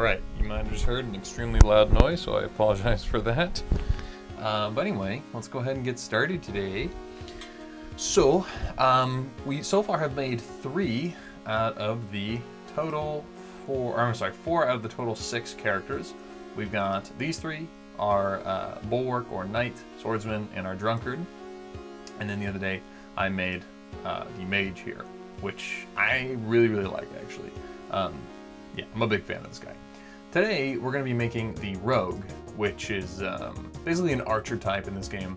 Alright, you might have just heard an extremely loud noise, so I apologize for that. But anyway, let's go ahead and get started today. So, we so far have made 3 out of the total 4 out of the total 6 characters. We've got these 3, our Bulwark or Knight, Swordsman, and our Drunkard. And then the other day, I made the Mage here, which I really like, actually. Yeah, I'm a big fan of this guy. Today, we're going to be making the Rogue, which is basically an archer type in this game.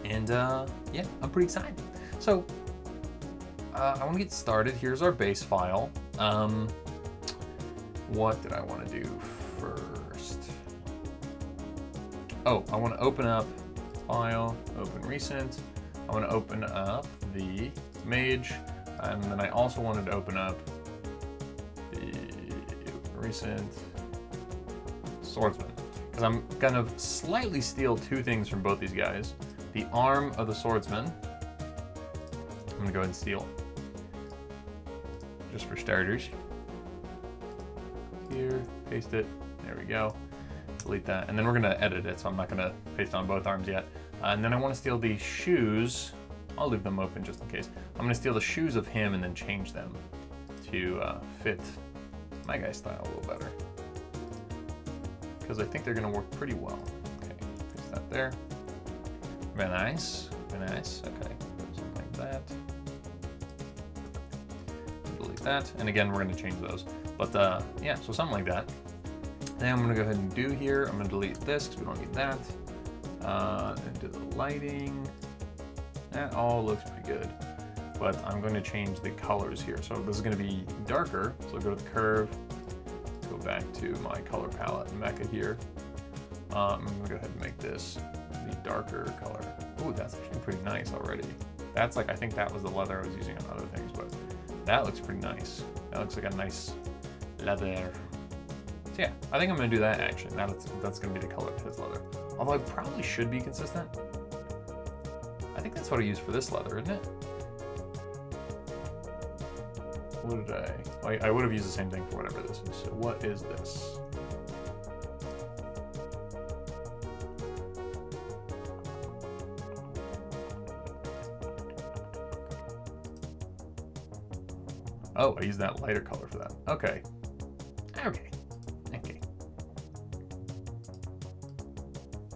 And yeah, I'm pretty excited. So, I want to get started. Here's our base file. What did I want to do first? Oh, I want to open up File, Open Recent. I want to open up the Mage, and then I also wanted to open up the Recent Swordsman, because I'm gonna slightly steal 2 things from both these guys. The arm of the Swordsman, I'm gonna go ahead and steal, just for starters. Here, paste it, there we go. Delete that, and then we're gonna edit it, so I'm not gonna paste on both arms yet. And then I want to steal the shoes. I'll leave them open just in case. I'm gonna steal the shoes of him and then change them to fit my guy style a little better, because I think they're gonna work pretty well. Okay, paste that there. Very nice, very nice. Okay, something like that. Delete that, and again, we're gonna change those. But yeah, so something like that. Then I'm gonna go ahead and do here. I'm gonna delete this because we don't need that. And do the lighting. That all looks pretty good. But I'm going to change the colors here. So this is going to be darker. So go to the curve, go back to my color palette and back it here. I'm going to go ahead and make this the darker color. Ooh, that's actually pretty nice already. That's like, I think that was the leather I was using on other things, but that looks pretty nice. That looks like a nice leather. So yeah, I think I'm going to do that actually. Now that's going to be the color of his leather. Although I probably should be consistent. I think that's what I used for this leather, isn't it? What did I would have used the same thing for whatever this is. So what is this? Oh, I used that lighter color for that. Okay. Okay.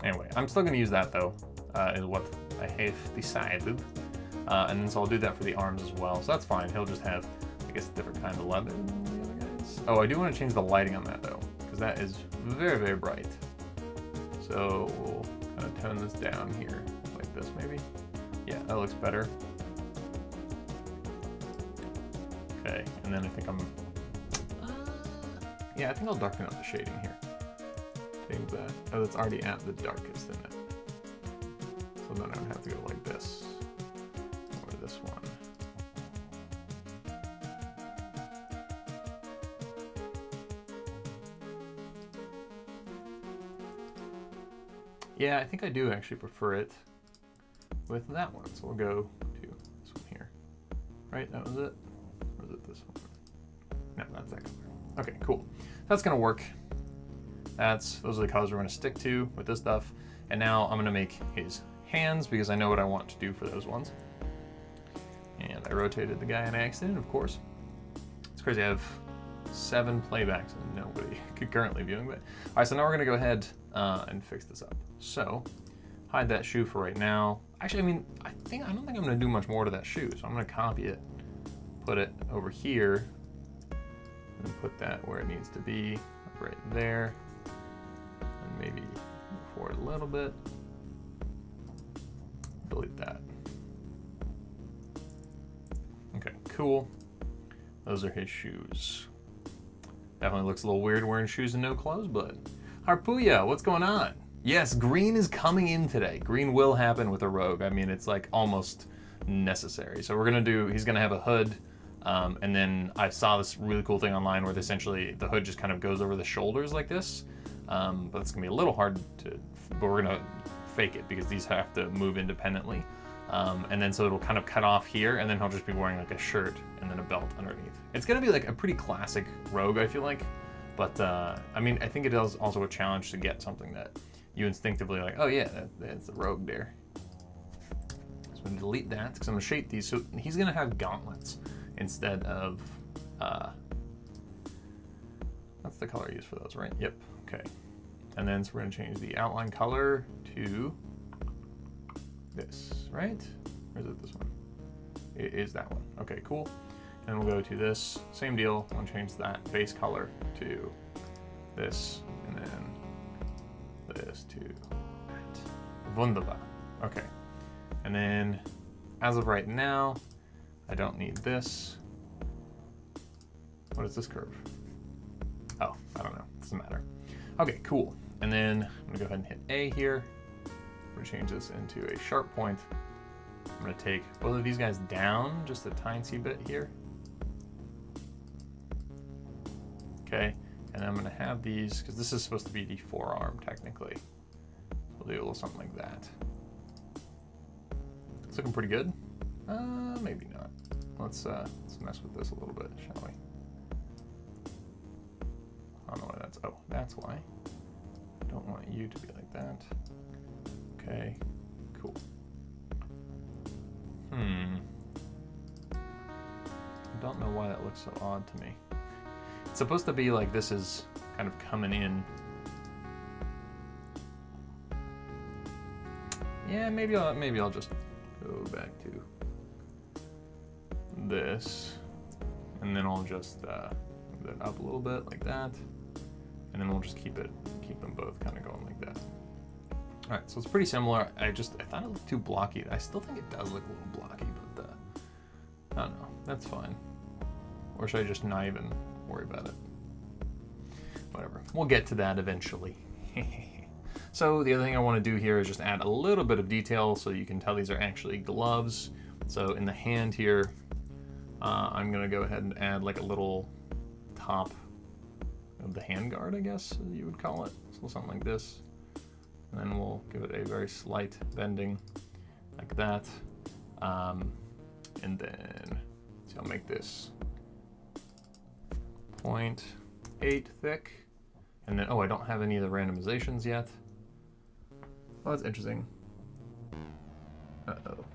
Anyway, I'm still going to use that though, is what I have decided. And then so I'll do that for the arms as well. So that's fine. He'll just have, I guess, a different kind of leather than the other guys. Oh, I do want to change the lighting on that though, because that is very bright. So we'll kind of tone this down here, like this maybe. Yeah, that looks better. Okay, and then I think yeah, I think I'll darken up the shading here. Change that. Oh, that's already at the darkest in it. So then I would have to go like this, or this one. Yeah, I think I do actually prefer it with that one. So we'll go to this one here. Right, that was it? Or was it this one? No, that's that color. Okay, cool. That's gonna work. Those are the colors we're gonna stick to with this stuff. And now I'm gonna make his hands because I know what I want to do for those ones. And I rotated the guy in accident, of course. It's crazy, I have 7 playbacks and nobody currently viewing, but all right, so now we're gonna go ahead and fix this up. So, hide that shoe for right now. Actually, I mean, I don't think I'm gonna do much more to that shoe, so I'm gonna copy it, put it over here, and put that where it needs to be, right there, and maybe move forward a little bit. Delete that. Okay, cool. Those are his shoes. Definitely looks a little weird wearing shoes and no clothes, but Harpuya, what's going on? Yes, green is coming in today. Green will happen with a rogue. I mean, it's like almost necessary. So he's gonna have a hood, and then I saw this really cool thing online where essentially the hood just kind of goes over the shoulders like this. But it's gonna be a little hard but we're gonna fake it because these have to move independently. And then so it'll kind of cut off here, and then he'll just be wearing like a shirt and then a belt underneath. It's gonna be like a pretty classic rogue, I feel like. But I mean, I think it is also a challenge to get something that you instinctively like, oh yeah, that's the rogue there. So I'm gonna delete that because I'm gonna shape these. So he's gonna have gauntlets instead of, that's the color I use for those, right? Yep, okay. And then so we're gonna change the outline color to this, right? Or is it this one? It is that one. Okay, cool. And we'll go to this, same deal. I'll change that base color to this, and then this to that. Wunderbar. Okay. And then, as of right now, I don't need this. What is this curve? Oh, I don't know. Doesn't matter. Okay, cool. And then I'm gonna go ahead and hit A here. I'm gonna change this into a sharp point. I'm gonna take both of these guys down just a tiny bit here. Okay, and I'm gonna have these, because this is supposed to be the forearm technically. We'll do a little something like that. It's looking pretty good. Maybe not. Let's mess with this a little bit, shall we? I don't know why that's, oh, that's why. I don't want you to be like that. Okay, cool. I don't know why that looks so odd to me. It's supposed to be like this is kind of coming in. Yeah, maybe I'll just go back to this, and then I'll just move that up a little bit like that, and then we'll just keep them both kind of going like that. All right, so it's pretty similar. I thought it looked too blocky. I still think it does look a little blocky, but I don't know. That's fine. Or should I just not even worry about it? Whatever. We'll get to that eventually. So the other thing I want to do here is just add a little bit of detail so you can tell these are actually gloves. So in the hand here, I'm going to go ahead and add like a little top of the hand guard, I guess you would call it. So something like this. And then we'll give it a very slight bending like that. And then, so I'll make this 0.8 thick. And then, oh, I don't have any of the randomizations yet. Oh, that's interesting. Uh-oh.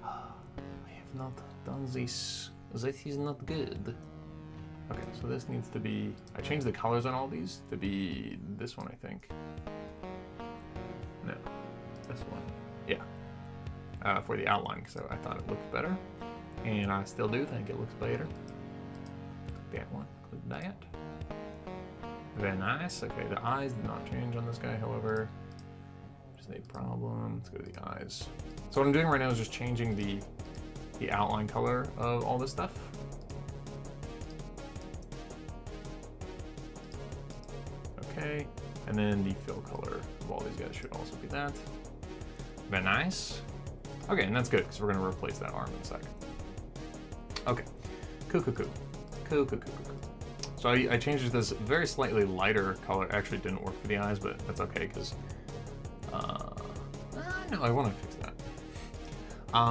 I have not done this. This is not good. Okay, so this needs to be, I changed the colors on all these to be this one, I think. No, this one. Yeah, for the outline, because I thought it looked better. And I still do think it looks better. Click that one, click that. Very nice. Okay, the eyes did not change on this guy, however. Just a problem. Let's go to the eyes. So what I'm doing right now is just changing the outline color of all this stuff. Okay, and then the fill color of all these guys should also be that. Very nice. Okay, and that's good because we're going to replace that arm in a second. Okay, cool. So I changed it to this very slightly lighter color. Actually, it didn't work for the eyes, but that's okay because no, I want to fix that.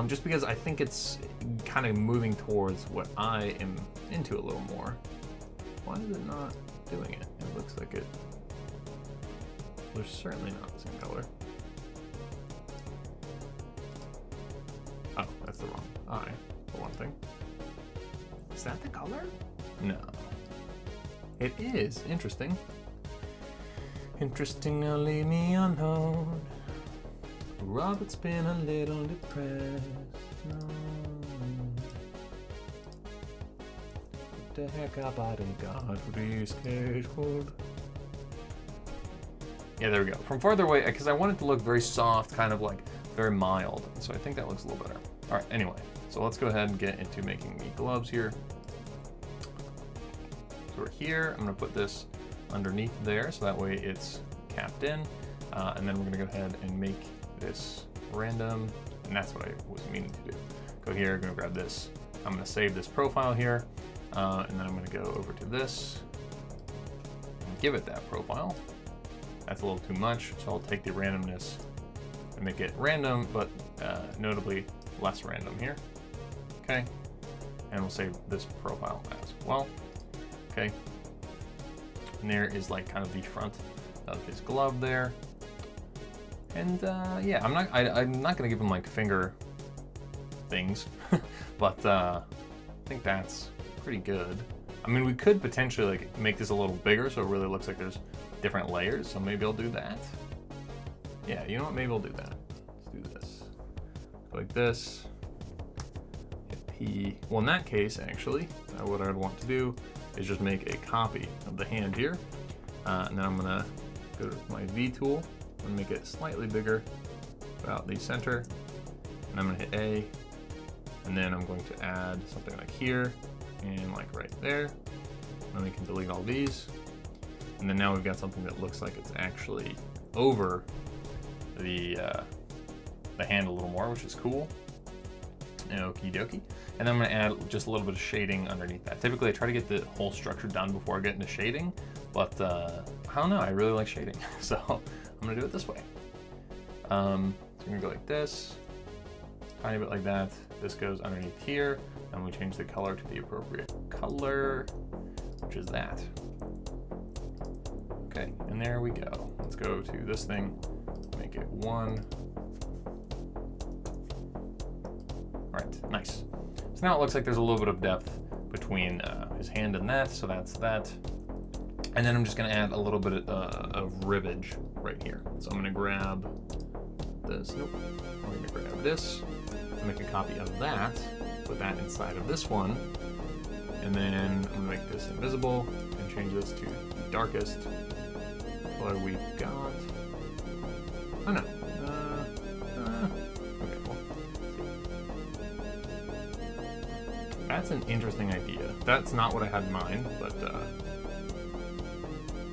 Just because I think it's kind of moving towards what I am into a little more. Why is it not doing it? It looks like it. They're certainly not the same color. Oh, that's the wrong eye, for one thing. Is that the color? No. It is. Interesting. Interestingly me unknown. Robert's been a little depressed. No. What the heck about a god rescheduled? Yeah, there we go. From farther away, because I want it to look very soft, kind of like very mild. So I think that looks a little better. All right, anyway. So let's go ahead and get into making the gloves here. So we're here. I'm going to put this underneath there, so that way it's capped in. And then we're going to go ahead and make this random. And that's what I was meaning to do. Go here, going to grab this. I'm going to save this profile here. And then I'm going to go over to this and give it that profile. That's a little too much, so I'll take the randomness and make it random, but notably less random here. Okay, and we'll save this profile as well. Okay, And there is like kind of the front of his glove there. And yeah, I'm not gonna give him like finger things, but I think that's pretty good. I mean, we could potentially like make this a little bigger so it really looks like there's different layers. So maybe I'll do that. Yeah, you know what? Maybe I'll do that. Let's do this. Go like this. Hit P. Well, in that case, actually, what I'd want to do is just make a copy of the hand here. And then I'm gonna go to my V tool and make it slightly bigger about the center. And I'm gonna hit A. And then I'm going to add something like here and like right there. And then we can delete all these. And then now we've got something that looks like it's actually over the hand a little more, which is cool. Okie dokie. And then I'm gonna add just a little bit of shading underneath that. Typically I try to get the whole structure done before I get into shading, but I don't know, I really like shading. So I'm gonna do it this way. So I'm gonna go like this, tiny bit like that. This goes underneath here, and we change the color to the appropriate color, which is that. Okay, and there we go. Let's go to this thing, make it 1. All right, nice. So now it looks like there's a little bit of depth between his hand and that, so that's that. And then I'm just gonna add a little bit of ribbage right here. So I'm gonna grab this, nope, I'm gonna grab this, make a copy of that, put that inside of this one, and then I'm gonna make this invisible and change this to the darkest color we've got. Oh no. Okay, cool. That's an interesting idea. That's not what I had in mind, but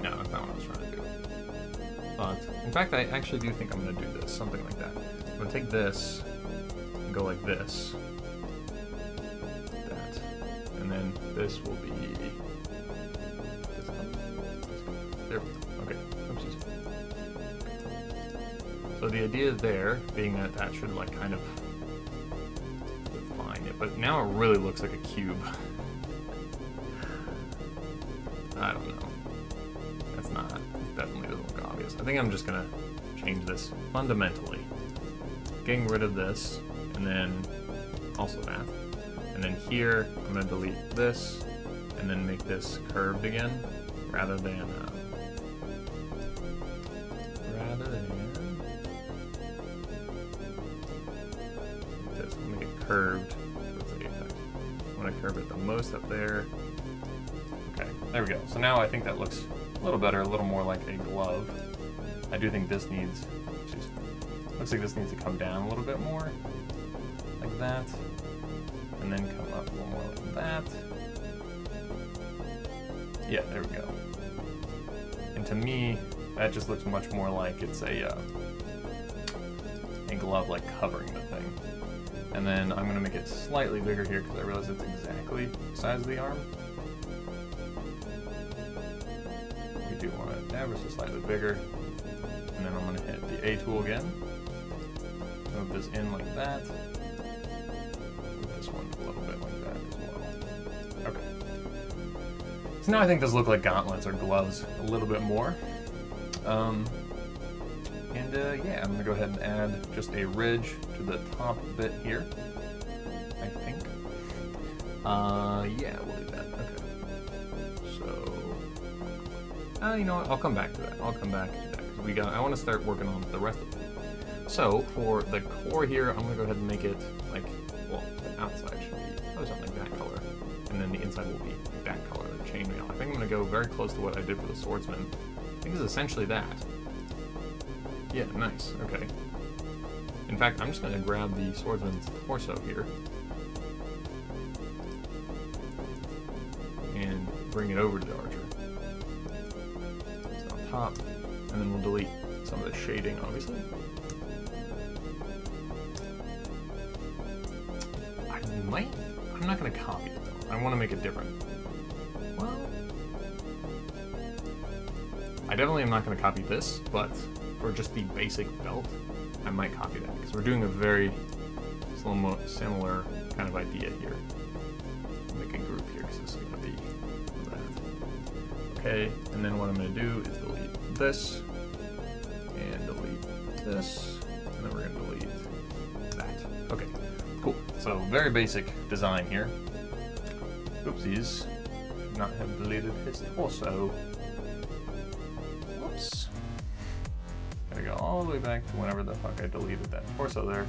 no, that's not what I was trying to do. But in fact, I actually do think I'm gonna do this, something like that. I'm gonna take this and go like this. That. And then this will be this there we go. Okay. Oopsies. So the idea there being that that should like kind of define it, but now it really looks like a cube. I don't know. That's not, definitely doesn't look obvious. I think I'm just gonna change this fundamentally. Getting rid of this, and then also that. And then here, I'm gonna delete this, and then make this curved again, rather than this. I'm gonna make it curved towards the apex. I'm gonna curve it the most up there. Okay, there we go. So now I think that looks a little better, a little more like a glove. I do think this needs, looks like this needs to come down a little bit more, like that, and then come up a little more like that. Yeah, there we go. And to me, that just looks much more like it's a glove like covering the thing. And then I'm gonna make it slightly bigger here because I realize it's exactly the size of the arm. We do want it ever so slightly bigger. And then I'm gonna hit the A tool again. Move this in like that. Move this one a little bit like that as well. Okay. So now I think those look like gauntlets or gloves a little bit more. Yeah, I'm gonna go ahead and add just a ridge to the top bit here, I think. Yeah, we'll do that, okay. So, you know what, I'll come back to that. I'll come back to that, because I wanna start working on the rest of it. So, for the core here, I'm gonna go ahead and make it like, well, the outside should be probably something like that color, and then the inside will be that color, the chainmail. I think I'm gonna go very close to what I did for the swordsman. I think it's essentially that. Yeah, nice, okay. In fact, I'm just gonna grab the swordsman's torso here and bring it over to the archer. So on top, and then we'll delete some of the shading, obviously. I'm not gonna copy it though. I wanna make it different. Well, I definitely am not gonna copy this, but for just the basic belt, I might copy that because we're doing a very similar kind of idea here. Make a group here because this is going to be that. Okay, and then what I'm going to do is delete this, and delete this, and then we're going to delete that. Okay, cool. So very basic design here. Oopsies, should not have deleted his torso. Whoops. Gotta go all the way back to whenever the fuck I deleted that torso there.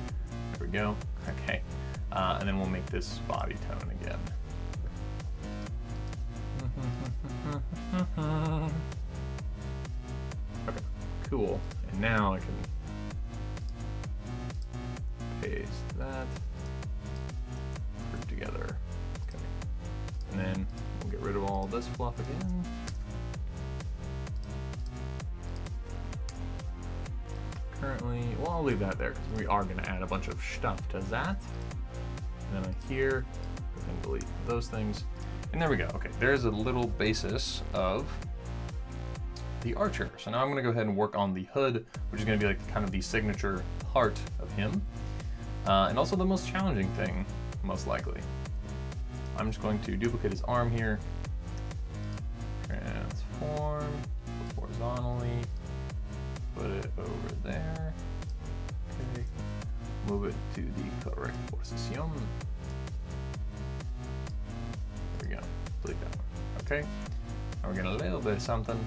There we go. Okay, and then we'll make this body tone again. Okay, cool. And now I can paste that, group together. Okay, and then we'll get rid of all this fluff again. Currently, well, I'll leave that there because we are going to add a bunch of stuff to that. And then here, we can delete those things. And there we go. Okay, there's a little basis of the archer. So now I'm going to go ahead and work on the hood, which is going to be like kind of the signature part of him. And also the most challenging thing, most likely. I'm just going to duplicate his arm here. Transform horizontally. Put it over there. Okay. Move it to the correct position. There we go. Delete that one. Okay. Now we're getting a little bit of something.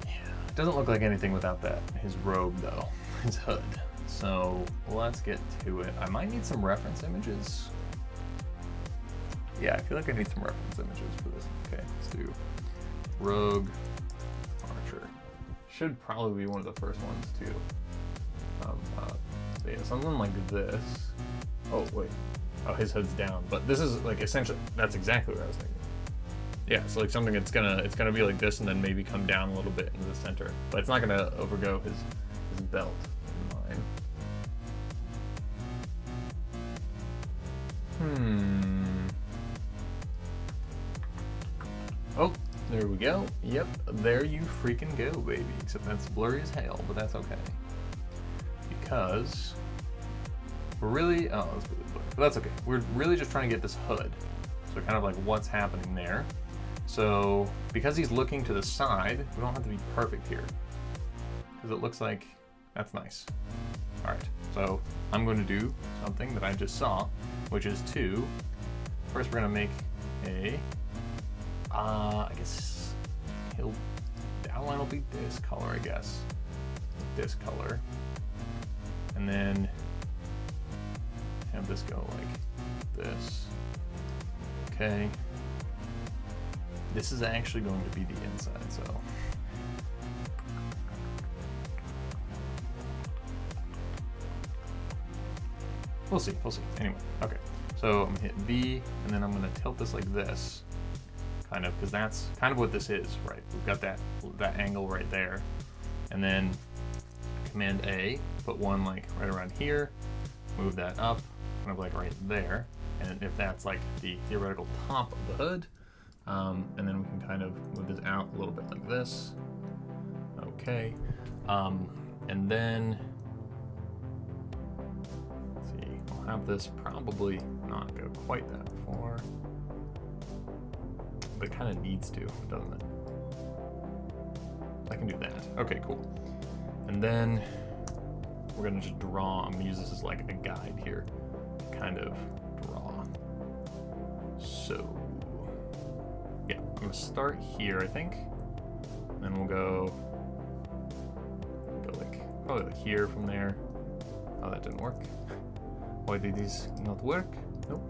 Yeah. It doesn't look like anything without that. His robe though. His hood. So let's get to it. I might need some reference images. Yeah, I feel like I need some reference images for this. Okay, let's do Rogue Archer. Should probably be one of the first ones too. Yeah, something like this. Oh wait, oh his hood's down, but this is like essentially that's exactly what I was thinking. Yeah, so like something it's gonna be like this and then maybe come down a little bit into the center, but it's not gonna overgo his belt in mine. Oh, there we go. Yep, there you freaking go, baby. Except that's blurry as hell, but that's okay. Because we're really, oh, that's really blurry. But that's okay. We're really just trying to get this hood. So kind of like what's happening there. So because he's looking to the side, we don't have to be perfect here. Because it looks like that's nice. All right, so I'm going to do something that I just saw, which is first we're going to make a, I guess the outline will be this color, I guess. This color. And then have this go like this. Okay. This is actually going to be the inside, so. We'll see. Anyway, okay. So I'm gonna hit V, and then I'm gonna tilt this like this, kind of, because that's kind of what this is, right? We've got that angle right there, and then Command A, put one like right around here, move that up, kind of like right there, and if that's like the theoretical top of the hood, and then we can kind of move this out a little bit like this. Okay, and then. Have this probably not go quite that far, but it kind of needs to, doesn't it? I can do that. Okay, cool. And then we're gonna just draw. I'm gonna use this as like a guide here, kind of draw. So yeah, I'm gonna start here, I think, and then we'll go like probably like here from there. Oh, that didn't work. Why did these not work? Nope.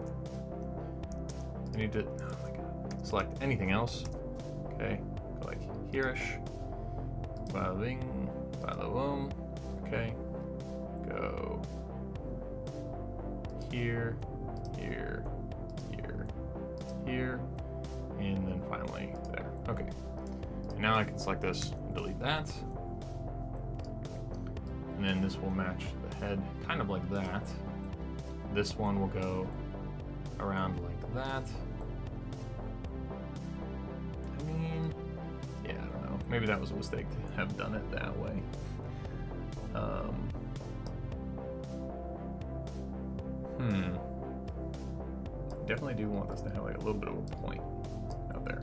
I need to, oh my god. Select anything else. Okay, go like here-ish. Bada bing, bada boom. Okay, go here, here, here, here, and then finally there. Okay, and now I can select this and delete that. And then this will match the head kind of like that. This one will go around like that. I mean, yeah, I don't know. Maybe that was a mistake to have done it that way. Definitely do want this to have like a little bit of a point out there.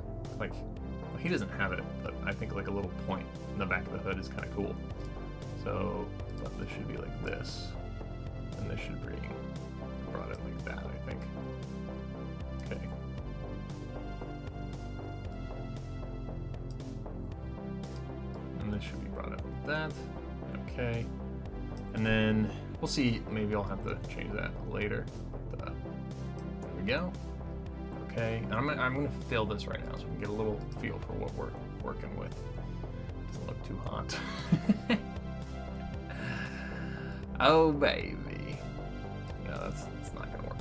like, well, he doesn't have it, but I think like a little point in the back of the hood is kind of cool. So, but this should be like this, and this should bring brought it like that, I think. Okay. And this should be brought up like that. Okay. And then we'll see, maybe I'll have to change that later. There we go. Okay, and I'm gonna fill this right now so we can get a little feel for what we're working with. Doesn't look too hot. Oh baby. No, that's not gonna work.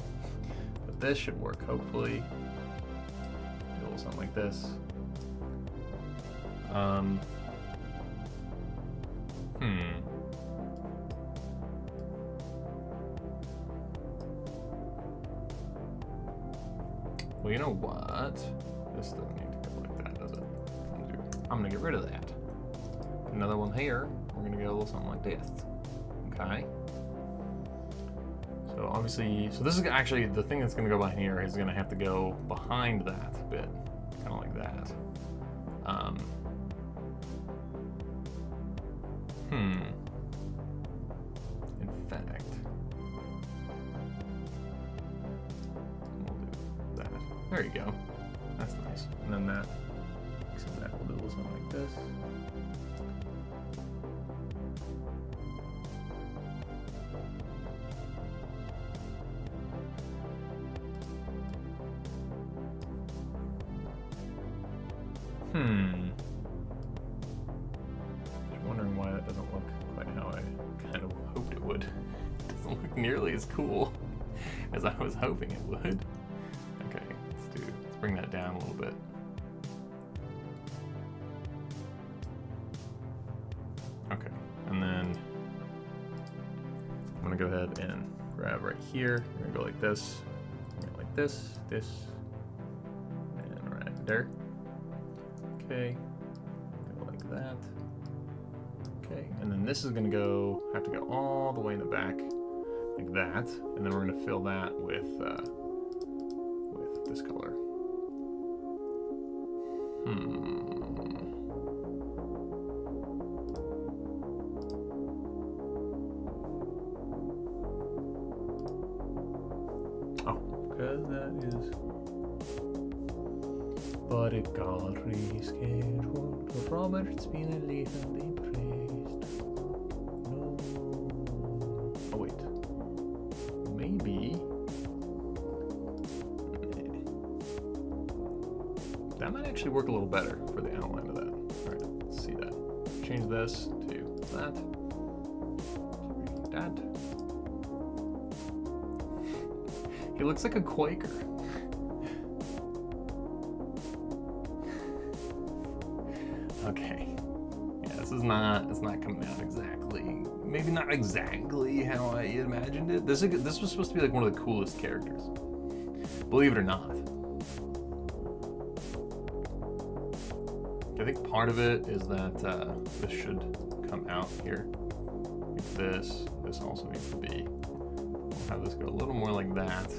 But this should work, hopefully. Do a little something like this. Well, you know what? This doesn't need to go like that, does it? I'm gonna get rid of that. Another one here. We're gonna go a little something like this. Okay. So obviously, so this is actually the thing that's gonna go behind here is gonna have to go behind that bit, kind of like that. In fact, we'll do that. There you go. That's nice. And then that, except that we'll do something like this. Just wondering why that doesn't look quite how I kind of hoped it would. It doesn't look nearly as cool as I was hoping it would. Okay, let's bring that down a little bit. Okay, and then I'm gonna go ahead and grab right here. We're gonna go like this, like this, and right there. Okay, go like that. Okay, and then this is gonna have to go all the way in the back, like that, and then we're gonna fill that with this color. Oh, because that is. But it got rescheduled. Robert's been a little depressed. No. Oh wait. Maybe. That might actually work a little better for the outline of that. Alright, let's see that. Change this to that. That. He looks like a Quaker. Okay. Yeah, it's not coming out exactly. Maybe not exactly how I imagined it. This was supposed to be like one of the coolest characters. Believe it or not. I think part of it is that this should come out here. Like this. This also needs to be. We'll have this go a little more like that.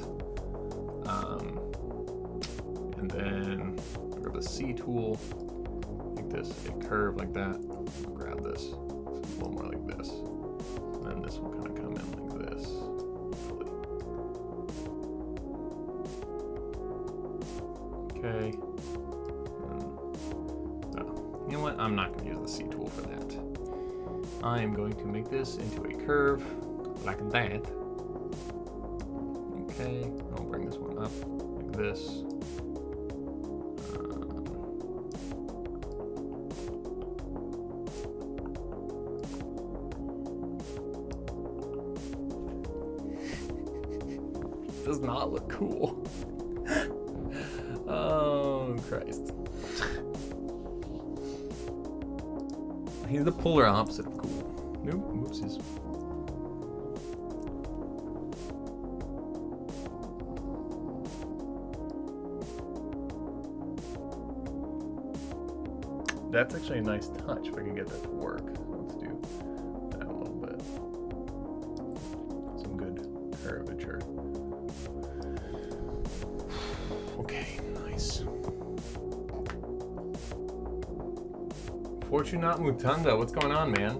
And then grab the C tool. This, a curve like that. I'll grab this. So it's a little more like this. And then this will kind of come in like this. Hopefully. Okay. You know what? I'm not going to use the C tool for that. I am going to make this into a curve like that. Okay. I'll bring this one up like this. Does not look cool. Oh, Christ. He's the polar opposite of cool. Nope, whoopsies. That's actually a nice touch if I can get that to work. Let's do that a little bit. Some good curvature. Okay, nice. Fortunat Mutanda, what's going on, man?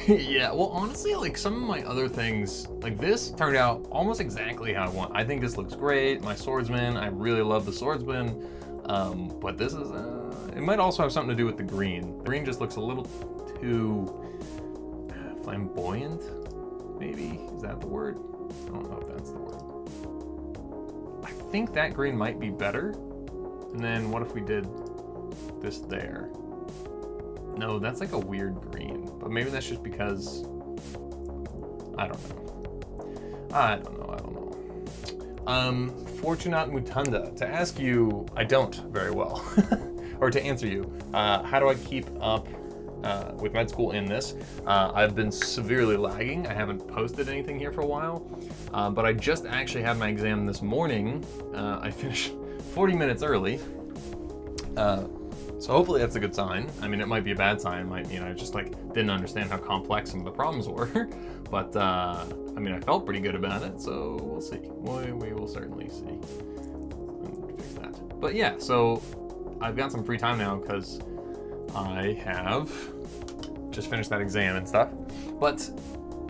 Yeah, well, honestly, like some of my other things, like this turned out almost exactly how I want. I think this looks great. My swordsman, I really love the swordsman. But this is, it might also have something to do with the green. The green just looks a little too flamboyant, maybe? Is that the word? I don't know if that's the word. I think that green might be better. And then what if we did this there? No, that's like a weird green, but maybe that's just because, I don't know. Fortunat Mutanda, to ask you, I don't very well, or to answer you, how do I keep up with med school in this? I've been severely lagging. I haven't posted anything here for a while, but I just actually had my exam this morning. I finished 40 minutes early. So hopefully that's a good sign. I mean, it might be a bad sign. It might, I just like didn't understand how complex some of the problems were. But I mean, I felt pretty good about it. So we'll see. We will certainly see. Fix that. But yeah, so I've got some free time now because I have just finished that exam and stuff. But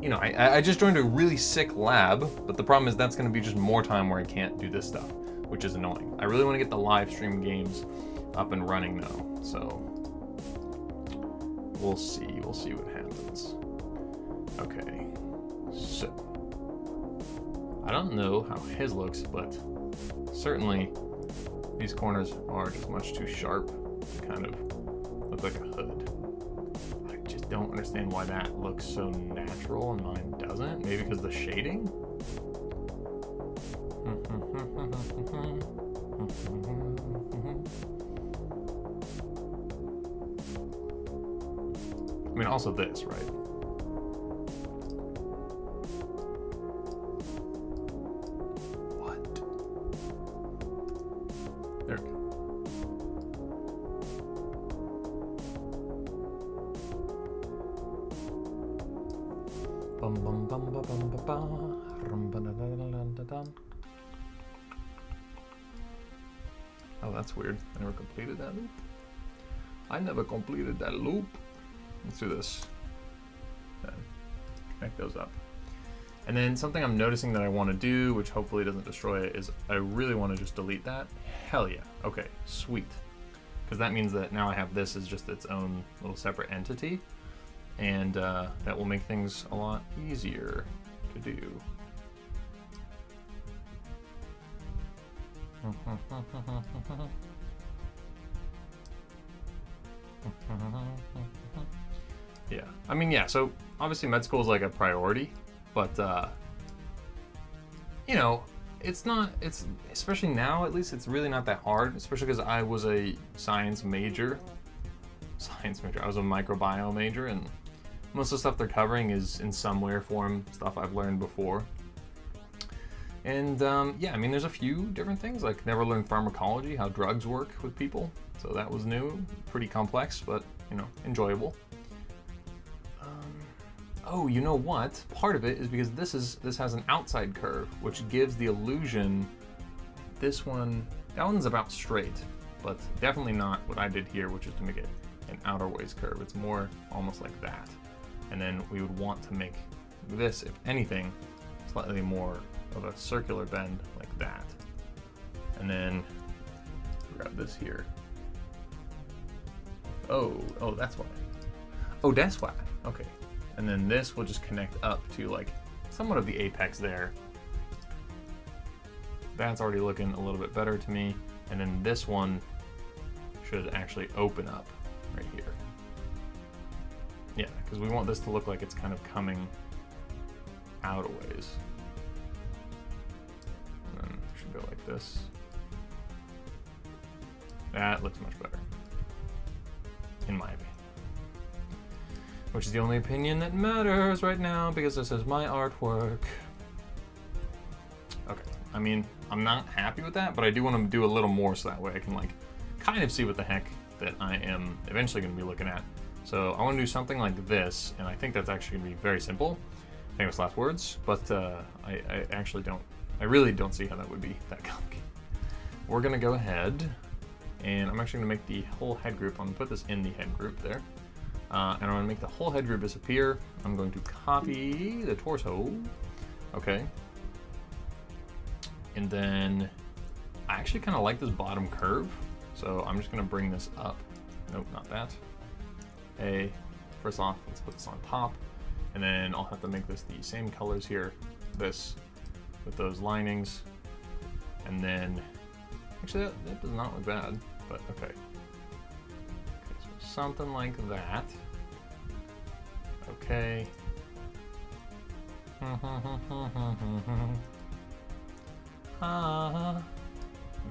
I just joined a really sick lab. But the problem is that's going to be just more time where I can't do this stuff, which is annoying. I really want to get the live stream games up and running though, so we'll see what happens. Okay, so I don't know how his looks, but certainly these corners are just much too sharp to kind of look like a hood. I just don't understand why that looks so natural and mine doesn't. Maybe because of the shading? I mean, also this, right? What? There we go. Bum bum bum ba bum ba ba rum ba da da da da da. Oh, that's weird. I never completed that loop. Let's do this. Then connect those up. And then something I'm noticing that I want to do, which hopefully doesn't destroy it, is I really want to just delete that. Hell yeah. Okay, sweet. Because that means that now I have this as just its own little separate entity. And that will make things a lot easier to do. Yeah, I mean, yeah, so obviously med school is like a priority, but it's especially now, at least, it's really not that hard, especially because I was a science major. I was a microbiome major, and most of the stuff they're covering is in some way or form stuff I've learned before. And yeah, I mean, there's a few different things, like never learned pharmacology, how drugs work with people. So that was new, pretty complex, but enjoyable. Oh, you know what? Part of it is because this has an outside curve, which gives the illusion. That one's about straight, but definitely not what I did here, which is to make it an outer ways curve. It's more almost like that. And then we would want to make this, if anything, slightly more of a circular bend like that. And then grab this here. Oh, that's why. Oh, that's why. Okay. And then this will just connect up to like somewhat of the apex there. That's already looking a little bit better to me. And then this one should actually open up right here. Yeah, because we want this to look like it's kind of coming out a ways. And then it should go like this. That looks much better, in my opinion. Which is the only opinion that matters right now, because this is my artwork. Okay, I mean, I'm not happy with that, but I do want to do a little more so that way I can like kind of see what the heck that I am eventually going to be looking at. So I want to do something like this, and I think that's actually going to be very simple. Famous last words, but I actually don't, I really don't see how that would be that complicated. We're going to go ahead And I'm actually gonna make the whole head group, I'm gonna put this in the head group there. And I'm gonna make the whole head group disappear. I'm going to copy the torso. Okay. And then I actually kind of like this bottom curve. So I'm just gonna bring this up. Nope, not that. Hey, first off, let's put this on top. And then I'll have to make this the same colors here. This with those linings. And then, actually that does not look bad, but okay. So something like that. Okay.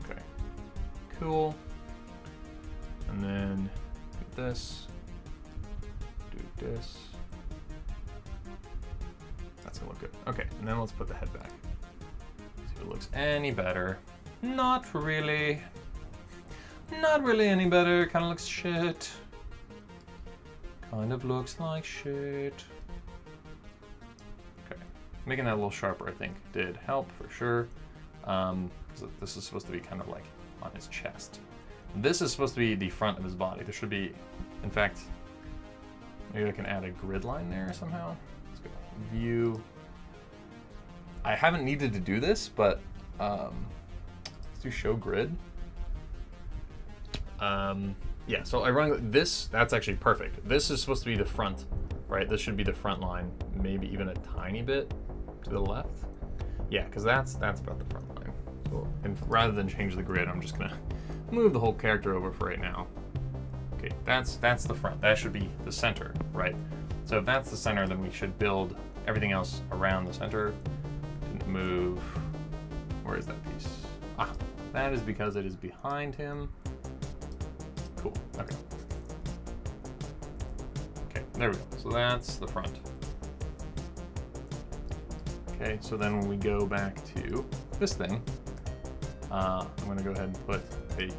Okay, cool. And then do this, do this. That's gonna look good. Okay, and then let's put the head back. See if it looks any better. Not really. Not really any better. Kind of looks shit. Kind of looks like shit. Okay, making that a little sharper I think did help for sure. This is supposed to be kind of like on his chest. This is supposed to be the front of his body. There should be, in fact, maybe I can add a grid line there somehow. Let's go view. I haven't needed to do this, but let's do show grid. Yeah, so ironically, that's actually perfect. This is supposed to be the front, right? This should be the front line, maybe even a tiny bit to the left. Yeah, because that's about the front line. So, and rather than change the grid, I'm just gonna move the whole character over for right now. Okay, that's the front. That should be the center, right? So if that's the center, then we should build everything else around the center. Didn't move. Where is that piece? Ah, that is because it is behind him. Cool. Okay. Okay, there we go. So that's the front. Okay, so then when we go back to this thing, I'm going to go ahead and put a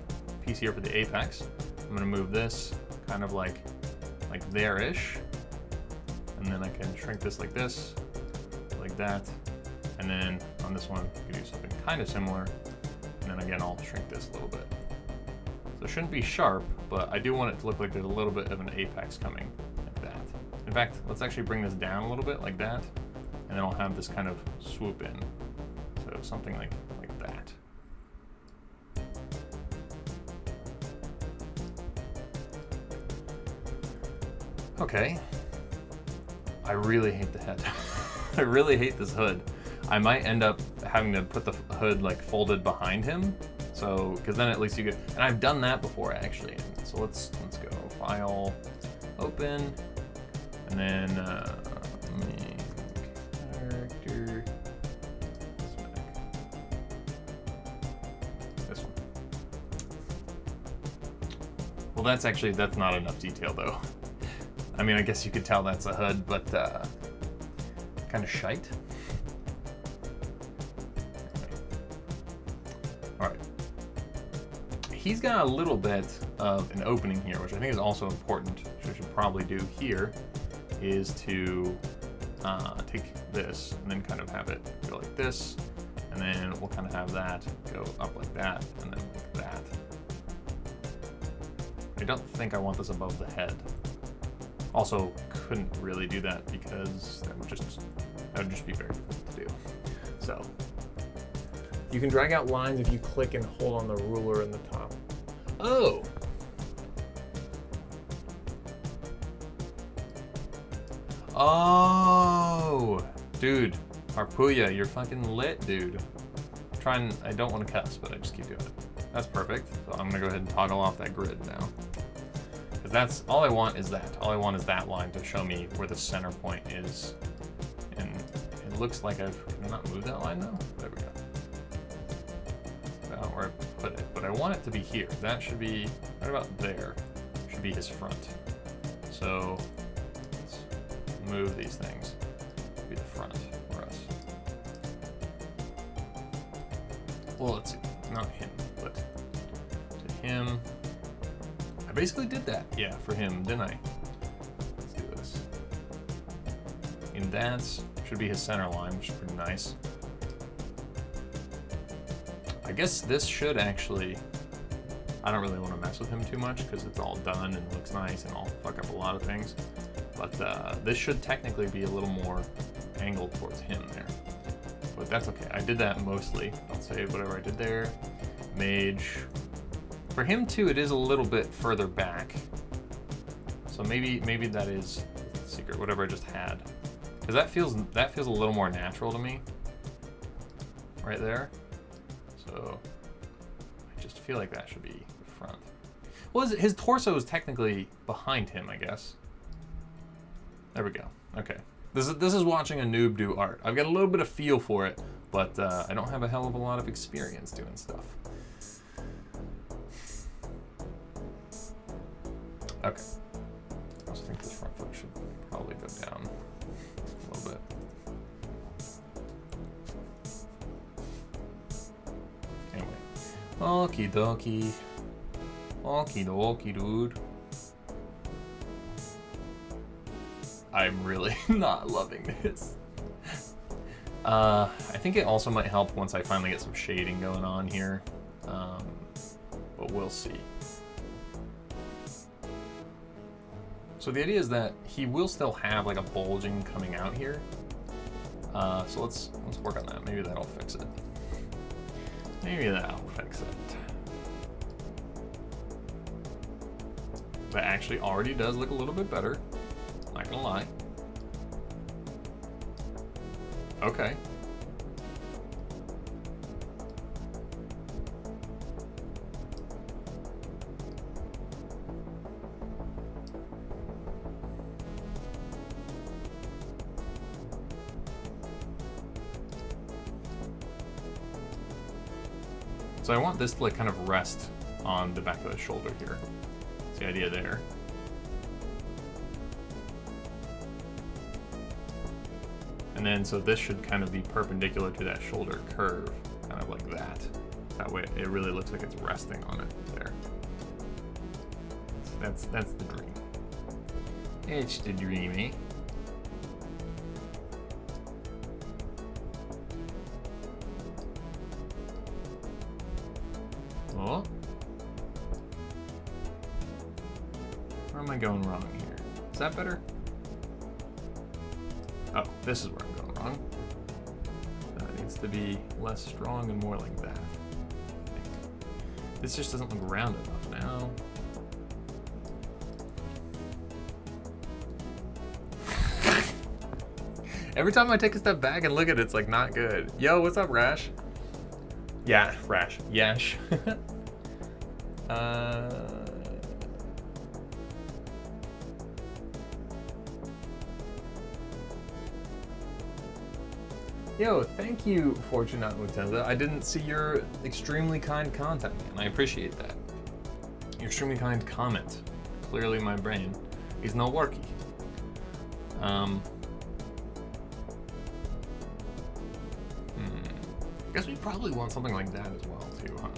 piece here for the apex. I'm going to move this kind of like there-ish, and then I can shrink this like that, and then on this one, I can do something kind of similar, and then again, I'll shrink this a little bit. So it shouldn't be sharp, but I do want it to look like there's a little bit of an apex coming, like that. In fact, let's actually bring this down a little bit, like that, and then I'll have this kind of swoop in. So something like that. Okay. I really hate the head. I really hate this hood. I might end up having to put the hood like folded behind him. So, because then at least you get, and I've done that before actually. So let's go file, open, and then make character this one. Well, that's not enough detail though. I mean, I guess you could tell that's a hood, but kind of shite. All right. He's got a little bit of an opening here, which I think is also important, which we should probably do here, is to take this and then kind of have it go like this, and then we'll kind of have that go up like that, and then like that. I don't think I want this above the head. Also, couldn't really do that because that would just be very difficult to do. So, you can drag out lines if you click and hold on the ruler in the top. Oh! Oh! Dude, Harpuya, you're fucking lit, dude. I don't want to cuss, but I just keep doing it. That's perfect. So I'm gonna go ahead and toggle off that grid now. Because that's, all I want is that. All I want is that line to show me where the center point is. And it looks like can I not move that line though? There we go. That's not where I put it, but I want it to be here. That should be right about there. Should be his front. So let's move these things to be the front for us. Well, let's see, not him, but to him. I basically did that, yeah, for him, didn't I? Let's do this. And that should be his center line, which is pretty nice. I guess this should actually, I don't really want to mess with him too much because it's all done and looks nice and I'll fuck up a lot of things. But this should technically be a little more angled towards him there. But that's okay. I did that mostly. I'll say whatever I did there. Mage. For him too, it is a little bit further back. So maybe that is the secret, whatever I just had. Because that feels a little more natural to me. Right there. So I just feel like that should be the front. Well, his torso is technically behind him, I guess. There we go. Okay. This is watching a noob do art. I've got a little bit of feel for it, but I don't have a hell of a lot of experience doing stuff. Okay. I also think this front foot should probably go down a little bit. Anyway. Okie dokie. Okie dokie, dude. I'm really not loving this. I think it also might help once I finally get some shading going on here. But we'll see. So the idea is that he will still have like a bulging coming out here. So let's work on that. Maybe that'll fix it. Maybe that'll fix it. That actually already does look a little bit better. Not gonna lie. Okay. So I want this to like kind of rest on the back of the shoulder here. That's the idea there. And then, so this should kind of be perpendicular to that shoulder curve, kind of like that. That way it really looks like it's resting on it there. That's the dream. It's the dream, eh? Oh. Where am I going wrong here? Is that better? Oh, this is where I'm going wrong. That needs to be less strong and more like that. I think. This just doesn't look round enough now. Every time I take a step back and look at it, it's like not good. Yo, what's up, Rash? Yeah, Rash. Yash. Yo, thank you, Fortunate Mutenza. I didn't see your extremely kind content, man. I appreciate that. Your extremely kind comment. Clearly my brain is not working. I guess we probably want something like that as well, too, huh?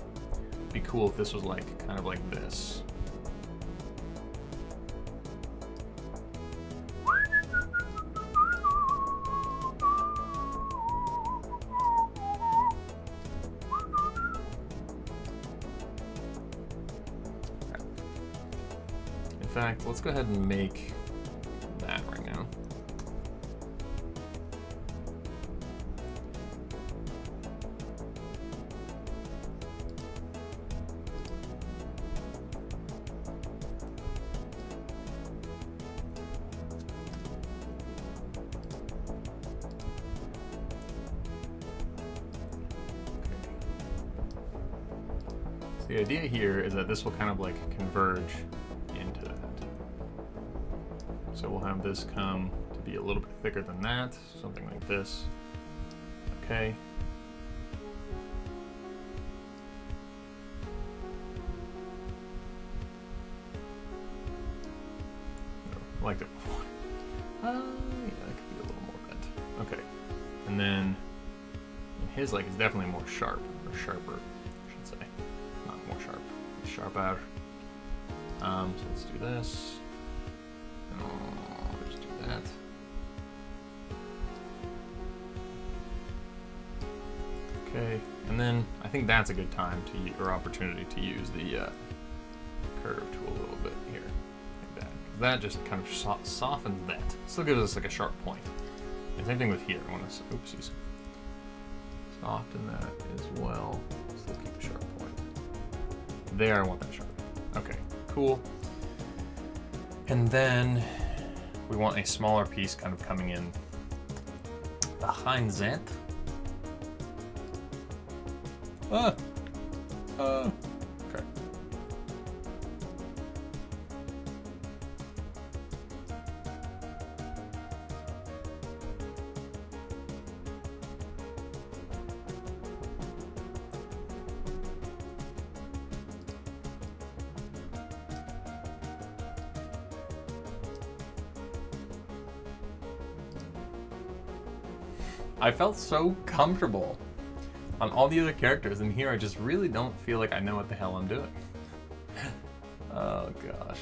It'd be cool if this was like, kind of like this. In fact, let's go ahead and make that right now. The idea here is that this will kind of like converge into that. So we'll have this come to be a little bit thicker than that, something like this. Okay. I liked it before. Yeah, that could be a little more bent. Okay. And then his like is definitely more sharp, or sharper, I should say. Not more sharp, it's sharper. So let's do this. And I'll just do that. Okay, and then I think that's a good time to or opportunity to use the curve to a little bit here, like that. That just kind of softens that. Still gives us like a sharp point. And same thing with here. I want to, oopsies, soften that as well. Still keep a sharp point. There, I want that sharp. Okay, cool. And then we want a smaller piece kind of coming in behind that. Okay. I felt so comfortable on all the other characters, and here I just really don't feel like I know what the hell I'm doing. Oh gosh.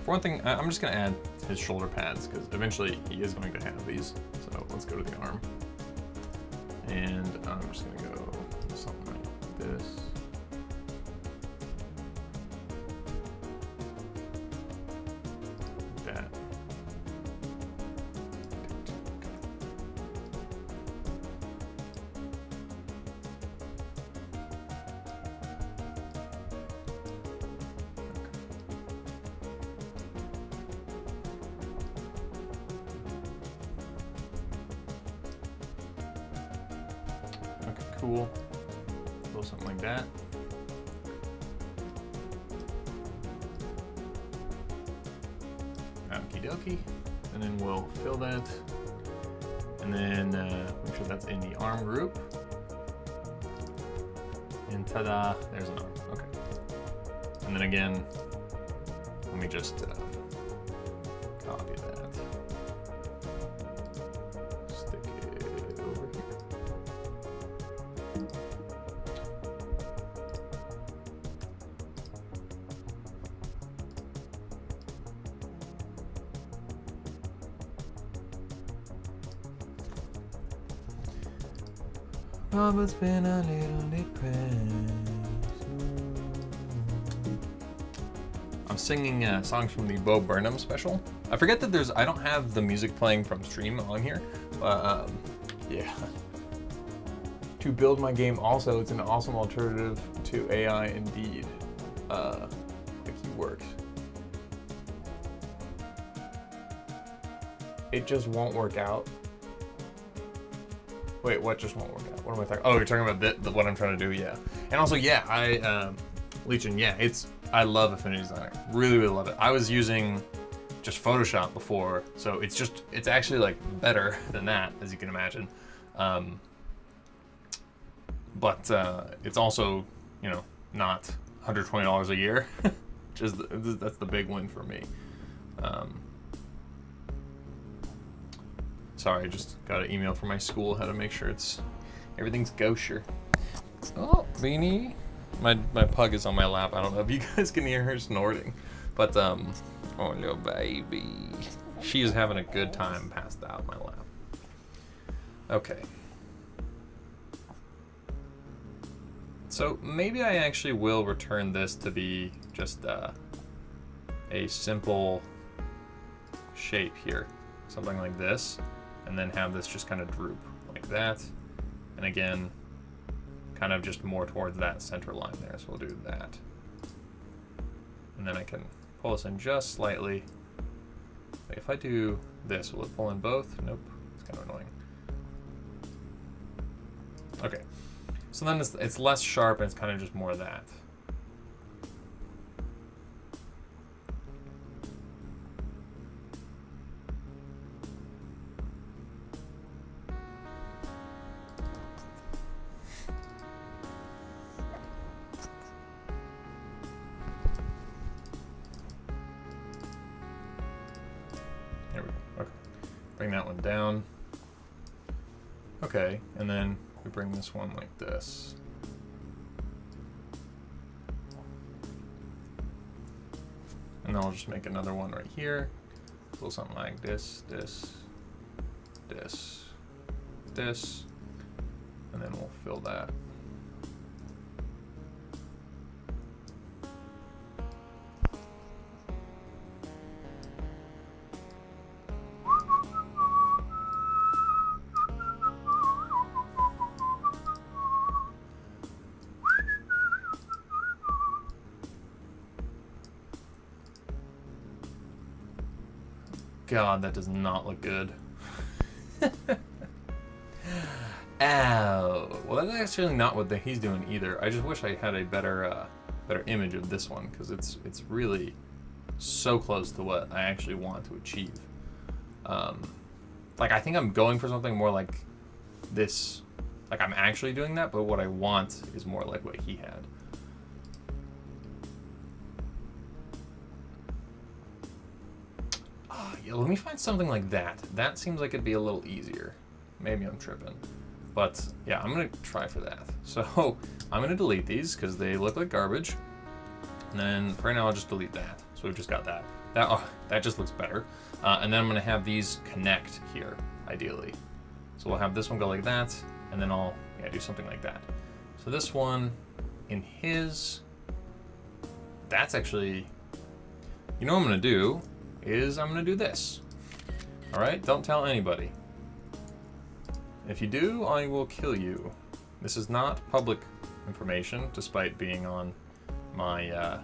For one thing, I'm just gonna add his shoulder pads, because eventually he is going to have these. So let's go to the arm. And I'm just gonna go something like this. That. Okay, cool. Go something like that. Okie dokie. And then we'll fill that. And then make sure that's in the arm group. And ta-da, there's an arm. Okay. And then again, let me just copy that. Stick it over here. Mama's been a little depressed. I'm singing songs from the Bo Burnham special. I forget that I don't have the music playing from stream on here, but yeah. To build my game also, it's an awesome alternative to AI indeed. Like he works. It just won't work out. Wait, what just won't work out? What am I talking? Oh, you're talking about what I'm trying to do, yeah. And also, yeah, Legion, yeah, I love Affinity Designer. Really, really love it. I was using just Photoshop before, so it's actually like better than that, as you can imagine. But it's also, you know, not $120 a year. That's the big win for me. Sorry, I just got an email from my school how to make sure everything's kosher. Oh, Beanie. My pug is on my lap. I don't know if you guys can hear her snorting, but oh little baby, she is having a good time passed out in my lap. Okay. So maybe I actually will return this to be just a simple shape here, something like this. And then have this just kind of droop like that. And again, kind of just more towards that center line there. So we'll do that. And then I can pull this in just slightly. Like if I do this, will it pull in both? Nope, it's kind of annoying. Okay, so then it's less sharp and it's kind of just more of that. There we go. Okay. Bring that one down. Okay, and then we bring this one like this. And then I'll just make another one right here. So something like this, this, this, this. And then we'll fill that. God, that does not look good. Ow. Well, that's actually not what he's doing either. I just wish I had a better image of this one, because it's really so close to what I actually want to achieve. Like, I think I'm going for something more like this. Like, I'm actually doing that, but what I want is more like what he had. Yeah, let me find something like that. That seems like it'd be a little easier. Maybe I'm tripping. But yeah, I'm gonna try for that. So I'm gonna delete these because they look like garbage. And then for right now, I'll just delete that. So we've just got that. That just looks better. And then I'm gonna have these connect here, ideally. So we'll have this one go like that, and then I'll do something like that. So this one in his, that's actually, you know what I'm gonna do is I'm gonna do this. All right, don't tell anybody. If you do, I will kill you. This is not public information, despite being on my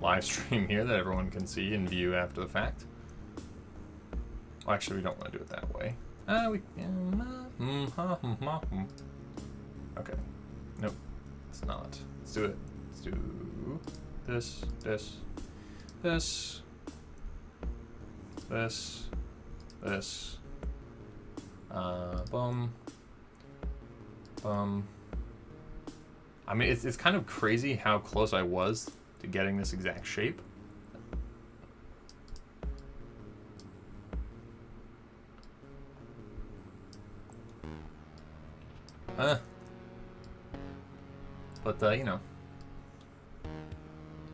live stream here that everyone can see and view after the fact. Well, actually, we don't want to do it that way. Okay. Nope. It's not. Let's do it. Let's do this, this, this, this, bum, bum. I mean, it's kind of crazy how close I was to getting this exact shape. But, you know,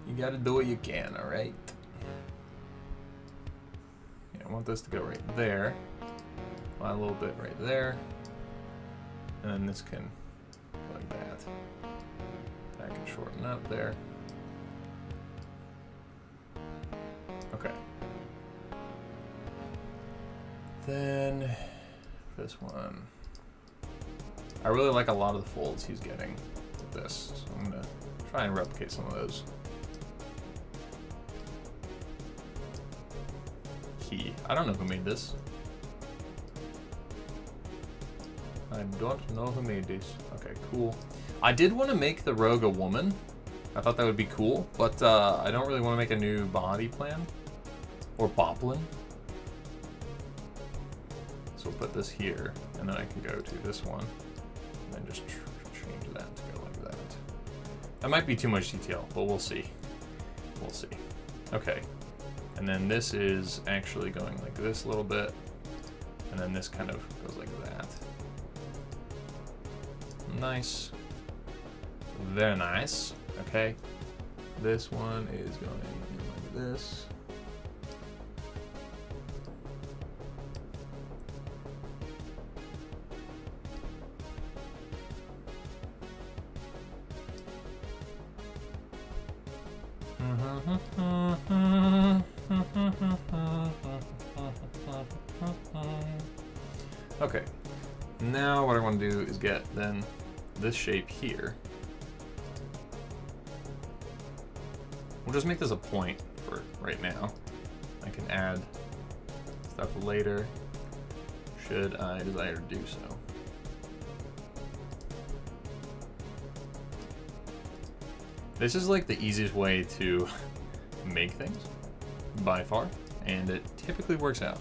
you gotta do what you can, alright? Yeah, I want this to go right there. A little bit right there. And then this can go like that. That can shorten up there. Okay. Then this one. I really like a lot of the folds he's getting with this, so I'm gonna try and replicate some of those. I don't know who made this. I don't know who made these. Okay, cool. I did want to make the rogue a woman. I thought that would be cool, but I don't really want to make a new body plan or boplin. So we'll put this here, and then I can go to this one, and then just change that to go like that. That might be too much detail, but we'll see. We'll see. Okay. And then this is actually going like this a little bit, and then this kind of goes like that. Nice. Very nice. Okay. This one is going in like this. Okay, now what I want to do is get then this shape here. We'll just make this a point for right now. I can add stuff later, should I desire to do so. This is like the easiest way to make things, by far, and it typically works out.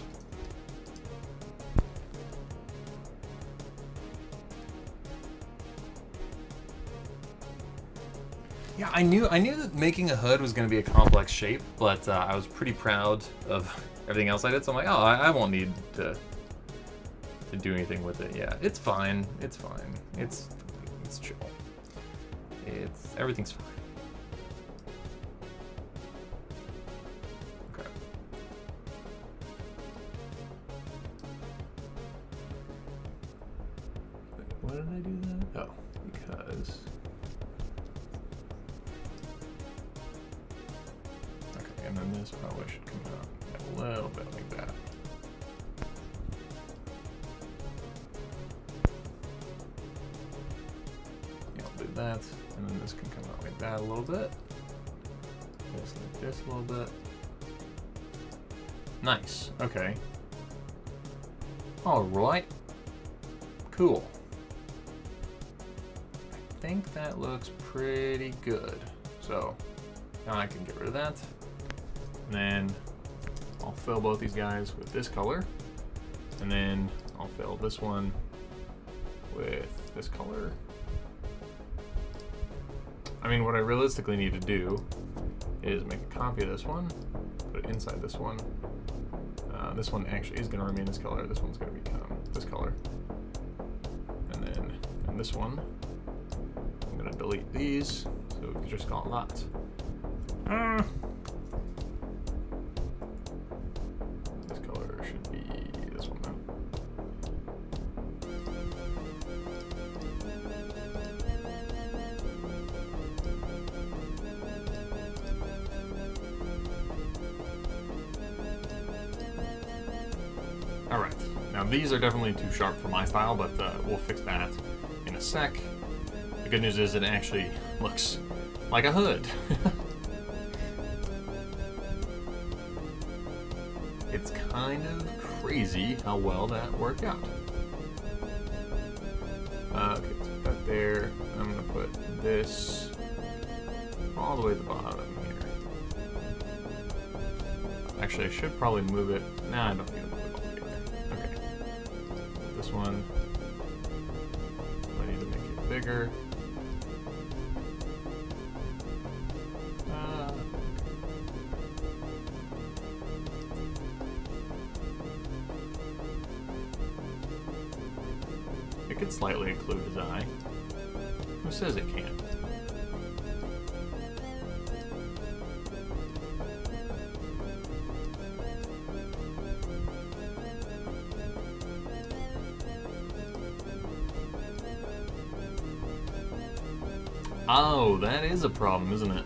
Yeah, I knew that making a hood was going to be a complex shape, but I was pretty proud of everything else I did, so I'm like, oh, I won't need to do anything with it. Yeah, it's fine. It's fine. It's chill. Everything's fine. Okay. did I do that? Oh, because... Okay, and then this probably should come out a little bit like that. Yeah, I'll do that, and then this can come out like that a little bit. This like this a little bit. Nice, okay. Alright. Cool. I think that looks pretty good. So now I can get rid of that. And then I'll fill both these guys with this color. And then I'll fill this one with this color. I mean, what I realistically need to do is make a copy of this one, put it inside this one. This one actually is going to remain this color. This one's going to become this color. And then in this one, I'm going to delete these, so we've just got that. This color should be this one now. Alright, now these are definitely too sharp for my style, but we'll fix that in a sec. The good news is it actually looks like a hood. It's kind of crazy how well that worked out. Okay, so put that there. I'm going to put this all the way at the bottom here. Actually, I should probably move it. Nah, I don't need to move it all the way there. Okay. This one, I need to make it bigger. It could slightly occlude his eye. Who says it can't? Oh, that is a problem, isn't it?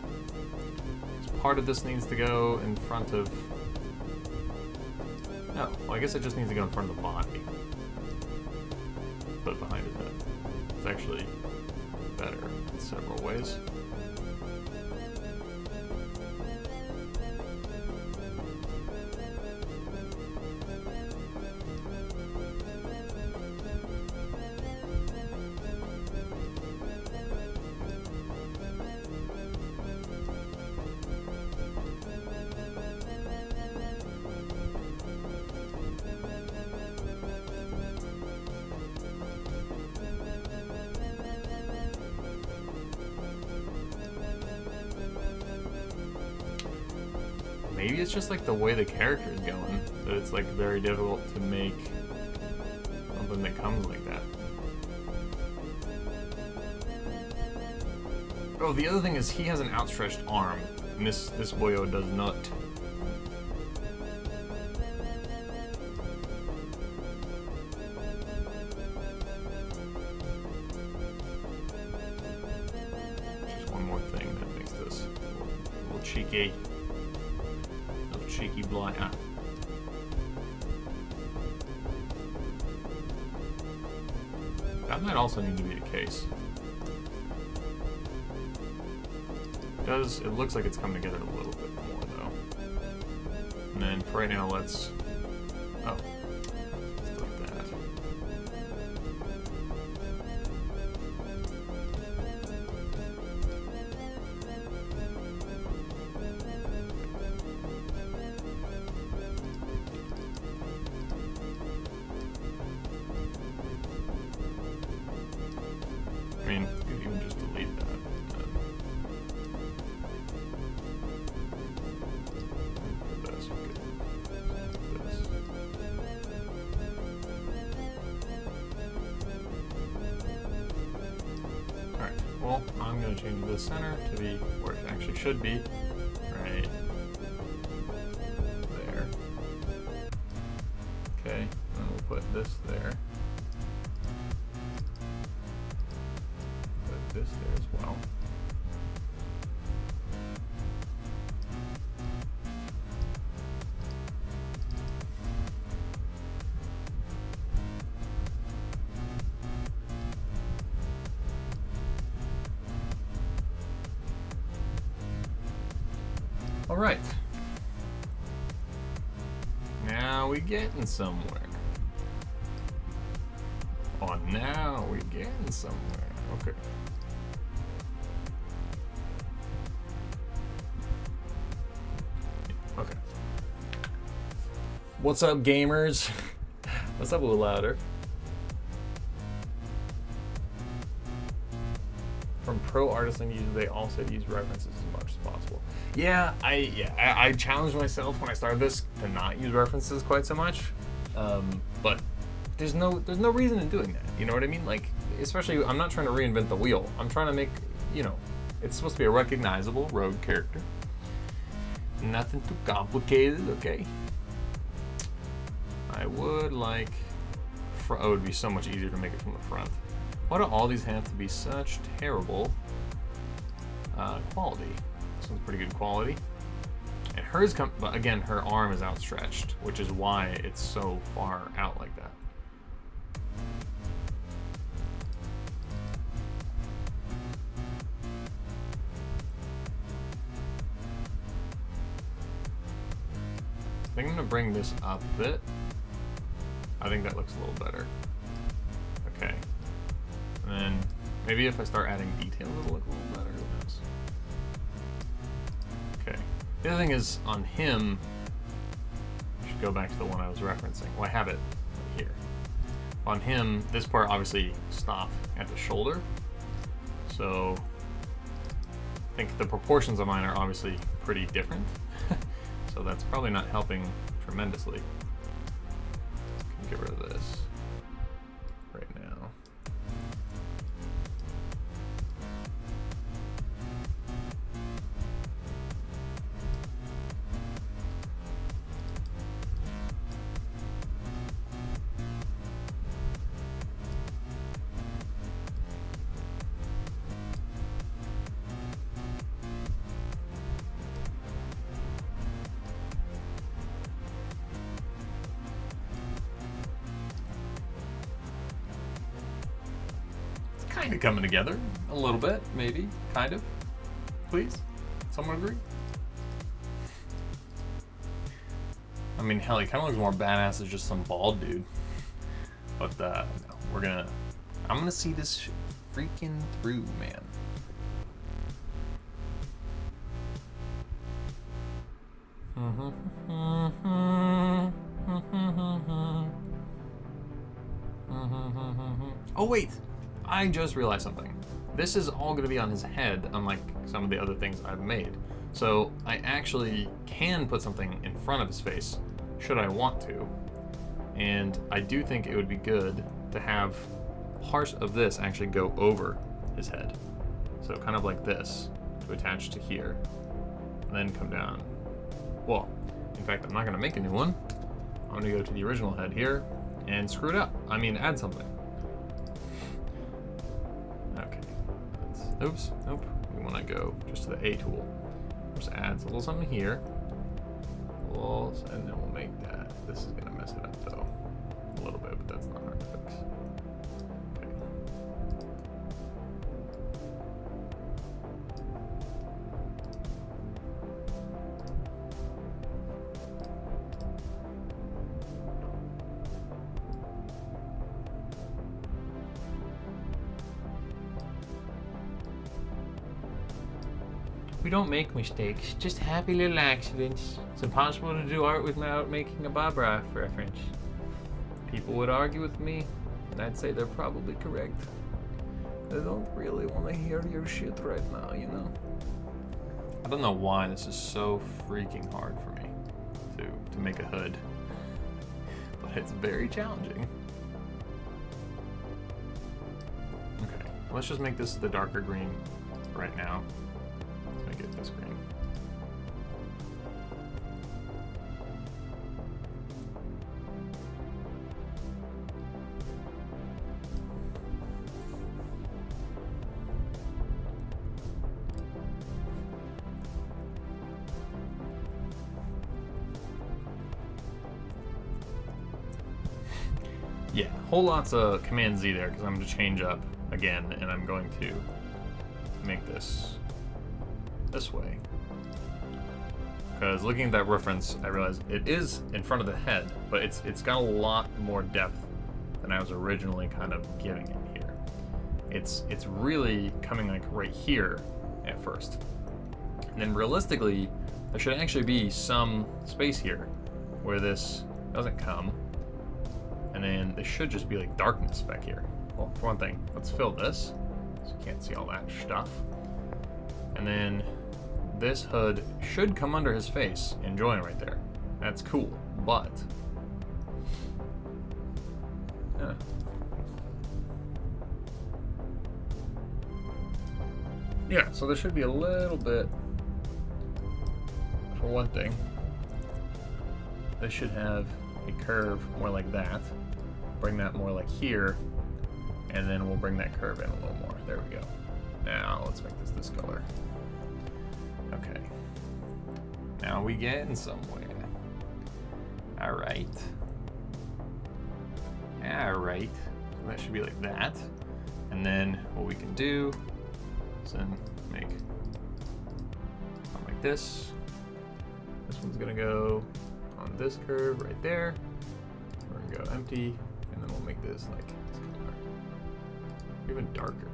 So part of this needs to go in front of... Oh, well, I guess it just needs to go in front of the body. Put it behind his head. It's actually better in several ways. Maybe it's just like the way the character is going, that it's like very difficult to make something that comes like that. Oh, the other thing is he has an outstretched arm, and this boyo does not. Just one more thing that makes this a little cheeky. Cheeky blind. Ah. That might also need to be the case. It looks like it's come together a little bit more though. And then for right now, let's. Oh, let's delete that. I mean, you could even just delete that. This, we could do this. Alright, well, I'm going to change the center to be where it actually should be. Right there. Okay, and then we'll put this there. this there as well. All right. Now we getting somewhere. Oh, now we getting somewhere. Okay. Okay. What's up, gamers? What's up, a little louder? From pro artisan users, they all said use references as much as possible. Yeah, I challenged myself when I started this to not use references quite so much, but there's no reason in doing that. You know what I mean? Like, especially, I'm not trying to reinvent the wheel. I'm trying to make, you know, it's supposed to be a recognizable rogue character. Nothing too complicated, okay? I would like, it would be so much easier to make it from the front. Why do all these have to be such terrible quality? This one's pretty good quality. And hers, but again, her arm is outstretched, which is why it's so far out like that. I think I'm gonna bring this up a bit. I think that looks a little better. Okay. And then maybe if I start adding detail, it'll look a little better. Who knows? Okay. The other thing is on him, I should go back to the one I was referencing. Well, I have it right here. On him, this part obviously stopped at the shoulder. So I think the proportions of mine are obviously pretty different. So that's probably not helping tremendously. Can get rid of this right now. Kind of coming together a little bit, maybe, kind of. Please, someone agree? I mean, hell, he kind of looks more badass as just some bald dude. But no, I'm gonna see this freaking through, man. Oh wait, I just realized something. This is all going to be on his head, unlike some of the other things I've made. So I actually can put something in front of his face, should I want to. And I do think it would be good to have parts of this actually go over his head. So kind of like this, to attach to here, and then come down. Well, in fact, I'm not going to make a new one. I'm going to go to the original head here and screw it up. I mean, add something. Okay. Oops. Nope. We want to go just to the A tool. Just adds a little something here. And then we'll make that. This is going to mess it up though. A little bit, but that's not hard to fix. Okay. We don't make mistakes, just happy little accidents. It's impossible to do art without making a Bob Ross reference. People would argue with me, and I'd say they're probably correct. They don't really want to hear your shit right now, you know? I don't know why this is so freaking hard for me to make a hood, but it's very challenging. Okay, let's just make this the darker green right now. Let's make it this green. Yeah, whole lots of Command Z there because I'm going to change up again, and I'm going to make this way. Because looking at that reference, I realized it is in front of the head, but it's got a lot more depth than I was originally kind of giving it here. It's really coming like right here at first. And then realistically, there should actually be some space here where this doesn't come. And then there should just be like darkness back here. Well, for one thing, let's fill this so you can't see all that stuff. And then this hood should come under his face and join right there. That's cool, but yeah, so there should be a little bit. For one thing, this should have a curve more like that. Bring that more like here, and then we'll bring that curve in a little more. There we go. Now let's make this color. Okay. Now we getting somewhere. All right. All right. So that should be like that. And then what we can do is then make something like this. This one's gonna go on this curve right there. We're gonna go empty, and then we'll make this like this color, even darker.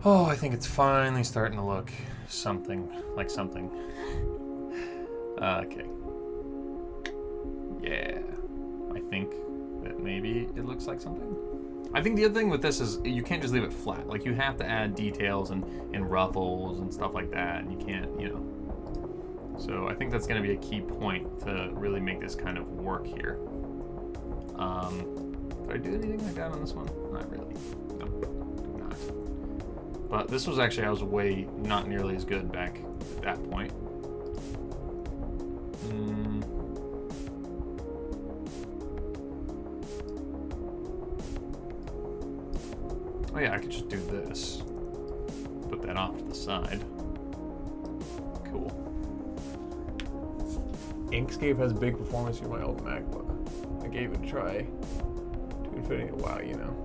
Oh, I think it's finally starting to look something like something. Okay. Yeah, I think that maybe it looks like something. I think the other thing with this is you can't just leave it flat. Like you have to add details and ruffles and stuff like that, and you can't, you know. So I think that's going to be a key point to really make this kind of work here. Did I do anything like that on this one? Not really. No, not. But this was actually, I was way not nearly as good back at that point. Oh yeah, I could just do this. Put that off to the side. Cool. Inkscape has big performance in my old Mac, but I gave it a try to Infinity. Wow, you know.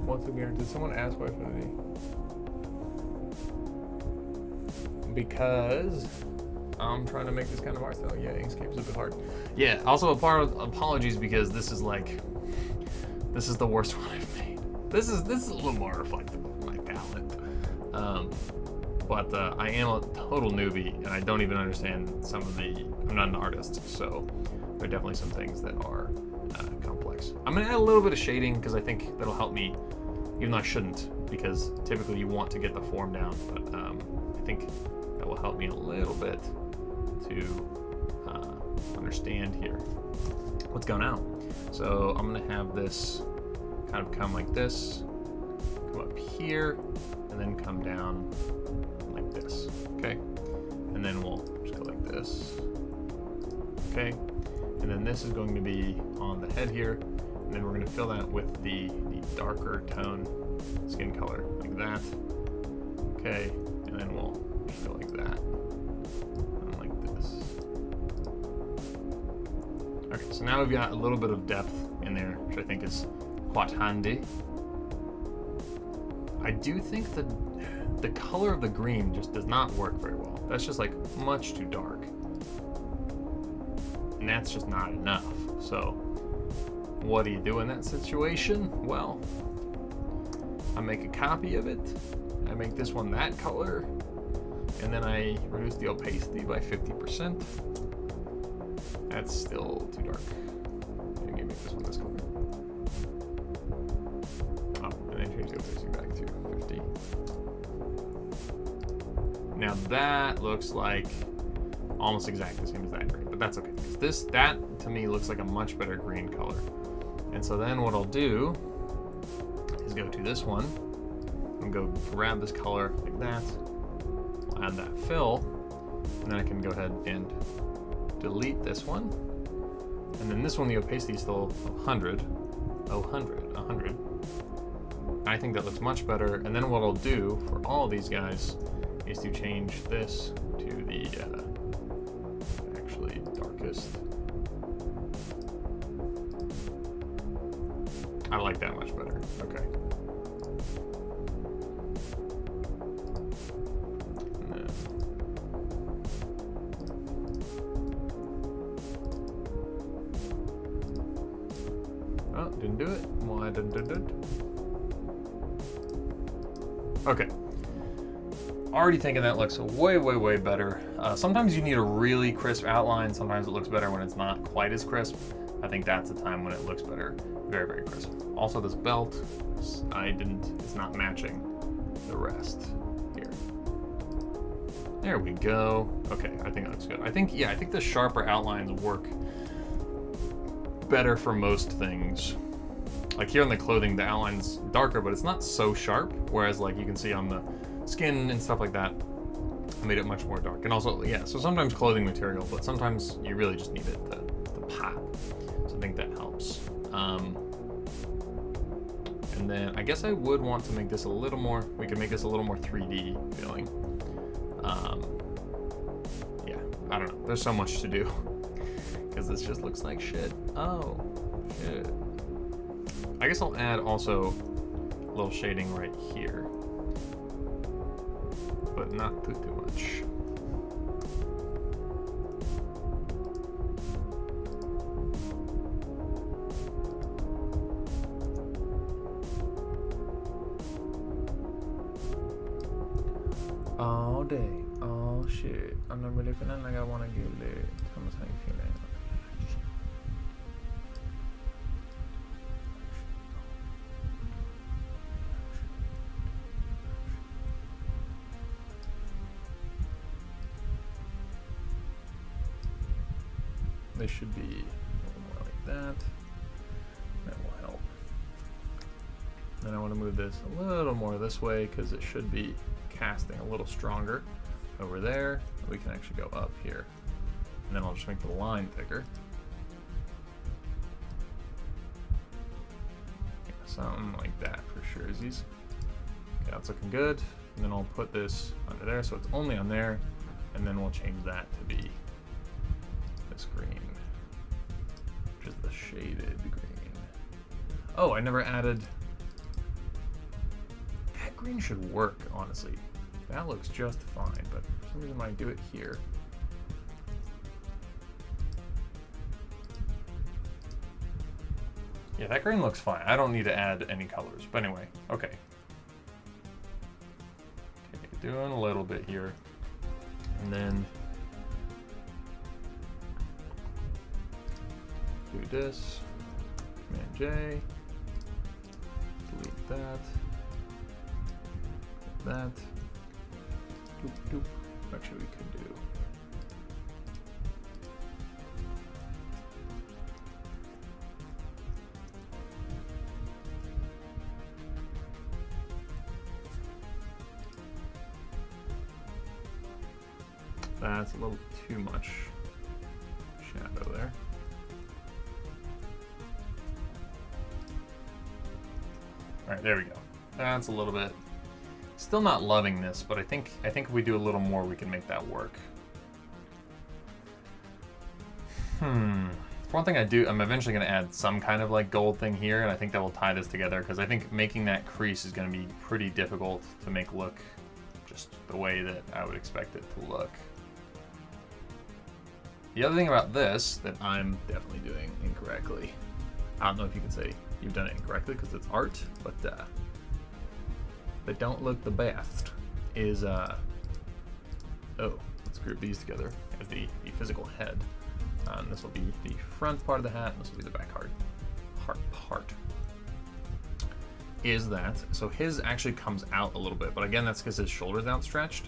Once again, did someone ask why Affinity? Because I'm trying to make this kind of art style. Yeah, Inkscape's a bit hard. Yeah, also a part of apologies because this is the worst one I've made. This is a little more reflective of my talent. But I am a total newbie and I don't even understand some of the, I'm not an artist, so there are definitely some things that are complex. I'm gonna add a little bit of shading because I think that'll help me, even though I shouldn't, because typically you want to get the form down, but I think that will help me a little bit to understand here what's going on. So I'm gonna have this kind of come like this, come up here, and then come down like this, okay? And then we'll just go like this, okay? And then this is going to be on the head here, and then we're gonna fill that with the darker tone skin color, like that, okay? And then we'll just go like that, and like this. Okay, so now we've got a little bit of depth in there, which I think is quite handy. I do think that the color of the green just does not work very well. That's just like much too dark. And that's just not enough. So what do you do in that situation? Well, I make a copy of it. I make this one that color. And then I reduce the opacity by 50%. That's still too dark. I'm gonna make this one this color. Oh, and then change the opacity back to 50. Now that looks like almost exactly the same as that green, but that's okay. That to me looks like a much better green color. And so then what I'll do is go to this one and go grab this color like that. I'll add that fill, and then I can go ahead and delete this one And then this one, the opacity is still 100. 100. I think that looks much better. And then what I'll do for all of these guys is to change this to the actually darkest. I like that much better. Okay. And then, oh, didn't do it. Why didn't do it? Okay. Already thinking that looks way, way, way better. Sometimes you need a really crisp outline. Sometimes it looks better when it's not quite as crisp. I think that's the time when it looks better. Very, very crisp. Also, this belt, it's not matching the rest here. There we go. Okay, I think that looks good. I think the sharper outlines work better for most things. Like here on the clothing, the outline's darker, but it's not so sharp. Whereas like you can see on the skin and stuff like that, I made it much more dark. And also, yeah, so sometimes clothing material, but sometimes you really just need it to pop. So I think that helps. And then I guess I would want to make this a little more, we could make this a little more 3D feeling. Yeah, I don't know. There's so much to do because this just looks like shit. Oh, shit. I guess I'll add also a little shading right here, but not too much. All day, all shit. I'm not really feeling like I want to get lit. Tell me how you feeling. This should be a little more like that. That will help. Then I want to move this a little more this way because it should be casting a little stronger over there. We can actually go up here. And then I'll just make the line thicker. Yeah, something like that for surezies. Okay, that's looking good. And then I'll put this under there so it's only on there. And then we'll change that to be this green, which is the shaded green. Oh, I never added. That green should work, honestly. That looks just fine, but for some reason I do it here. Yeah, that green looks fine. I don't need to add any colors, but anyway, okay. Okay, doing a little bit here. And then do this, Command J, delete that, that. Doop, doop. Actually, we could do. That's a little too much shadow there. All right, there we go. That's a little bit. Still not loving this, but I think if we do a little more, we can make that work. For one thing, I'm eventually going to add some kind of like gold thing here, and I think that will tie this together because I think making that crease is going to be pretty difficult to make look just the way that I would expect it to look. The other thing about this that I'm definitely doing incorrectly, I don't know if you can say you've done it incorrectly because it's art, but they don't look the best, is, oh, let's group these together as the physical head. This will be the front part of the hat, and this will be the back heart part. Is that, so his actually comes out a little bit, but again, that's because his shoulder's outstretched.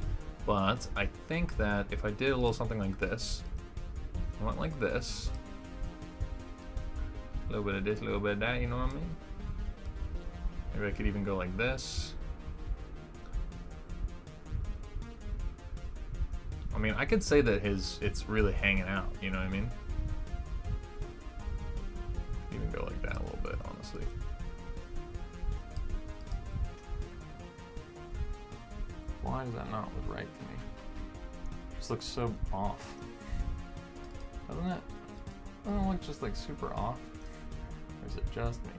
But I think that if I did a little something like this, I went like this, a little bit of this, a little bit of that, you know what I mean? Maybe I could even go like this. I mean, I could say that it's really hanging out, you know what I mean? honestly. Why does that not look right to me? It just looks so off. Doesn't it? Doesn't it look just like super off? Or is it just me?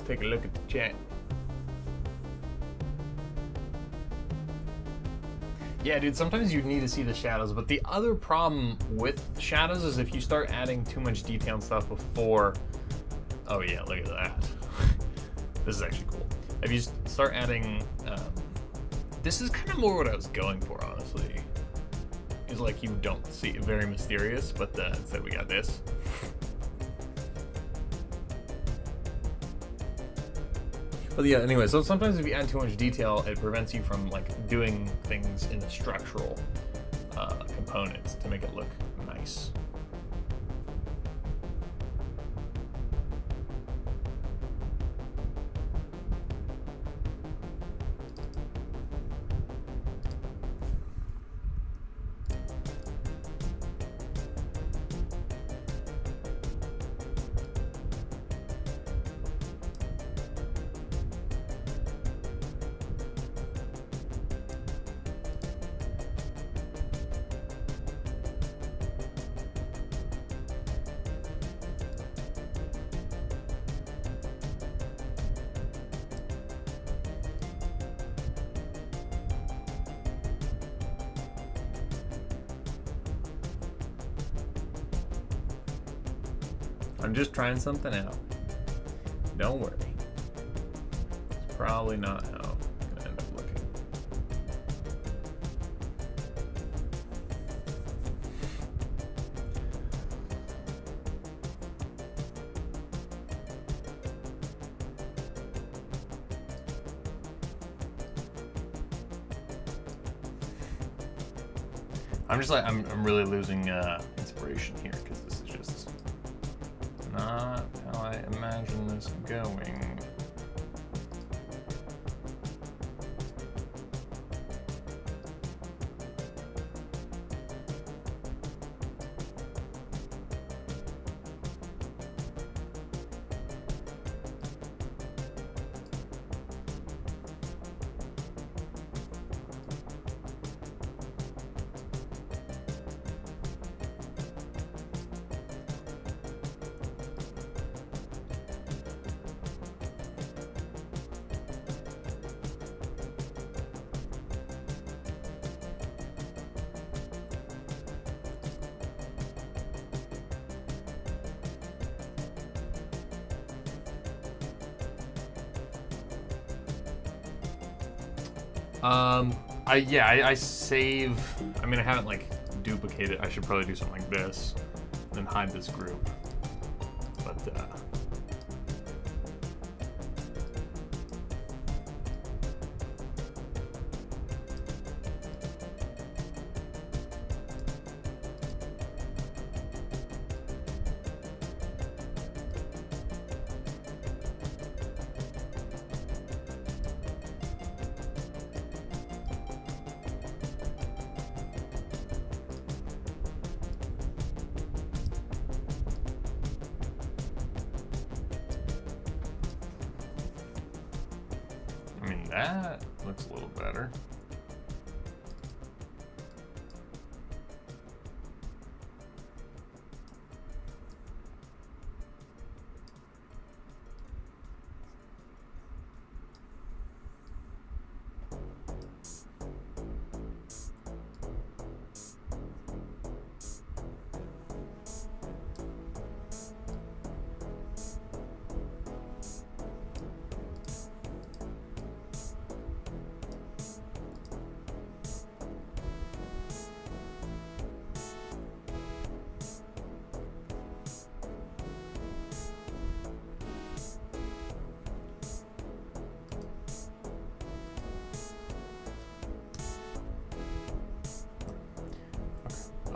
Take a look at the chat. Yeah, dude, sometimes you need to see the shadows, but the other problem with shadows is if you start adding too much detail and stuff before... Oh yeah, look at that. This is actually cool. If you start adding... this is kind of more what I was going for, honestly. Is like you don't see it, very mysterious, but instead we got this. But yeah, anyway, so sometimes if you add too much detail, it prevents you from like doing things in the structural components to make it look nice. I'm just trying something out. Don't worry. It's probably not how it's gonna end up looking. I'm just like, I'm really losing inspiration here because this is just not how I imagine this going. I save, I mean, I haven't like duplicated. I should probably do something like this, then hide this group. But that looks a little better.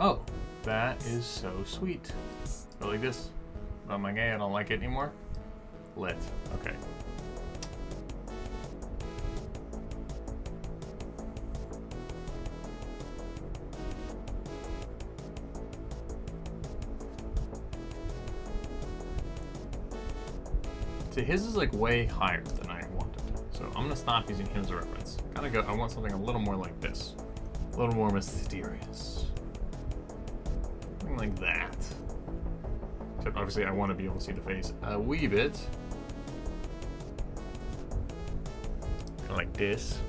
Oh, that is so sweet. I like this. Oh my god, I don't like it anymore. Lit. Okay. So his is like way higher than I wanted. So I'm gonna stop using him as a reference. Gotta go, I want something a little more like this. A little more mysterious. Something like that. Except obviously I want to be able to see the face a wee bit. Kinda like this.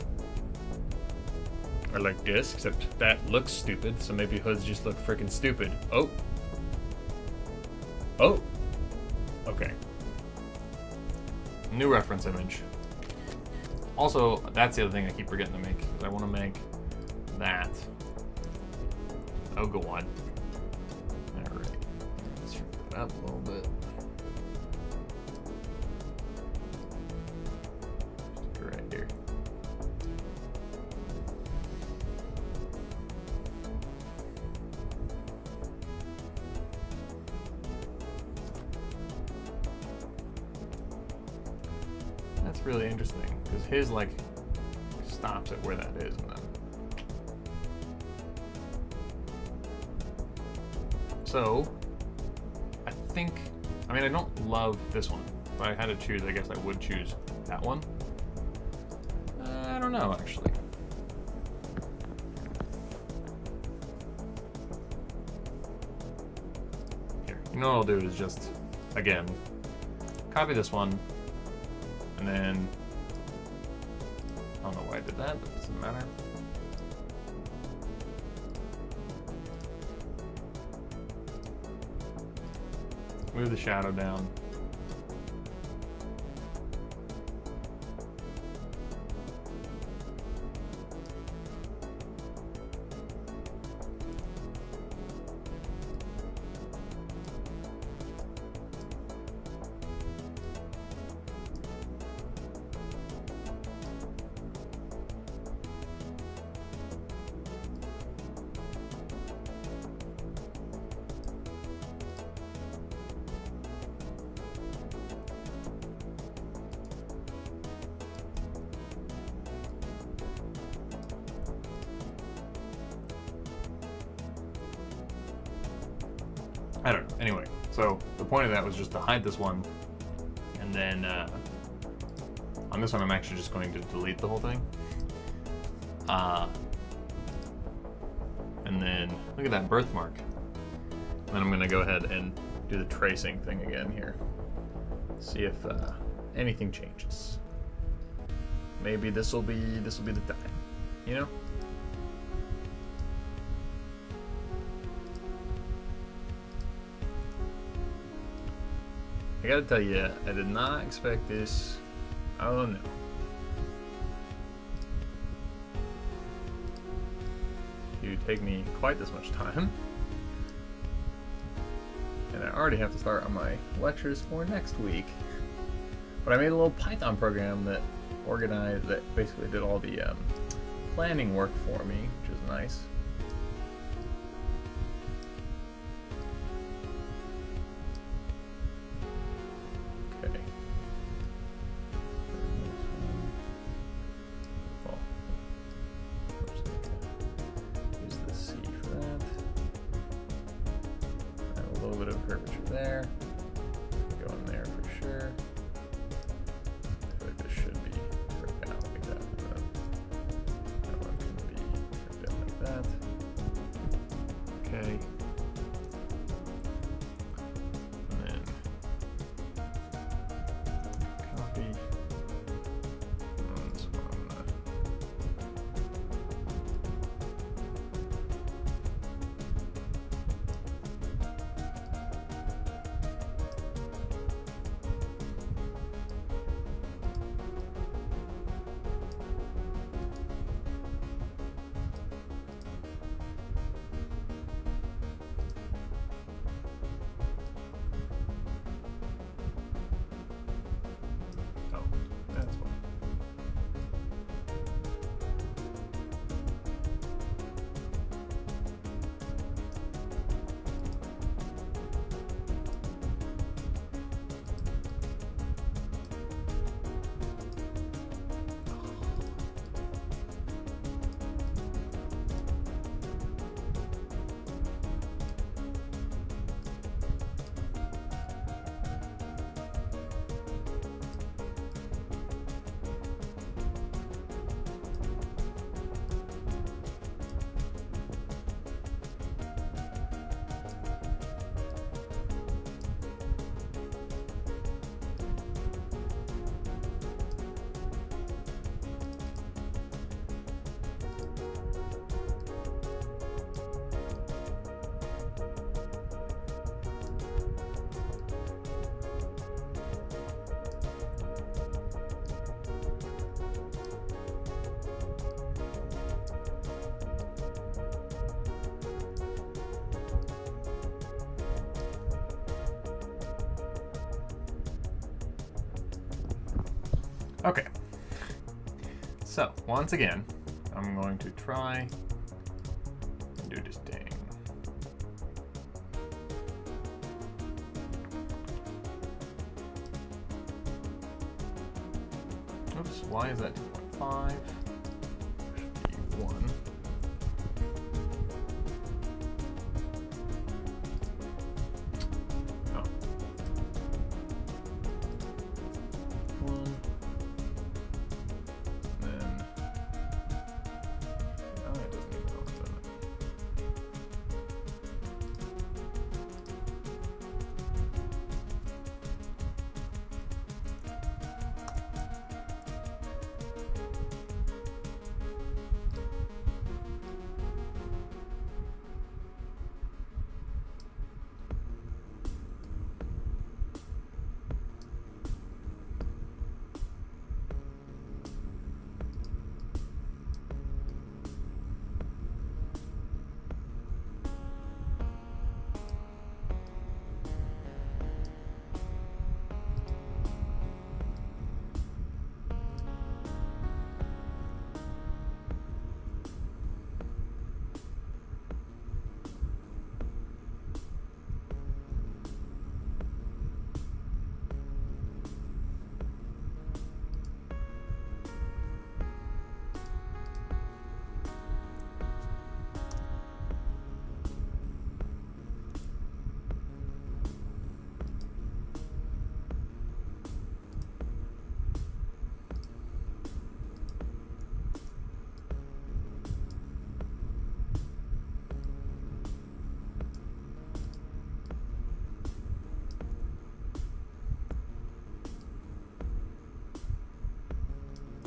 Or like this, except that looks stupid, so maybe hoods just look freaking stupid. Oh. Oh. Okay. New reference image. Also, that's the other thing I keep forgetting to make, because I want to make that. Oh god. Alright. Let's shrink that up a little bit. Stick it right here. That's really interesting, because his like stops at where that is, and then so I think, I mean, I don't love this one. If I had to choose, I guess I would choose that one. I don't know, actually. Here, you know what I'll do is just, again, copy this one, and then, I don't know why I did that, but it doesn't matter. Move the shadow down. I don't know. Anyway, so the point of that was just to hide this one, and then on this one I'm actually just going to delete the whole thing. And then look at that birthmark. And then I'm going to go ahead and do the tracing thing again here. See if anything changes. Maybe this will be the time, you know? I gotta tell you, I did not expect this. Oh no. To take me quite this much time. And I already have to start on my lectures for next week. But I made a little Python program that organized, that basically did all the planning work for me, which is nice. There. Go in there for sure. I feel like this should be tricked out like that. That one can be tricked out like that. Okay. So, once again, I'm going to try and do this thing. Oops, why is that 2.5? Should be 1. Oh. 1. Then, oh, it doesn't even know what's in it.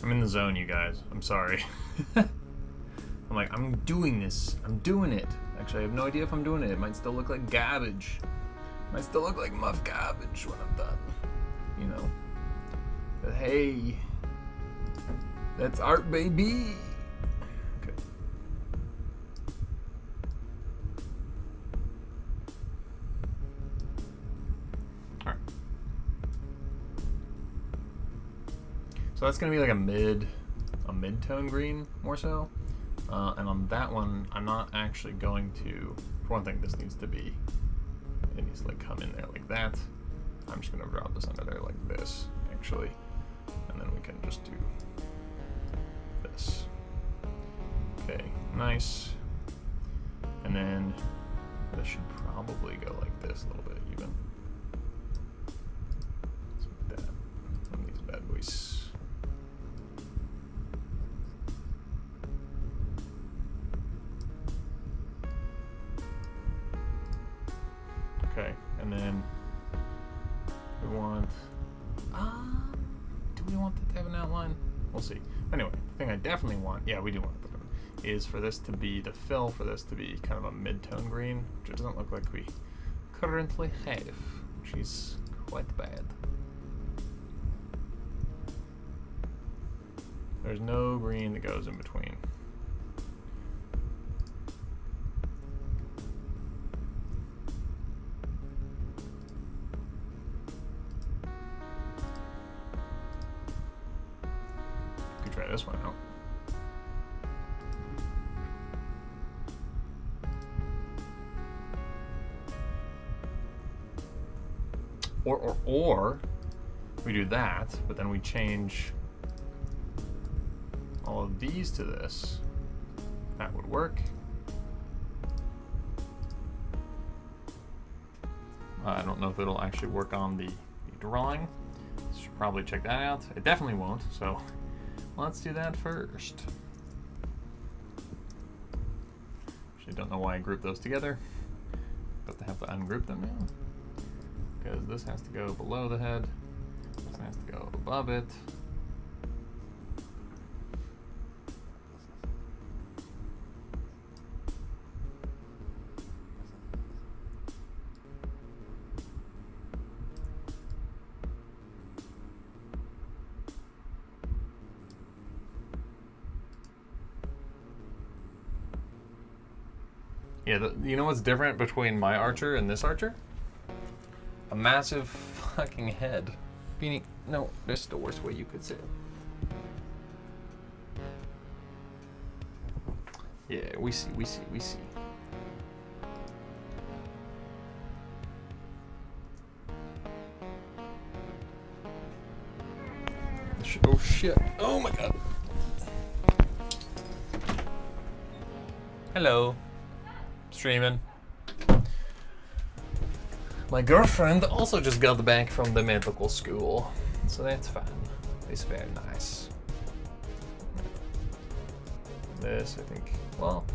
I'm in the zone, you guys. I'm sorry. I'm like, I'm doing this. I'm doing it. Actually, I have no idea if I'm doing it. It might still look like garbage. It might still look like muff garbage when I'm done. You know. But hey, that's art, baby. Okay. All right. So that's gonna be like a mid-tone green, more so. And on that one, I'm not actually going to, for one thing, this needs to be, it needs to like come in there like that. I'm just gonna drop this under there like this, actually. And then we can just do this. Okay, nice. And then this should probably go like this a little bit even. Like that. And these bad boys. Okay, and then we want, do we want that to have an outline? We'll see. Anyway, the thing I definitely want, yeah, we do want it, is for this to be, the fill for this to be kind of a mid-tone green, which it doesn't look like we currently have, which is quite bad. There's no green that goes in between. Try this one out. Or we do that, but then we change all of these to this. That would work. I don't know if it'll actually work on the drawing. Should probably check that out. It definitely won't, so let's do that first. Actually, don't know why I grouped those together, but I have to ungroup them now. Because this has to go below the head, this has to go above it. Yeah, you know what's different between my archer and this archer? A massive fucking head. Beanie, no, there's the worst way you could say it. Yeah, we see. Oh shit. Oh my god. Hello. Streaming. My girlfriend also just got back from the medical school, so that's fun. It's very nice. This, I think, well.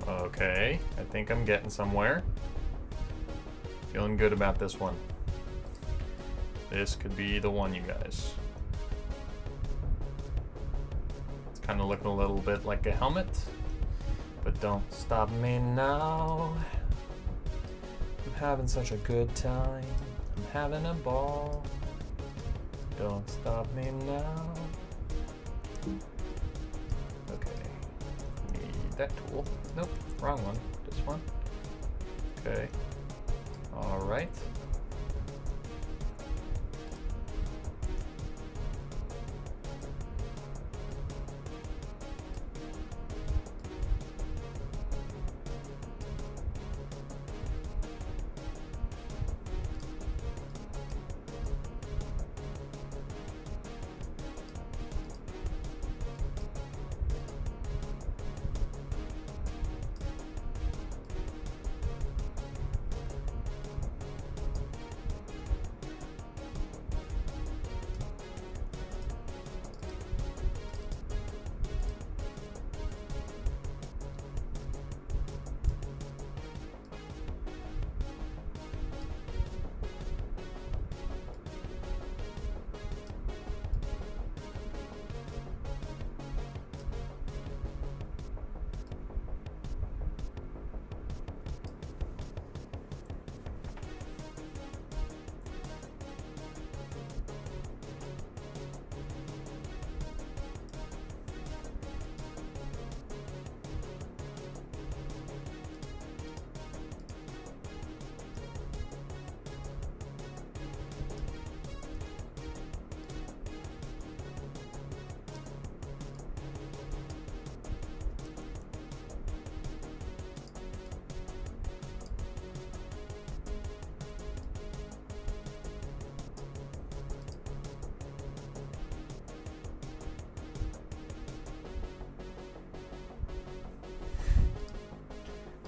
Okay, I think I'm getting somewhere. Feeling good about this one. This could be the one, you guys. It's kind of looking a little bit like a helmet, but don't stop me now. I'm having such a good time. I'm having a ball. Don't stop me now. That tool. Nope, wrong one. This one. Okay. All right.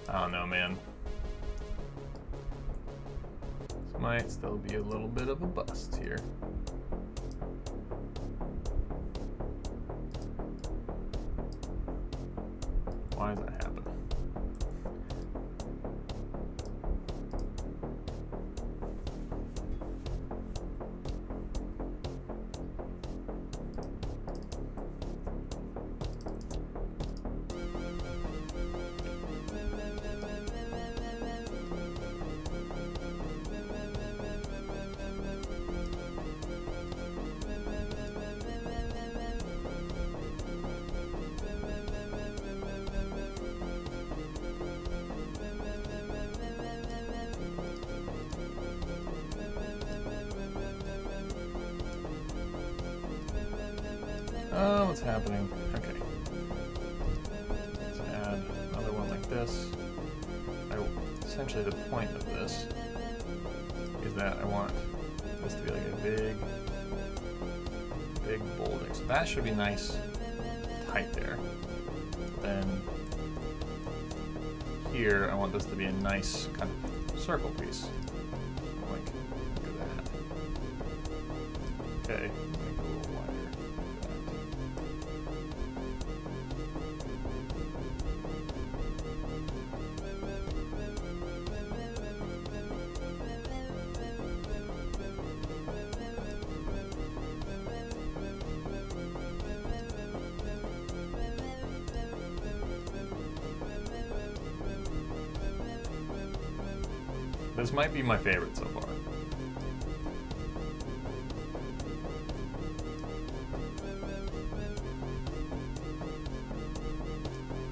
I don't know, man. This might still be a little bit of a bust here. Why does that happen? Oh, what's happening? Okay. Let's add another one like this. Essentially the point of this is that I want this to be like a big bolding. So that should be nice tight there. Then here I want this to be a nice kind of circle piece. Like, look at that. Okay. This might be my favorite so far.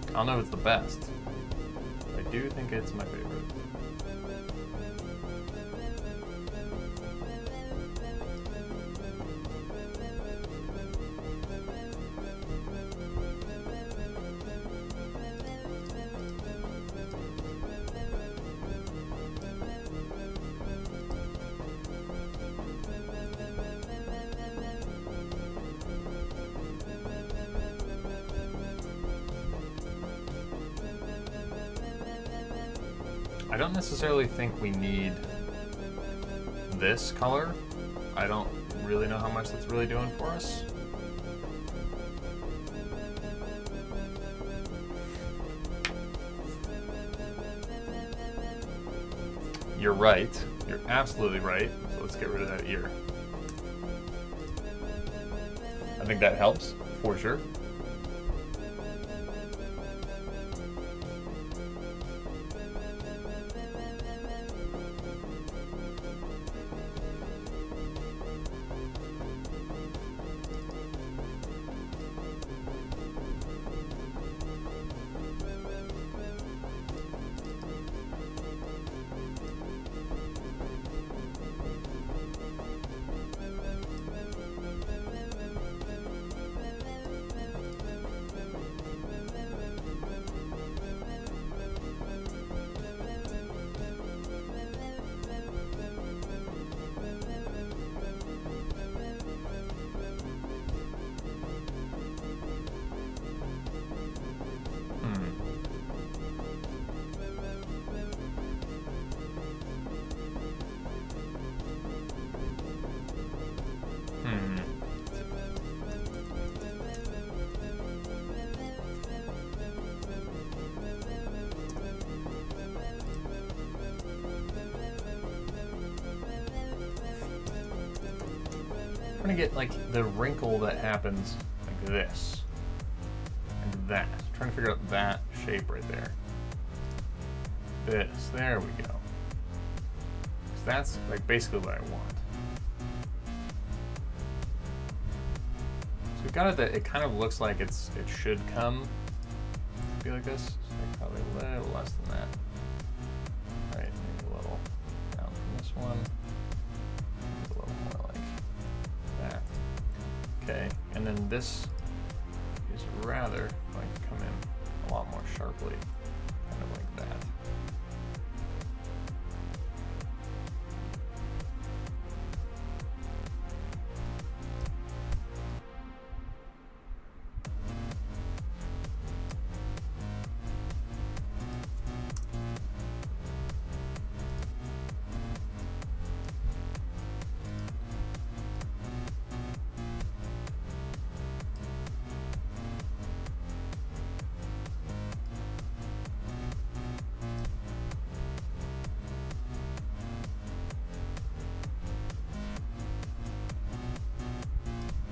I don't know if it's the best. I do think it's my favorite. I don't necessarily think we need this color. I don't really know how much that's really doing for us. You're right. You're absolutely right. So let's get rid of that ear. I think that helps, for sure. To get like the wrinkle that happens like this and that. I'm trying to figure out that shape right there. This, there we go. 'Cause that's like basically what I want. So we've got it that it kind of looks like it should come be like this. So like probably a little less than that. Right, maybe a little down from this one. Maybe a little more like that. Okay, and then this is rather going to come in a lot more sharply, kind of like that.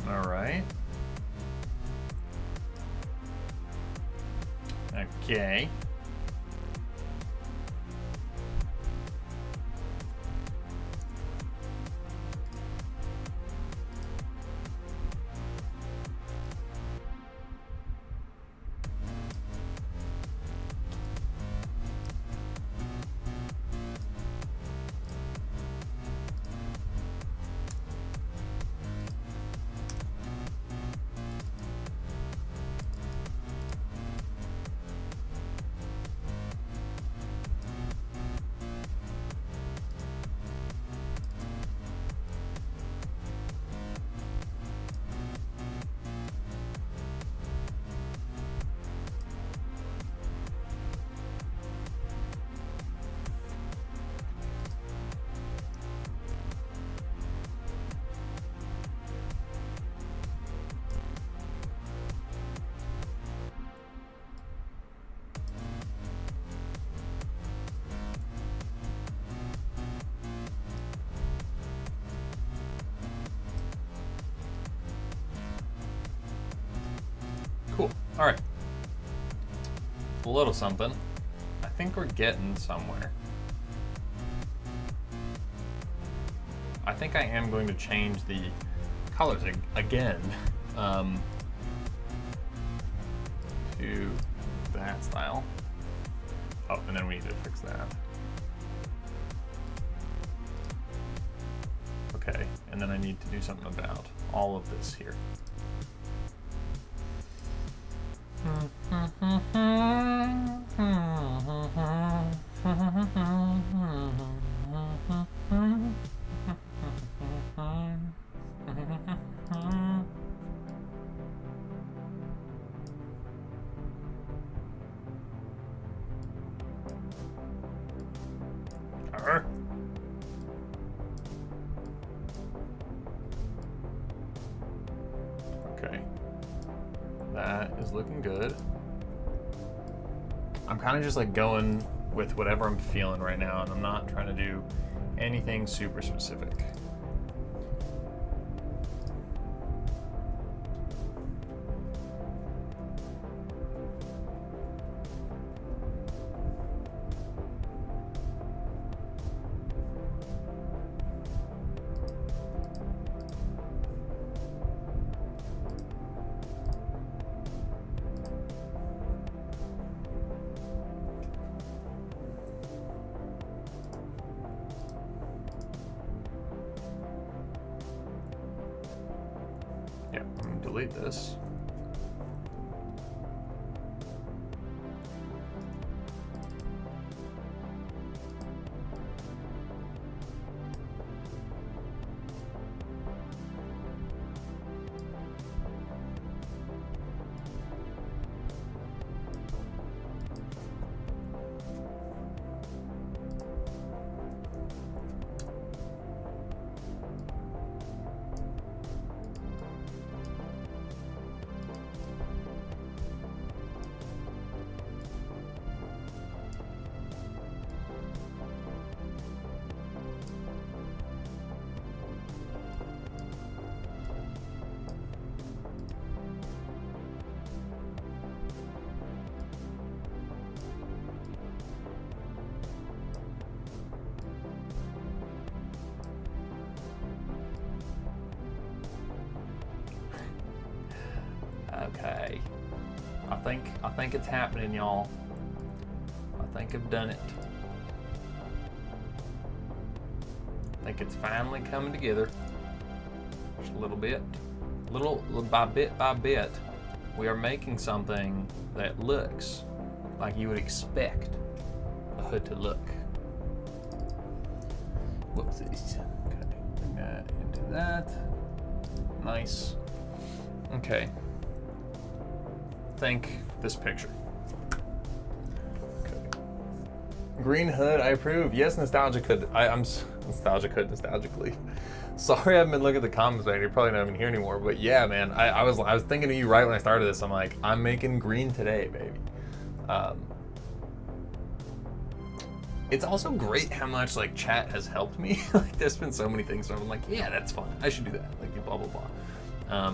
All right. Okay. Cool. All right. A little something. I think we're getting somewhere. I think I am going to change the colors again to that style. Oh, and then we need to fix that. Okay, and then I need to do something about all of this here. Okay, that is looking good. I'm kind of just like going with whatever I'm feeling right now, and I'm not trying to do anything super specific. Yeah, I'm gonna delete this. Okay, I think it's happening, y'all. I think I've done it. I think it's finally coming together. Just a little bit, bit by bit, we are making something that looks like you would expect a hood to look. Whoopsies. Okay, bring that into that. Nice. Okay. Think this picture. Okay. Green hood, I approve. Yes, nostalgic hood. I'm nostalgic hood, nostalgically. Sorry, I haven't been looking at the comments, man. You're probably not even here anymore. But yeah, man, I was thinking of you right when I started this. I'm like, I'm making green today, baby. It's also great how much like chat has helped me. Like, there's been so many things where I'm like, yeah, that's fun. I should do that. Like, blah blah blah.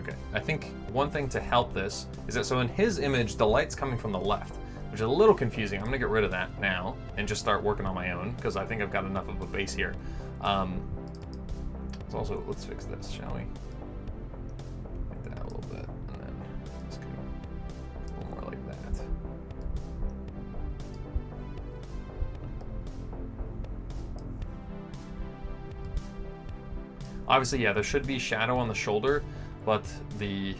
Okay, I think one thing to help this is that, so in his image, the light's coming from the left, which is a little confusing. I'm gonna get rid of that now and just start working on my own, because I think I've got enough of a base here. So also, let's fix this, shall we? Like that a little bit, and then let's go a little more like that. Obviously, yeah, there should be shadow on the shoulder, but the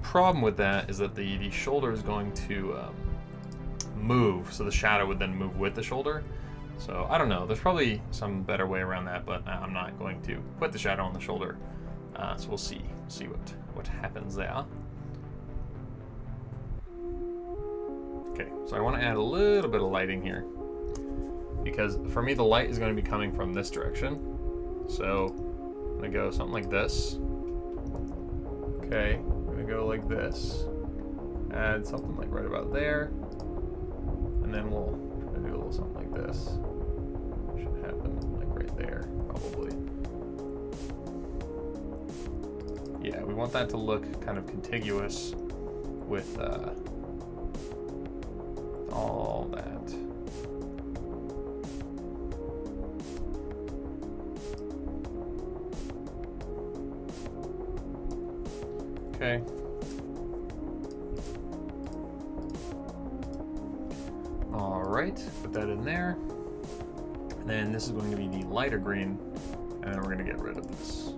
problem with that is that the shoulder is going to move, so the shadow would then move with the shoulder. So I don't know, there's probably some better way around that, but I'm not going to put the shadow on the shoulder. So we'll see what happens there. Okay, so I want to add a little bit of lighting here, because for me the light is going to be coming from this direction. So I'm gonna go something like this. Okay, I'm gonna go like this. Add something like right about there. And then we'll do a little something like this. Should happen like right there, probably. Yeah, we want that to look kind of contiguous with all that. Okay. All right, put that in there. And then this is going to be the lighter green, and then we're going to get rid of this.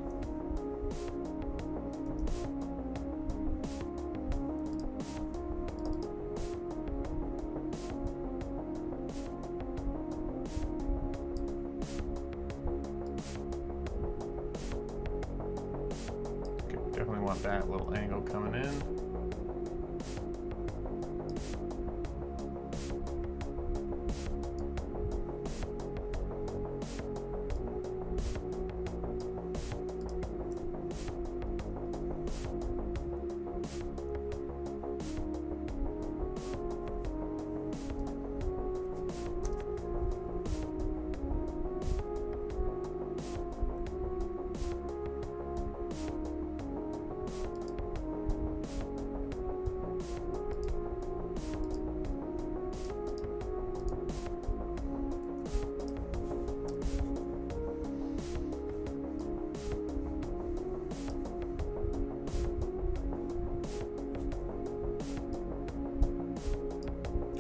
Okay, definitely want that little angle coming in.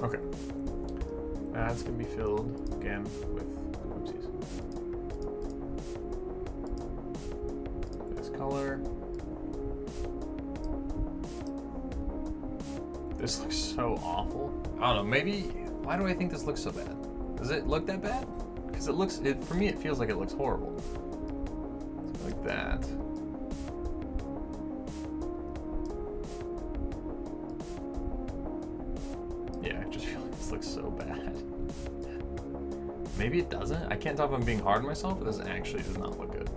Okay, that's going to be filled again with, oopsies, this color. This looks so awful. I don't know, maybe, why do I think this looks so bad? Does it look that bad? Because it looks, for me it feels like it looks horrible. It's like that. Yeah, I just feel like this looks so bad. Maybe it doesn't. I can't tell if I'm being hard on myself, but this actually does not look good.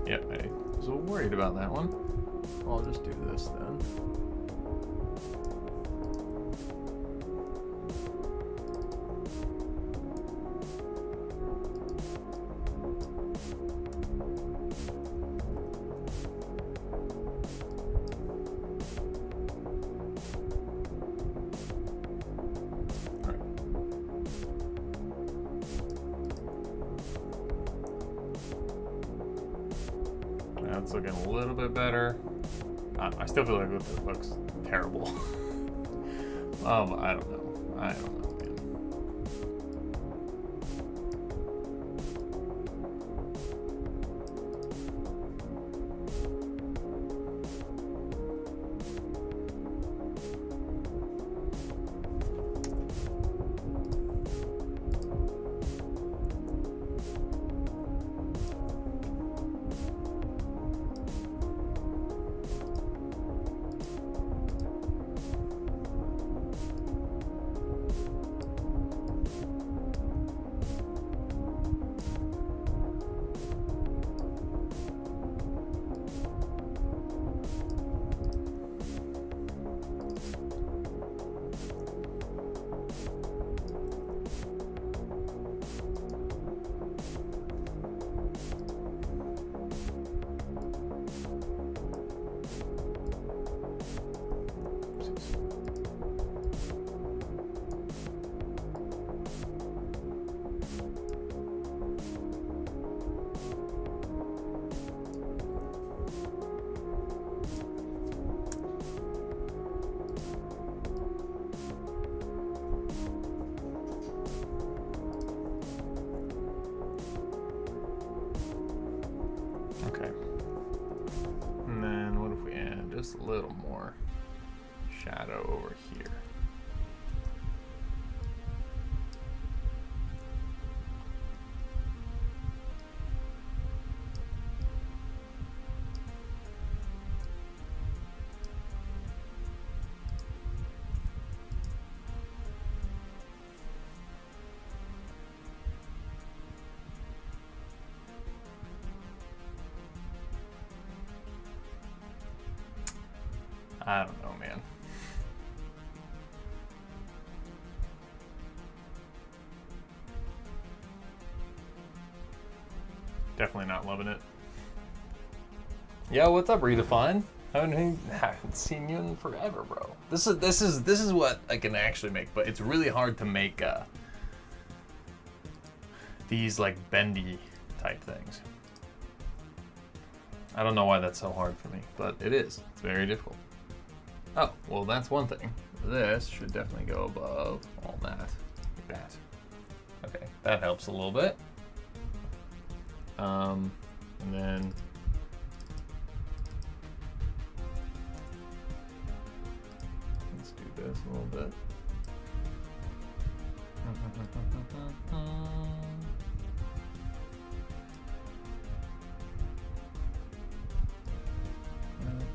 Yep, I was worried about that one. I'll just do this then. That's looking a little bit better. I still feel like it looks terrible. I don't know. I don't know, man. Okay. And then what if we add just a little more shadow over here? I don't know, man. Definitely not loving it. Yo, what's up, Redefine? Haven't seen you in forever, bro. This is what I can actually make, but it's really hard to make these like bendy type things. I don't know why that's so hard for me, but it is. It's very difficult. Oh, well, that's one thing. This should definitely go above all that, like that. Okay, that helps a little bit. And then let's do this a little bit.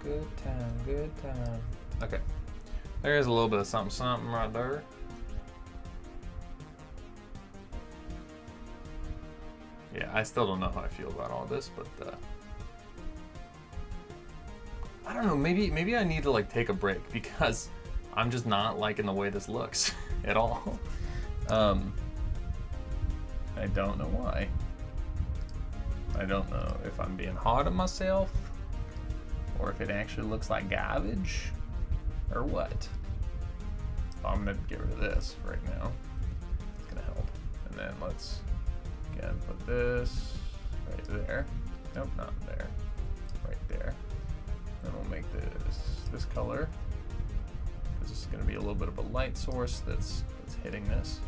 Good time, good time. Okay, there's a little bit of something right there. Yeah, I still don't know how I feel about all this, but I don't know, maybe I need to like take a break because I'm just not liking the way this looks at all. I don't know why. I don't know if I'm being hard on myself or if it actually looks like garbage or what. I'm gonna get rid of this right now. It's gonna help. And then let's again put this right there. Nope, not there. Right there. Then we'll make this color, because this is going to be a little bit of a light source that's hitting this.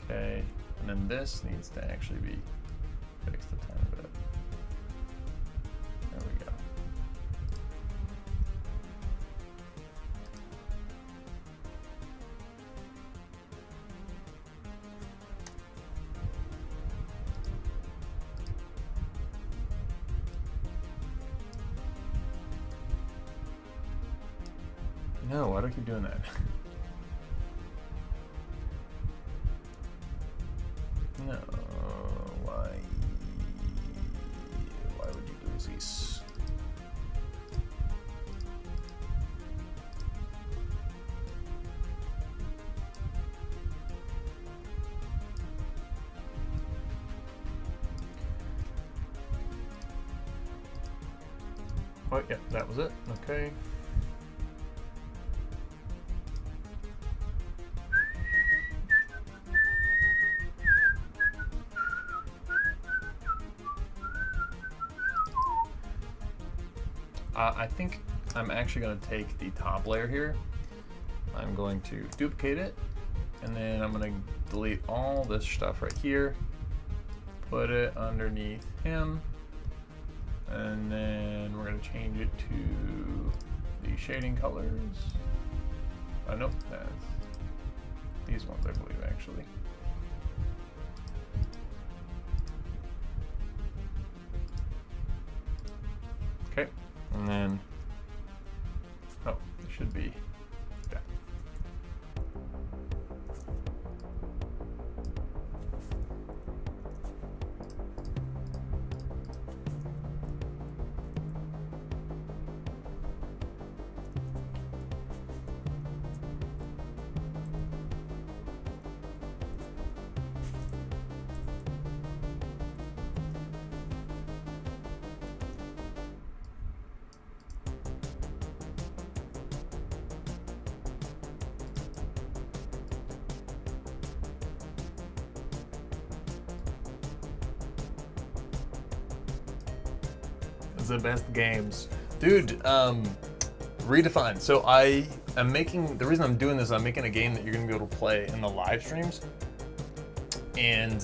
Okay, and then this needs to actually be fixed a tiny bit. There we go. No, why do I keep doing that? No, why would you do this? Oh, yeah, that was it. Okay. I think I'm actually going to take the top layer here. I'm going to duplicate it, and then I'm going to delete all this stuff right here, put it underneath him, and then we're going to change it to the shading colors. Nope, that's these ones, I believe, actually. Okay, and then, oh, it should be that. The best games, dude. Redefine. So I am making, the reason I'm doing this, I'm making a game that you're gonna be able to play in the live streams, and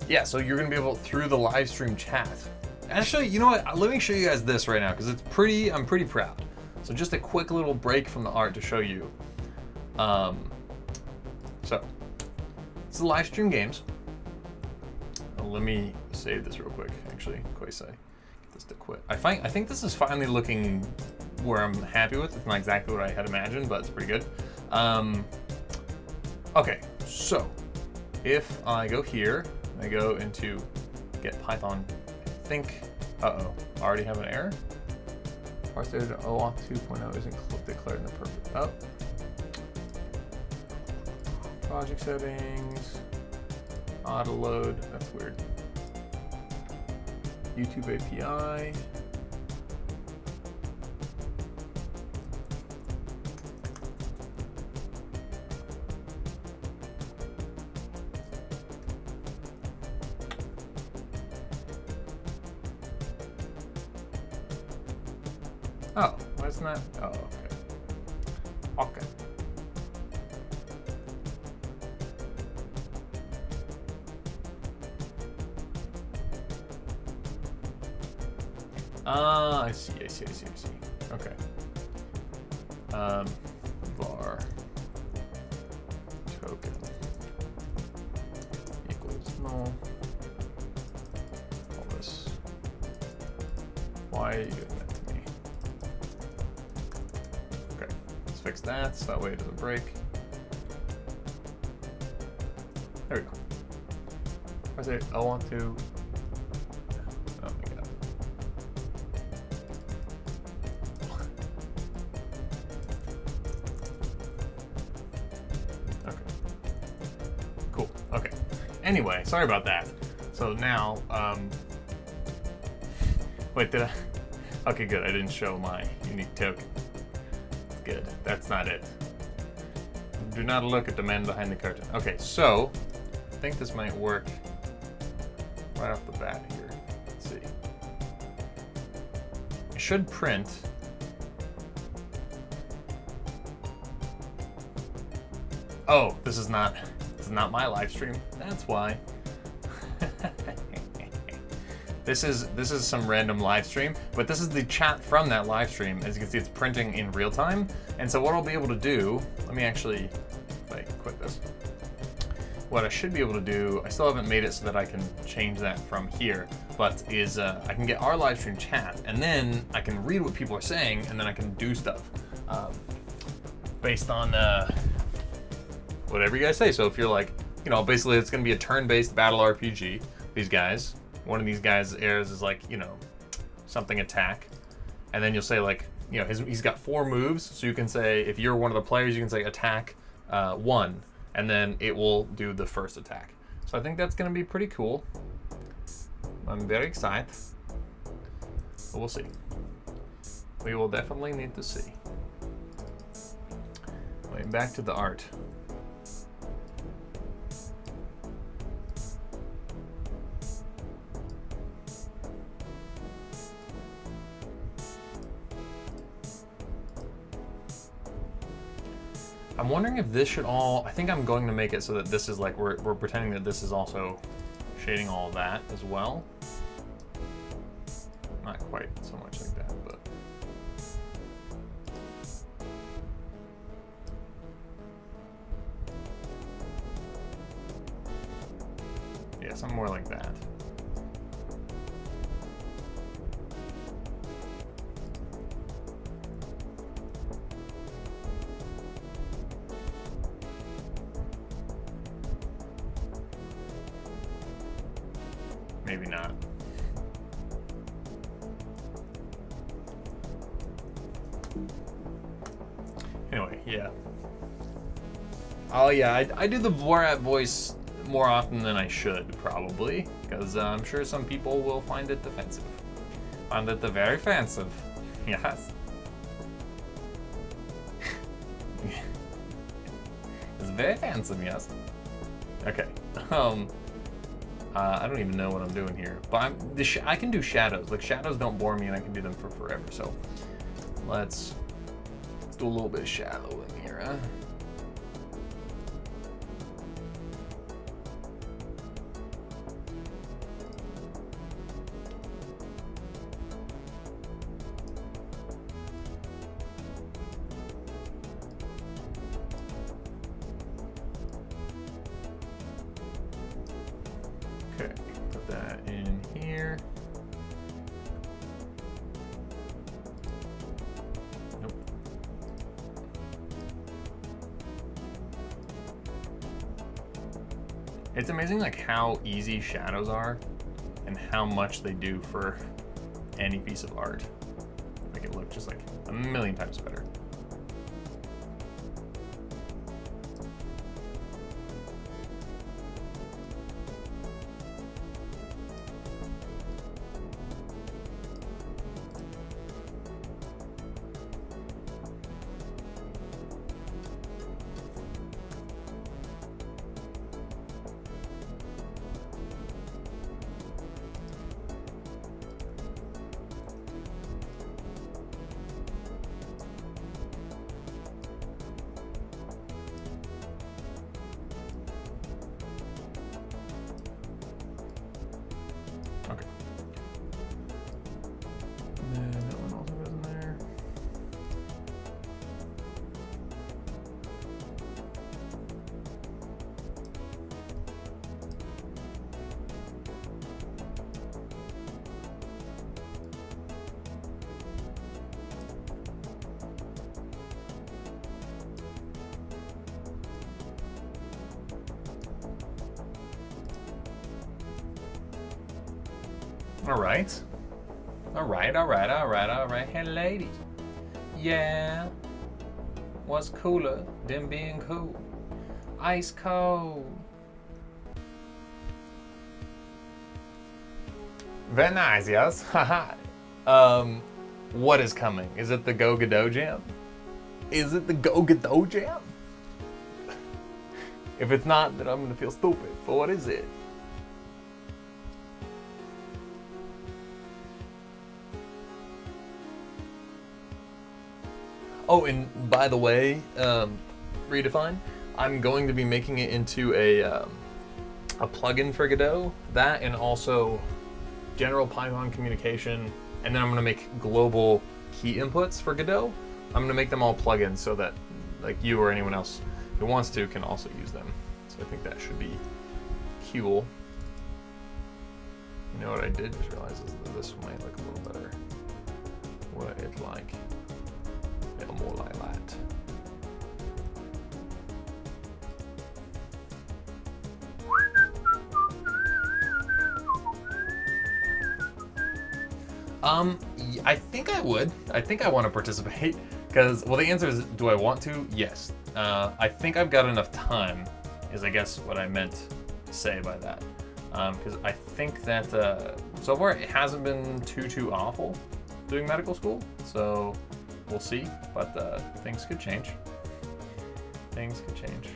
yeah, so you're gonna be able through the live stream chat. Actually, you know what? Let me show you guys this right now because it's pretty. I'm pretty proud. So just a quick little break from the art to show you. So this is live stream games. Let me save this real quick. Actually, Quasi. To quit. I think this is finally looking where I'm happy with. It's not exactly what I had imagined, but it's pretty good. Okay, so if I go here, I go into get Python, I think, I already have an error. Parse data OAuth 2.0 isn't declared in the perfect. Oh. Project settings, auto load, that's weird. YouTube API. Oh, why isn't that? Oh, okay. Okay. Ah, I see. Okay. Var token equals null. All this. Why are you doing that to me? Okay, let's fix that so that way it doesn't break. There we go. I say I want to. Oh my god. Okay. Cool. Okay. Anyway, sorry about that. So now, wait, did I? Okay, good. I didn't show my unique token. Good. That's not it. Do not look at the man behind the curtain. Okay, so I think this might work right off the bat here. Let's see. It should print. Oh, this is not my live stream. That's why. This is some random live stream, but this is the chat from that live stream. As you can see, it's printing in real time. And so what I'll be able to do, let me actually quit this. What I should be able to do, I still haven't made it so that I can change that from here, but is I can get our live stream chat, and then I can read what people are saying, and then I can do stuff based on whatever you guys say. So if you're like, you know, basically it's going to be a turn-based battle RPG. These guys. One of these guys' airs is like, you know, something attack. And then you'll say like, you know, he's got 4 moves. So you can say, if you're one of the players, you can say attack 1. And then it will do the first attack. So I think that's going to be pretty cool. I'm very excited. But we'll see. We will definitely need to see. Wait, back to the art. I'm wondering if this should all, I think I'm going to make it so that this is like, we're pretending that this is also shading all of that as well. Not quite so much like that, but. Yeah, something more like that. Maybe not. Anyway, yeah. Oh yeah, I do the Borat voice more often than I should, probably, because I'm sure some people will find it offensive. Find it very offensive. Yes. It's very offensive, yes. Okay. I don't even know what I'm doing here, but I can do shadows. Like, shadows don't bore me, and I can do them for forever. So let's do a little bit of shadowing here, huh? Okay, put that in here. Nope. It's amazing like how easy shadows are and how much they do for any piece of art. Make it look just like a million times better. Alright. Alright. Hey, ladies. Yeah. What's cooler than being cool? Ice cold. Very nice, yes. Haha. What is coming? Is it the Go Godot Jam? Is it the Go Godot Jam? If it's not, then I'm gonna feel stupid. But what is it? Oh, and by the way, Redefine, I'm going to be making it into a plugin for Godot. That, and also general Python communication, and then I'm gonna make global key inputs for Godot. I'm gonna make them all plugins so that like you or anyone else who wants to can also use them. So I think that should be cool. You know what I did just realize is that this might look a little better. What it's like. A little more like that. I think I would. I think I want to participate because, well, the answer is, do I want to? Yes. I think I've got enough time, is I guess what I meant to say by that. Because I think that so far it hasn't been too awful doing medical school. So we'll see, but things could change. Things could change.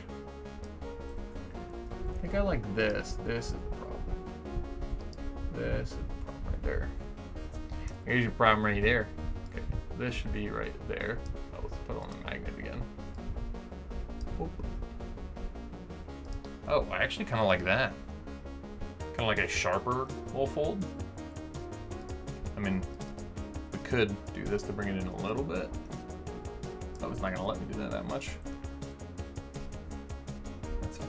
I think I like this. This is the problem. This is the problem right there. Here's your problem right there. Okay, this should be right there. Oh, let's put on the magnet again. Oop. Oh, I actually kind of like that. Kind of like a sharper little fold. I mean, we could do this to bring it in a little bit. Oh, it's not going to let me do that much. That's fine.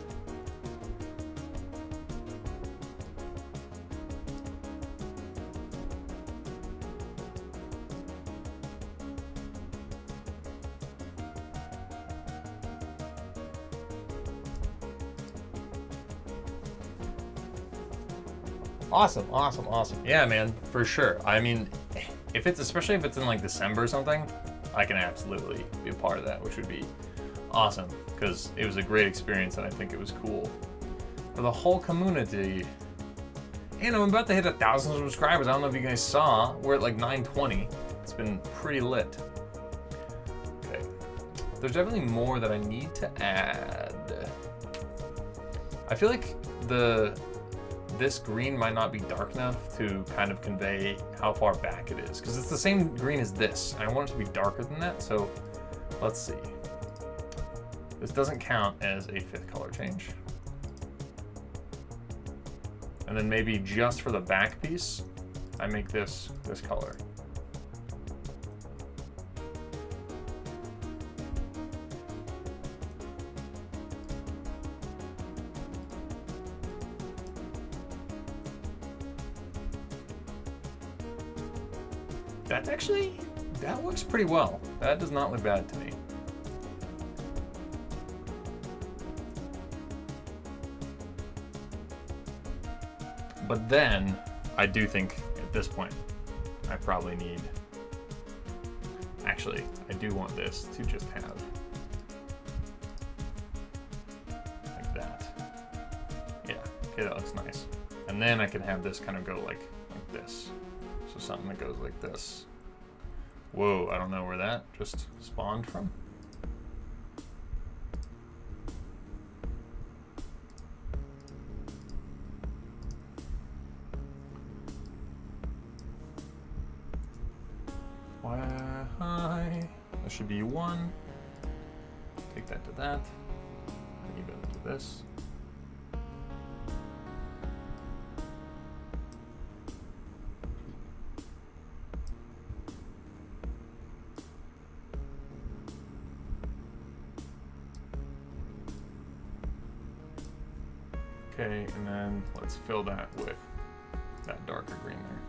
Awesome. Yeah, man, for sure. I mean, especially if it's in like December or something, I can absolutely be a part of that, which would be awesome because it was a great experience and I think it was cool for the whole community. And I'm about to hit 1,000 subscribers. I don't know if you guys saw. We're at like 920. It's been pretty lit. Okay. There's definitely more that I need to add. I feel like this green might not be dark enough to kind of convey how far back it is, because it's the same green as this. I want it to be darker than that, so let's see. This doesn't count as a 5th color change. And then maybe just for the back piece, I make this color. That works pretty well. That does not look bad to me. But then, I do think at this point, I probably need, actually, I do want this to just have like that. Yeah, okay, that looks nice. And then I can have this kind of go like this. So something that goes like this. Whoa, I don't know where that just spawned from. Why? That should be 1. Take that to that. And even to this. Okay, and then let's fill that with that darker green there.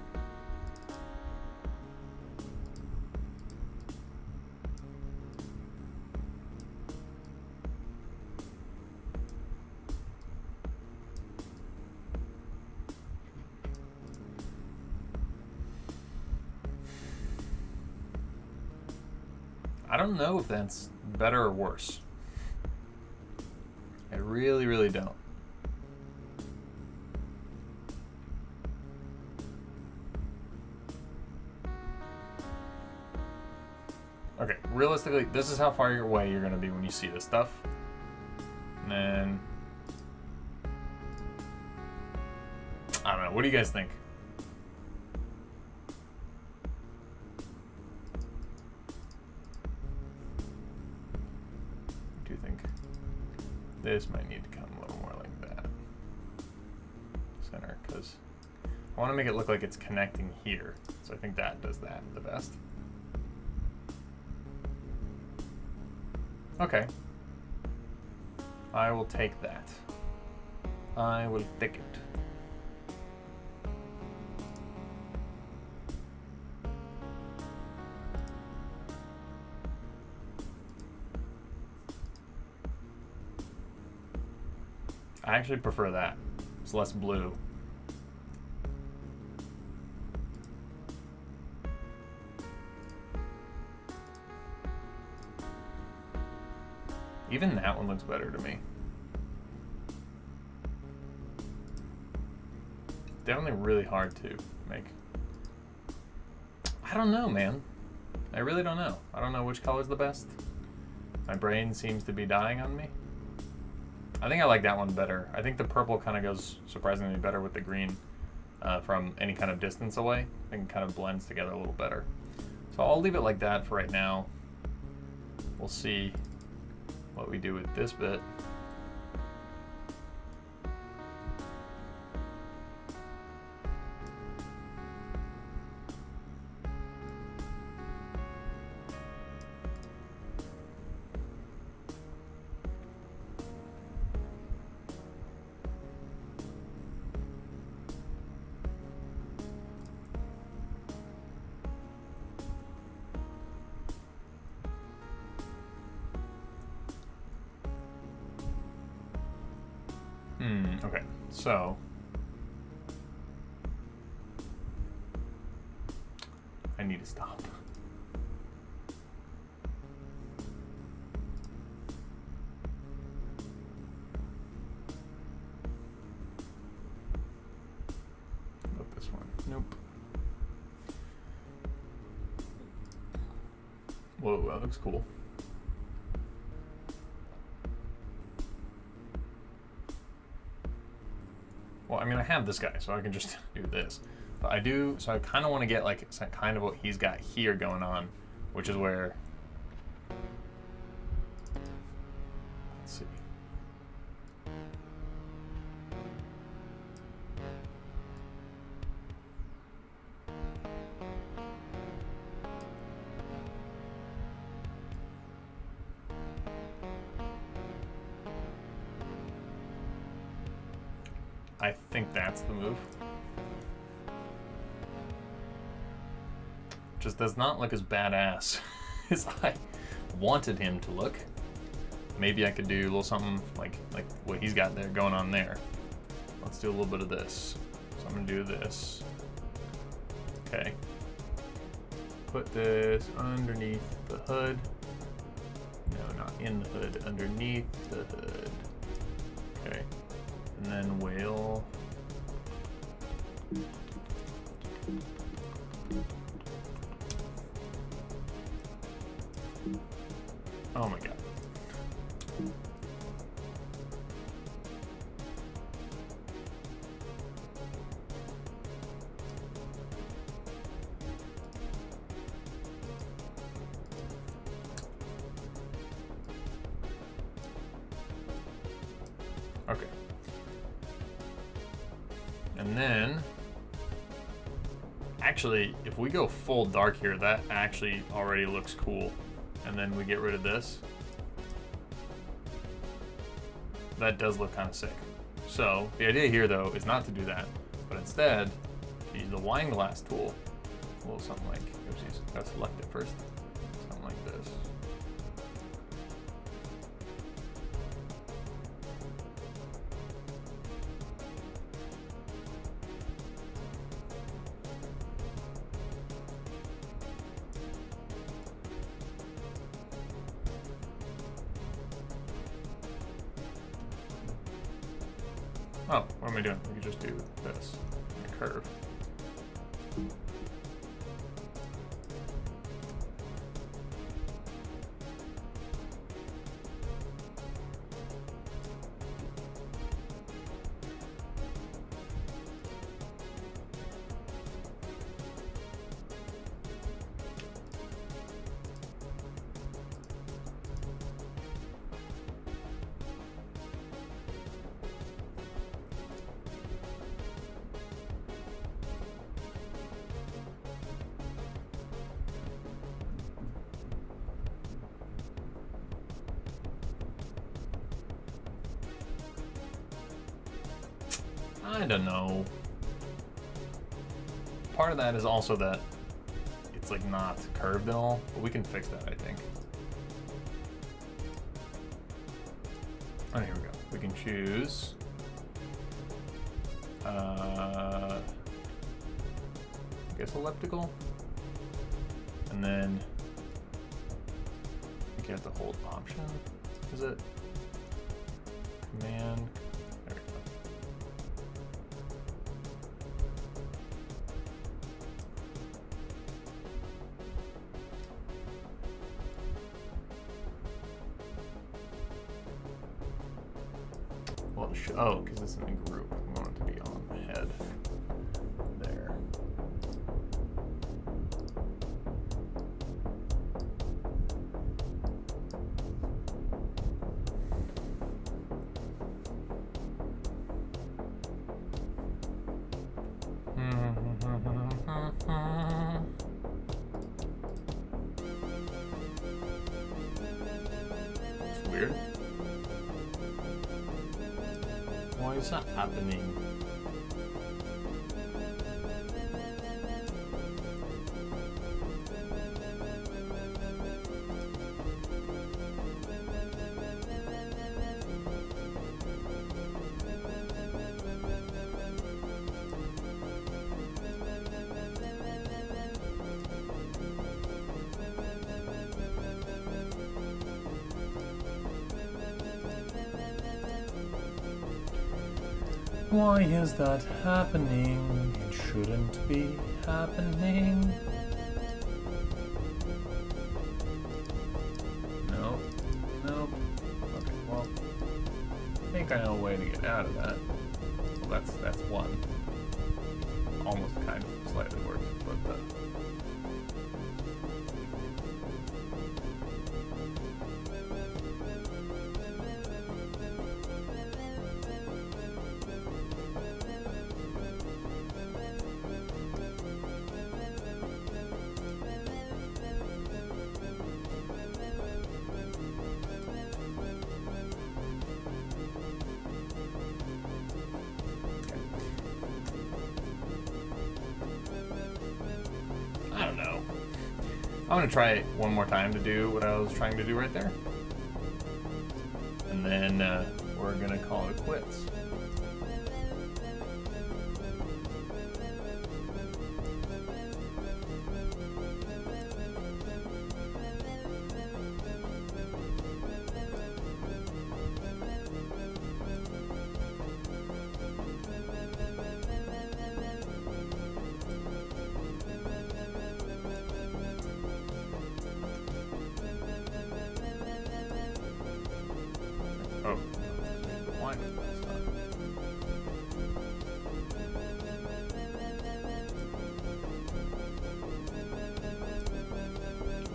I don't know if that's better or worse. I really, really don't. Okay, realistically, this is how far away you're going to be when you see this stuff. And then... I don't know. What do you guys think? I do think this might need to come a little more like that. Center, because I want to make it look like it's connecting here. So I think that does that the best. Okay. I will take that. I will take it. I actually prefer that. It's less blue. Even that one looks better to me. Definitely really hard to make. I don't know, man. I really don't know. I don't know which color's the best. My brain seems to be dying on me. I think I like that one better. I think the purple kind of goes surprisingly better with the green from any kind of distance away. I think it kind of blends together a little better. So I'll leave it like that for right now. We'll see what we do with this bit. Okay, so I need to stop. How about this one? Nope. Whoa, that looks cool. Well, I mean, I have this guy, so I can just do this. But I do, so I kind of want to get like kind of what he's got here going on, which is where, let's see. I think that's the move. Just does not look as badass as I wanted him to look. Maybe I could do a little something like what he's got there going on there. Let's do a little bit of this. So I'm gonna do this. Okay. Put this underneath the hood. No, not in the hood, underneath the hood. Okay. And then whale. Oh my god. Okay. And then, actually, if we go full dark here, that actually already looks cool. And then we get rid of this. That does look kind of sick. So the idea here, though, is not to do that, but instead use the wine glass tool. A little something like, oopsies, gotta select it first. Something like this. Oh, what am I doing? We could just do this. A curve. I don't know. Part of that is also that it's like not curved at all, but we can fix that, I think. Oh, here we go. We can choose. I guess elliptical. And then I think you have to hold option. Is it? Command. There we go. Well, oh, because it's in a group. We want it to be on the head. There. It's weird. Why is that happening? Why is that happening? It shouldn't be happening. No. No. Okay, well, I think I know a way to get out of that. Well, that's one. Almost kind of slightly works, but I don't know. I'm gonna try it one more time to do what I was trying to do right there. And then we're gonna call it quits. Oh, why?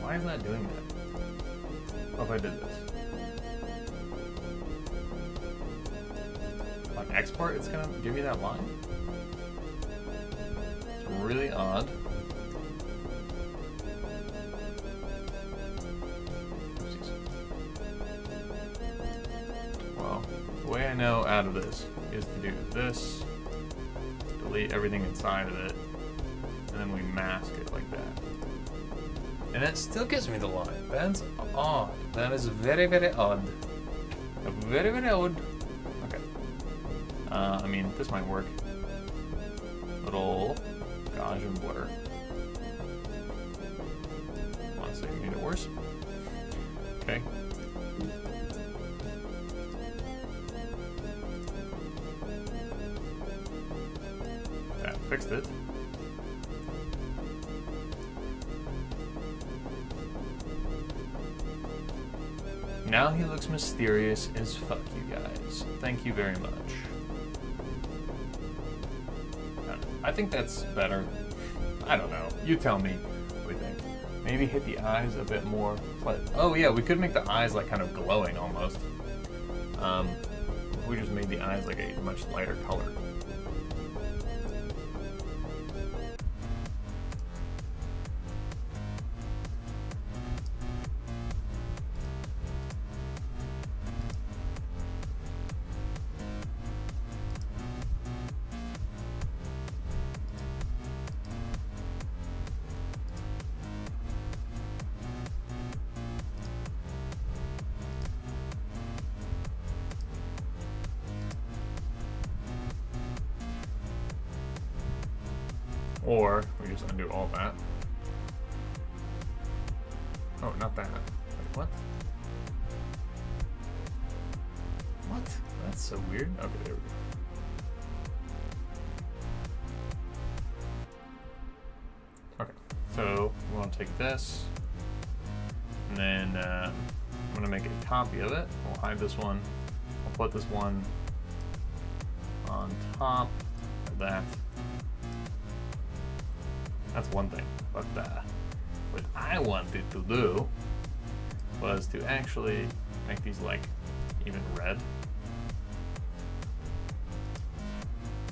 Why is that doing that? What if I did this? On export, it's gonna give me that line? It's really odd. The way I know out of this is to do this, delete everything inside of it, and then we mask it like that. And that still gives me the line. That's odd. That is very, very odd. Very, very odd. Okay. I mean, this might work. Little Gaussian blur. Honestly, it made it worse. Okay. fixed it. Now he looks mysterious as fuck, you guys. Thank you very much. I think that's better. I don't know. You tell me what you think. Maybe hit the eyes a bit more. Oh yeah, we could make the eyes like kind of glowing almost. If we just made the eyes like a much lighter color. Or we just undo all that. Oh, not that. Wait, what? What? That's so weird. Okay, there we go. Okay, so we want to take this, and then I'm going to make a copy of it. We'll hide this one. I'll put this one on top of that. That's one thing, but what I wanted to do was to actually make these like even red.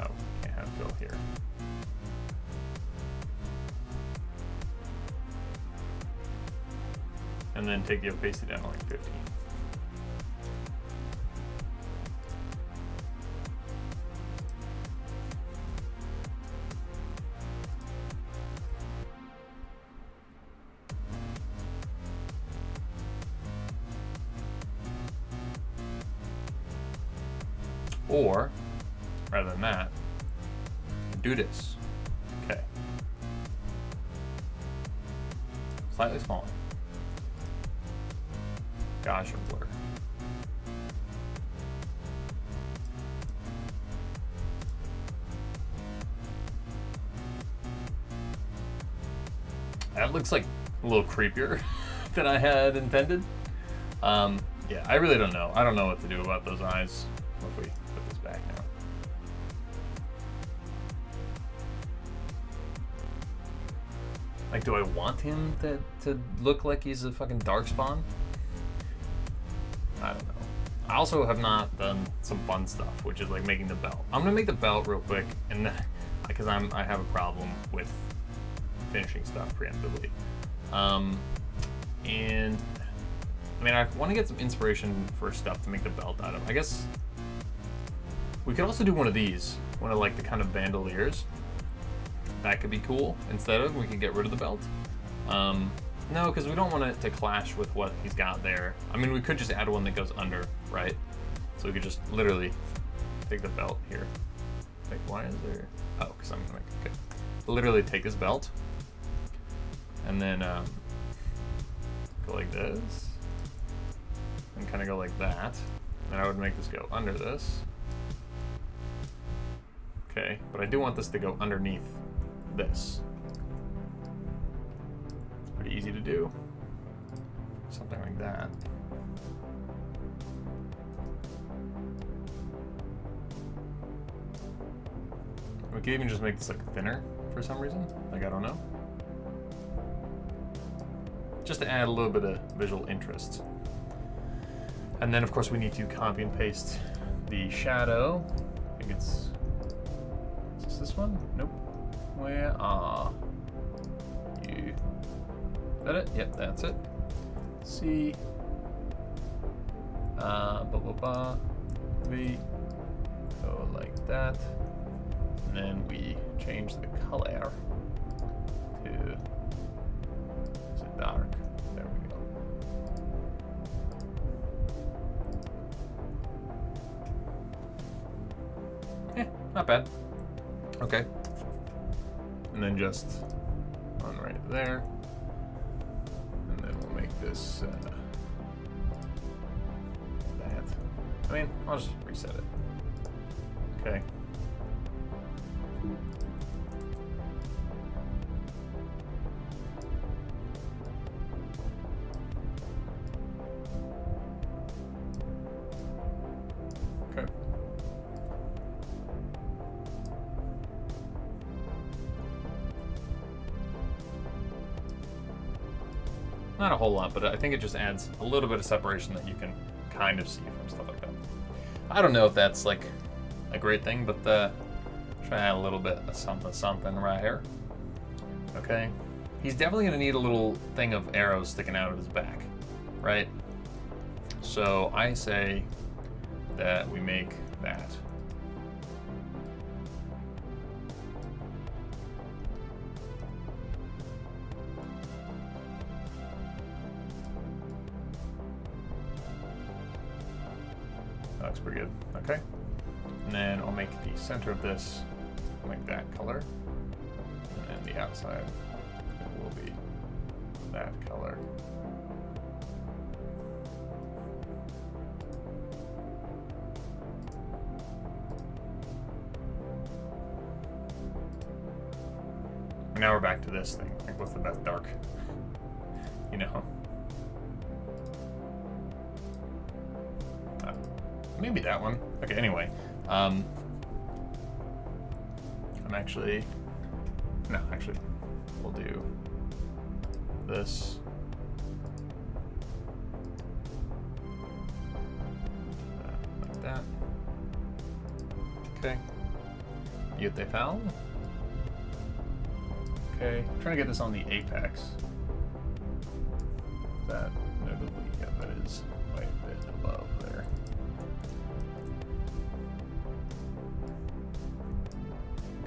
Oh, can't have fill here. And then take the opacity down to like 50. Or, rather than that, do this. Okay. Slightly smaller. Gaussian blur. That looks like a little creepier than I had intended. Yeah, I really don't know. I don't know what to do about those eyes. If we put this back now. Like, do I want him to look like he's a fucking darkspawn? I don't know. I also have not done some fun stuff, which is like making the belt. I'm gonna make the belt real quick, and because I have a problem with finishing stuff preemptively. And I mean, I want to get some inspiration for stuff to make the belt out of. I guess we could also do one of these, one of like the kind of bandoliers. That could be cool. Instead of, we could get rid of the belt. No, because we don't want it to clash with what he's got there. I mean, we could just add one that goes under, right? So we could just literally take the belt here. Like, why is there? Oh, because I'm gonna okay. Literally take this belt and then go like this and kind of go like that. And I would make this go under this. Okay, but I do want this to go underneath this. It's pretty easy to do. Something like that. We could even just make this like thinner for some reason. Like, I don't know. Just to add a little bit of visual interest. And then of course we need to copy and paste the shadow. I think it's, is this one? Nope. Where are you? Is that it? Yep, that's it. C. V. Go like that. And then we change the color to, is it dark? There we go. Yeah, not bad. Okay. And then just on right there. And then we'll make this that. I mean, I'll just reset it. Okay. Not a whole lot, but I think it just adds a little bit of separation that you can kind of see from stuff like that. I don't know if that's like a great thing, but try to add a little bit of something right here. Okay. He's definitely going to need a little thing of arrows sticking out of his back, right? So I say that we make that. That looks pretty good. Okay. And then I'll make the center of this like that color. And then the outside will be that color. And now we're back to this thing. Like, what's the best dark? You know? Maybe that one. Okay, anyway. I'm actually... No, actually, we'll do this. Like that. Okay. You get they found? Okay, I'm trying to get this on the apex. That notably, yeah, that is quite a bit above there.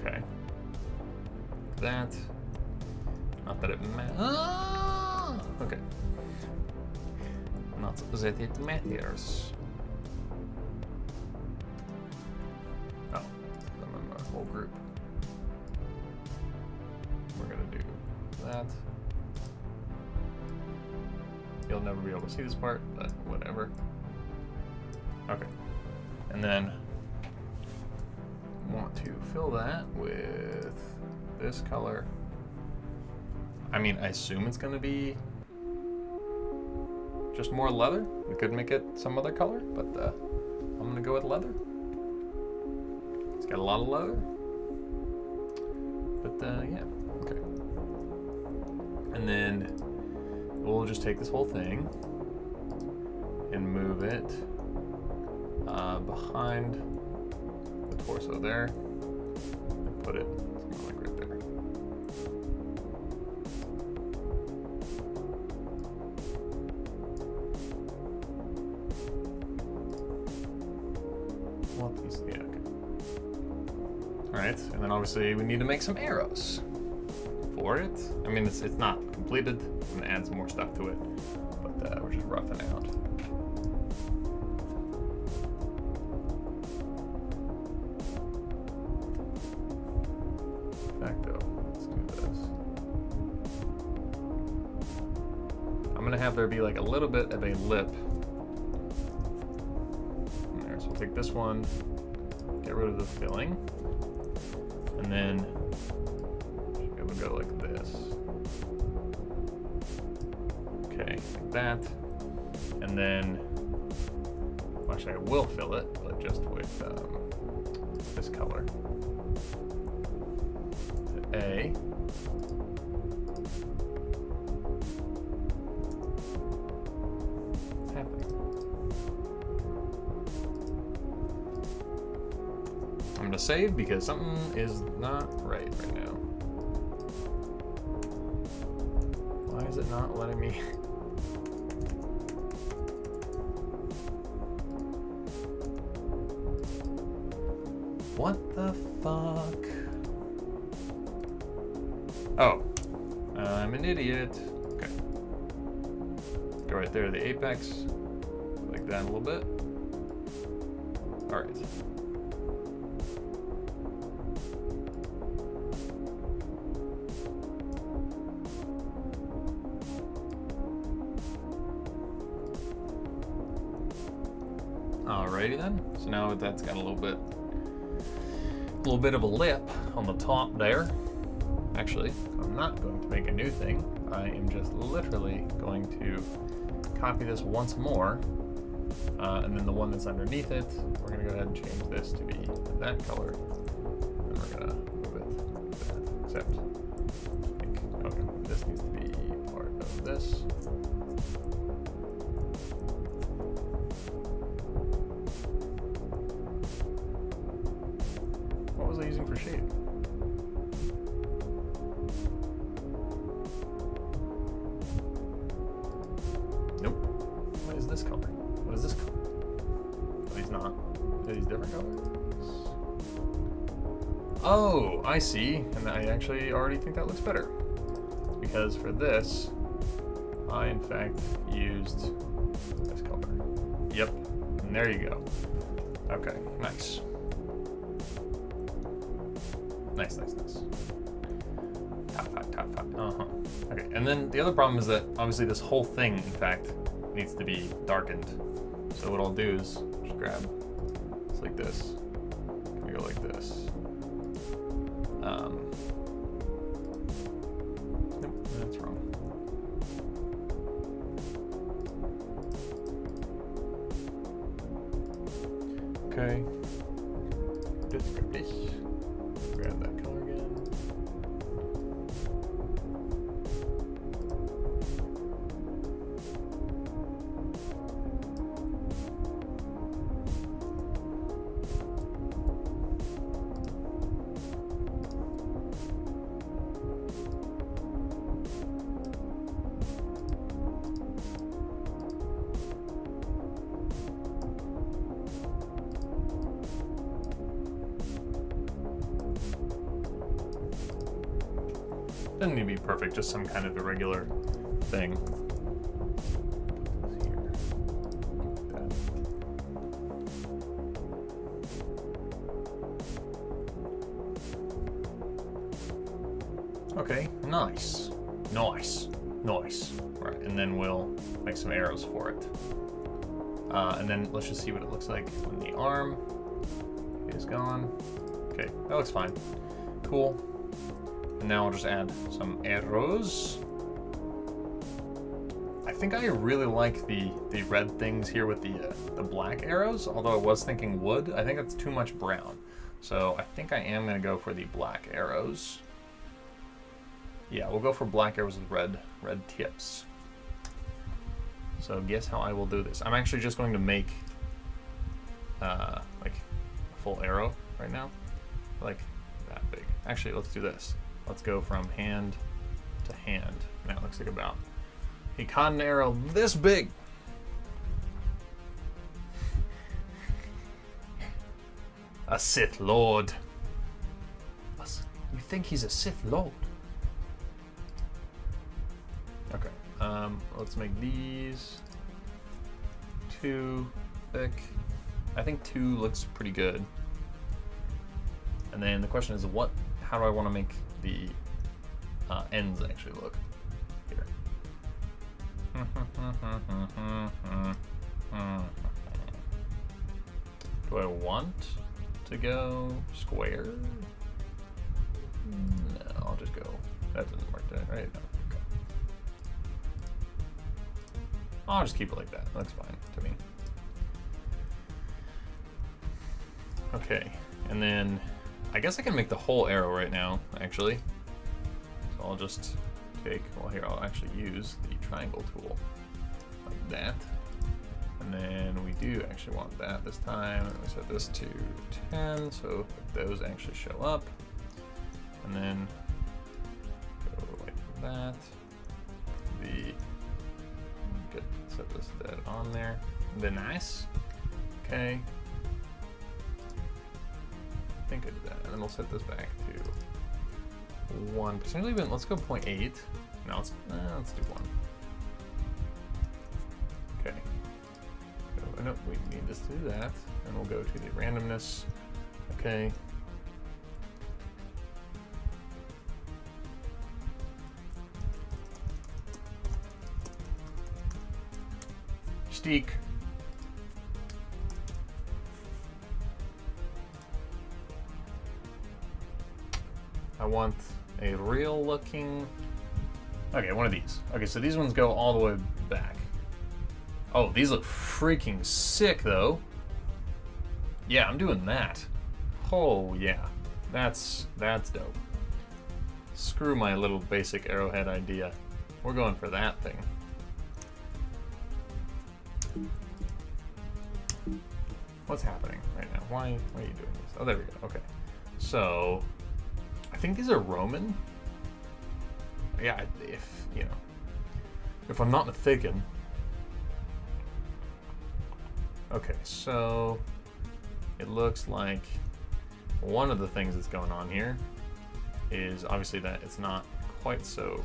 Okay. That. Not that it matters. Ah! Okay. Not that it matters. Oh, I'm in my whole group. We're gonna do that. You'll never be able to see this part, but whatever. Okay. And then want to fill that with this color. I mean, I assume it's gonna be just more leather. We could make it some other color, but I'm gonna go with leather. It's got a lot of leather. But yeah, okay. And then we'll just take this whole thing and move it behind the torso there and put it something like right there. Want these? Yeah, okay. Alright, and then obviously we need to make some arrows for it. I mean, it's not completed. I'm gonna add some more stuff to it, but we're just roughing out. Let's do this. I'm gonna have there be like a little bit of a lip in there. So we'll take this one, get rid of the filling, and then it would go like this. Okay, like that. And then, well, actually I will fill it, but just with this color. A. What's happening? I'm gonna save because something is not right now. Why is it not letting me? What the fuck? Oh, I'm an idiot. Okay. Go right there to the apex. Like that a little bit. All right. Alrighty then. So now that's got a little bit of a lip on the top there. Actually, I'm not going to make a new thing. I am just literally going to copy this once more, and then the one that's underneath it, we're going to go ahead and change this to be that color, and we're going to move it to that, except I think, okay, this needs to be part So this. What was I using for shape? Nope. What is this color? What is this color? Oh, these not. Are these different colors? Oh, I see. And I actually already think that looks better. Because for this, I in fact used this color. Yep. And there you go. Okay, nice. Nice, nice, nice. Top five, top five. Uh-huh. Okay, and then the other problem is that obviously this whole thing, in fact, needs to be darkened. So what I'll do is just grab, it's like this. We go like this. Nope, that's wrong. Okay. Just grab this. Grab that color again. Doesn't need to be perfect, just some kind of irregular thing. Okay, nice. Nice. Nice. Right, and then we'll make some arrows for it. And then let's just see what it looks like when the arm is gone. Okay, that looks fine. Cool. And now I'll just add some arrows. I think I really like the red things here with the black arrows, although I was thinking wood. I think that's too much brown. So I think I am gonna go for the black arrows. Yeah, we'll go for black arrows with red tips. So guess how I will do this. I'm actually just going to make like a full arrow right now. Like that big. Actually, let's do this. Let's go from hand to hand. And that looks like about a cotton arrow this big. A Sith Lord. You think he's a Sith Lord? Okay. Let's make these 2 thick. I think 2 looks pretty good. And then the question is, how do I want to make the ends actually look? Here. Do I want to go square? No, I'll just go. That doesn't work, right? No. Okay. I'll just keep it like that. That's fine to me. Okay, and then I guess I can make the whole arrow right now, actually. So I'll just take, well here, I'll actually use the triangle tool, like that. And then we do actually want that this time, and we set this to 10, so those actually show up. And then go like that. Good, set this dead on there. Then nice. Okay. I think I did that, and then we'll set this back to 1. Potentially even, let's go 0.8. No, let's do 1. Okay. So, no, we need this to do that, and we'll go to the randomness. Okay. Steak. I want a real looking, okay, one of these. Okay, so these ones go all the way back. Oh, these look freaking sick though. Yeah, I'm doing that. Oh yeah, that's dope. Screw my little basic arrowhead idea. we're going for that thing. What's happening right now? Why are you doing this? Oh, there we go. Okay. So, I think these are Roman. Yeah, if I'm not mistaken. Okay, so it looks like one of the things that's going on here is obviously that it's not quite so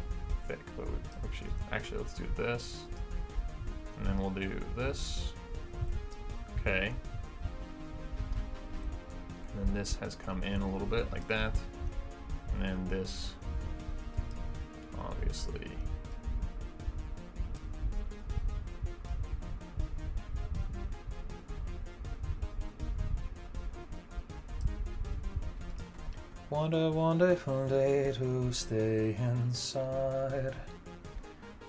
thick, but actually let's do this, and then we'll do this. Okay. And then this has come in a little bit like that, and then this obviously what a wonderful day to stay inside.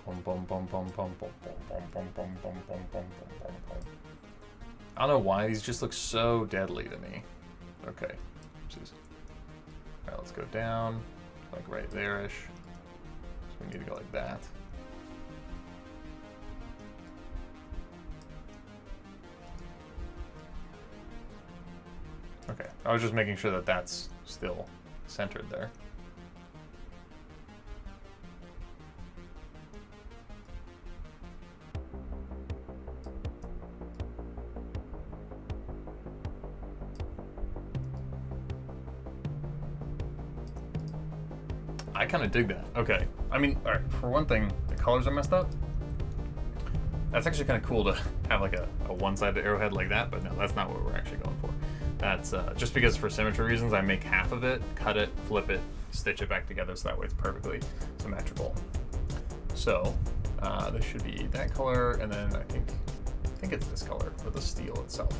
Bum, bum, bum, bum, bum, bum, bum, bum, bum, bum, bum, bum, bum, bum, bum. I don't know why these just look so deadly to me. Okay. Jeez. All right, let's go down, like right there-ish. So we need to go like that. Okay, I was just making sure that that's still centered there. I kind of dig that. Okay. I mean, all right, for one thing, the colors are messed up. That's actually kind of cool to have like a one-sided arrowhead like that, but no, that's not what we're actually going for. That's just because for symmetry reasons, I make half of it, cut it, flip it, stitch it back together so that way it's perfectly symmetrical. So this should be that color, and then I think it's this color for the steel itself.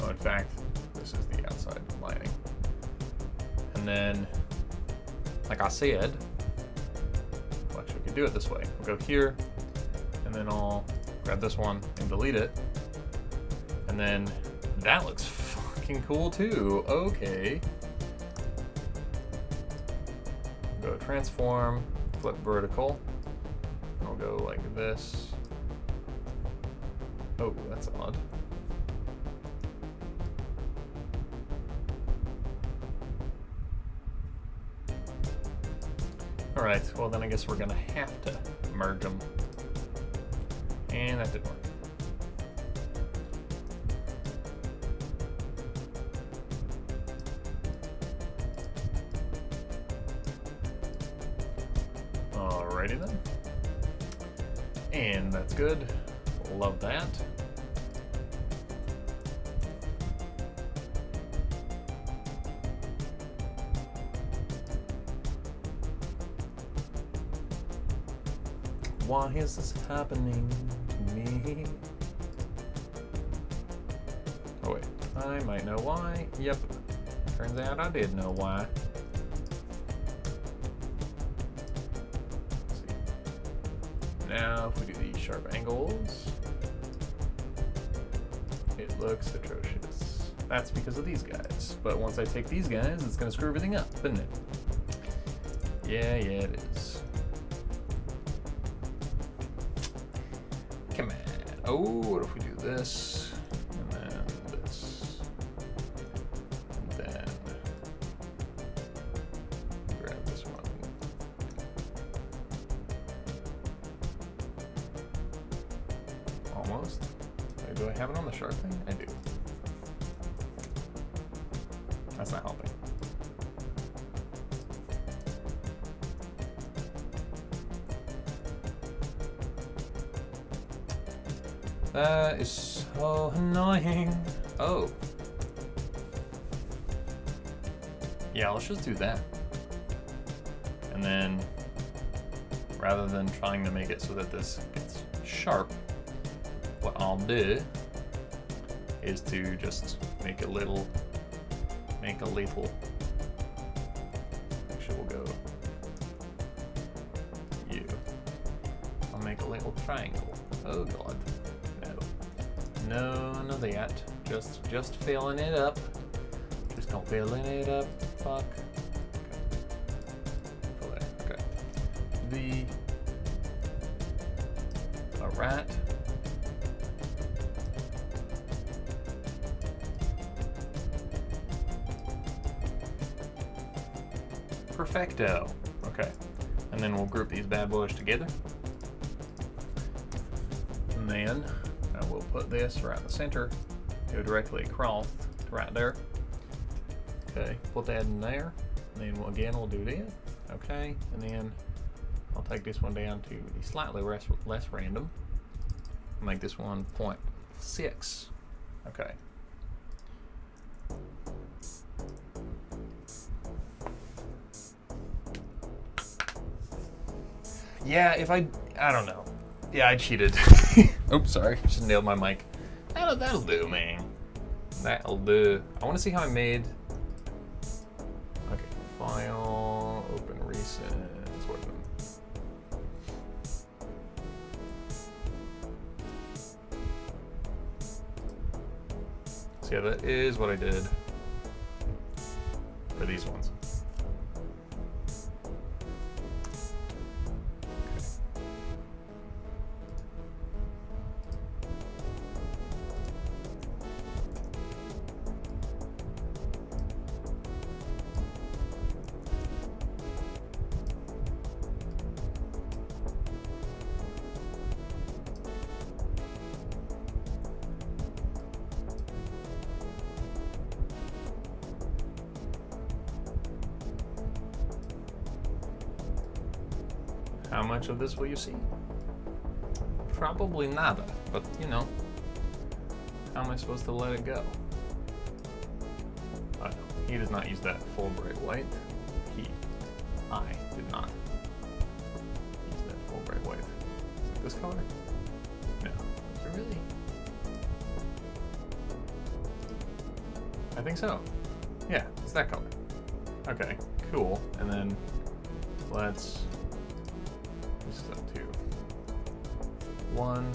Oh, in fact, this is the outside lining. And then, like I said, well, actually we could do it this way. We'll go here, and then I'll grab this one and delete it. And then that looks fucking cool too. Okay. Go transform, flip vertical. And I'll go like this. Oh, that's odd. All right, well then I guess we're gonna have to merge them. And that didn't work. Alrighty then. And that's good. Love that. Why is this happening to me? Oh wait, I might know why. Yep, turns out I did know why. Let's see. Now, if we do these sharp angles, it looks atrocious. That's because of these guys. But once I take these guys, it's gonna screw everything up, isn't it? Yeah, it is. Come on. Oh, what if we do this, and then this, and then grab this one. Almost. Wait, do I have it on the sharp thing? I do. That's not helping. That is so annoying. Oh. Yeah, let's just do that. And then, rather than trying to make it so that this gets sharp, what I'll do is to just make a little, actually we'll go you. I'll make a little triangle. Oh God. No, none of that. Just filling it up. Just not filling it up. Fuck. Okay. Fill there. Okay. right. Perfecto. Okay. And then we'll group these bad boys together. And then we'll put this right in the center. Go directly across to right there. Okay, put that in there. And then again, we'll do this. Okay, and then I'll take this one down to the slightly less random. I'll make this one 0.6. Okay. Yeah, if I don't know. Yeah, I cheated. Oops, sorry. Just nailed my mic. That'll do, man. That'll do. I want to see how I made. Okay, file, open recent. So yeah, that is what I did for these ones. How much of this will you see? Probably nada, but you know, how am I supposed to let it go? Oh no, he does not use that full bright white. I did not use that full bright white. Is it this color? No, is it really? I think so. Yeah, it's that color. Okay, cool. And then let's up to 1.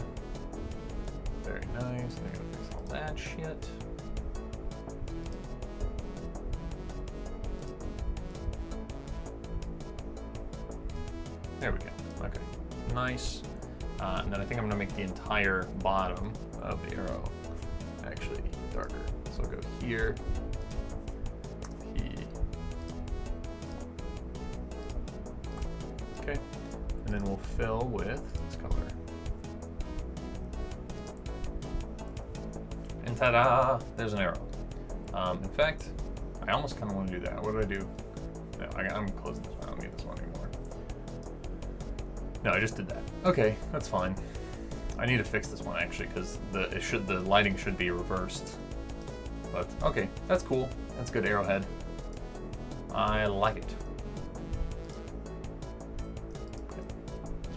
Very nice. I'm gonna fix all that shit. There we go. Okay, nice. And then I think I'm gonna make the entire bottom of the arrow actually darker. So I'll go here. Okay. And then we'll fill with this color. And ta-da! There's an arrow. In fact, I almost kind of want to do that. What did I do? No, I'm closing this one. I don't need this one anymore. No, I just did that. Okay, that's fine. I need to fix this one actually because the lighting should be reversed. But okay, that's cool. That's good arrowhead. I like it.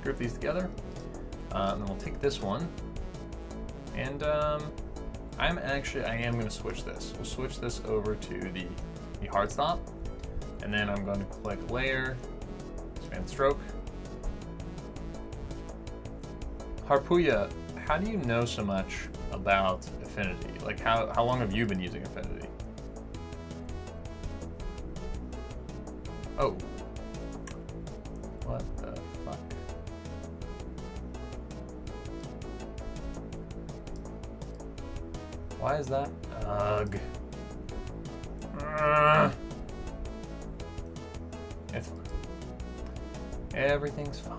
Group these together, and then we'll take this one, and I am going to switch this. We'll switch this over to the hard stop, and then I'm going to click Layer, Expand Stroke. Harpuya, how do you know so much about Affinity? Like, how long have you been using Affinity? Oh. What the fuck? Why is that? Ugh. It's fine. Everything's fine.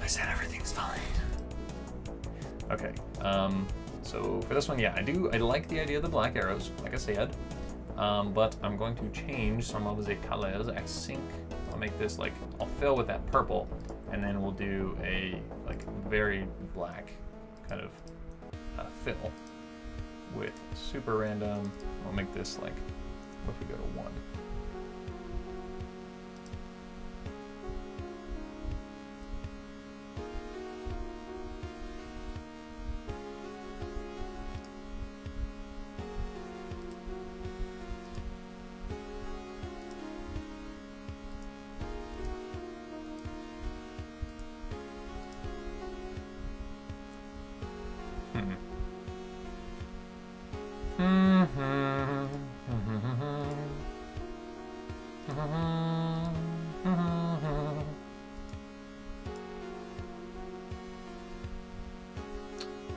I said everything's fine. Okay, so for this one, yeah, I like the idea of the black arrows, like I said, but I'm going to change some of the colors. I think I'll make this like, I'll fill with that purple, and then we'll do a like very black kind of fill with super random. I'll make this like, what if we go to 1?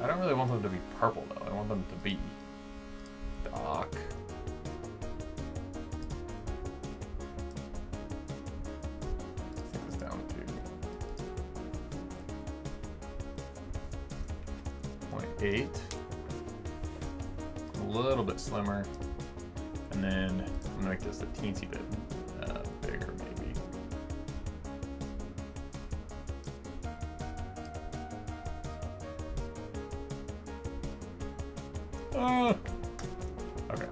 I don't really want them to be purple though. I want them to be dark. Let's take this down to 0.8. A little bit slimmer. And then I'm gonna make this a teensy bit bigger maybe. Okay.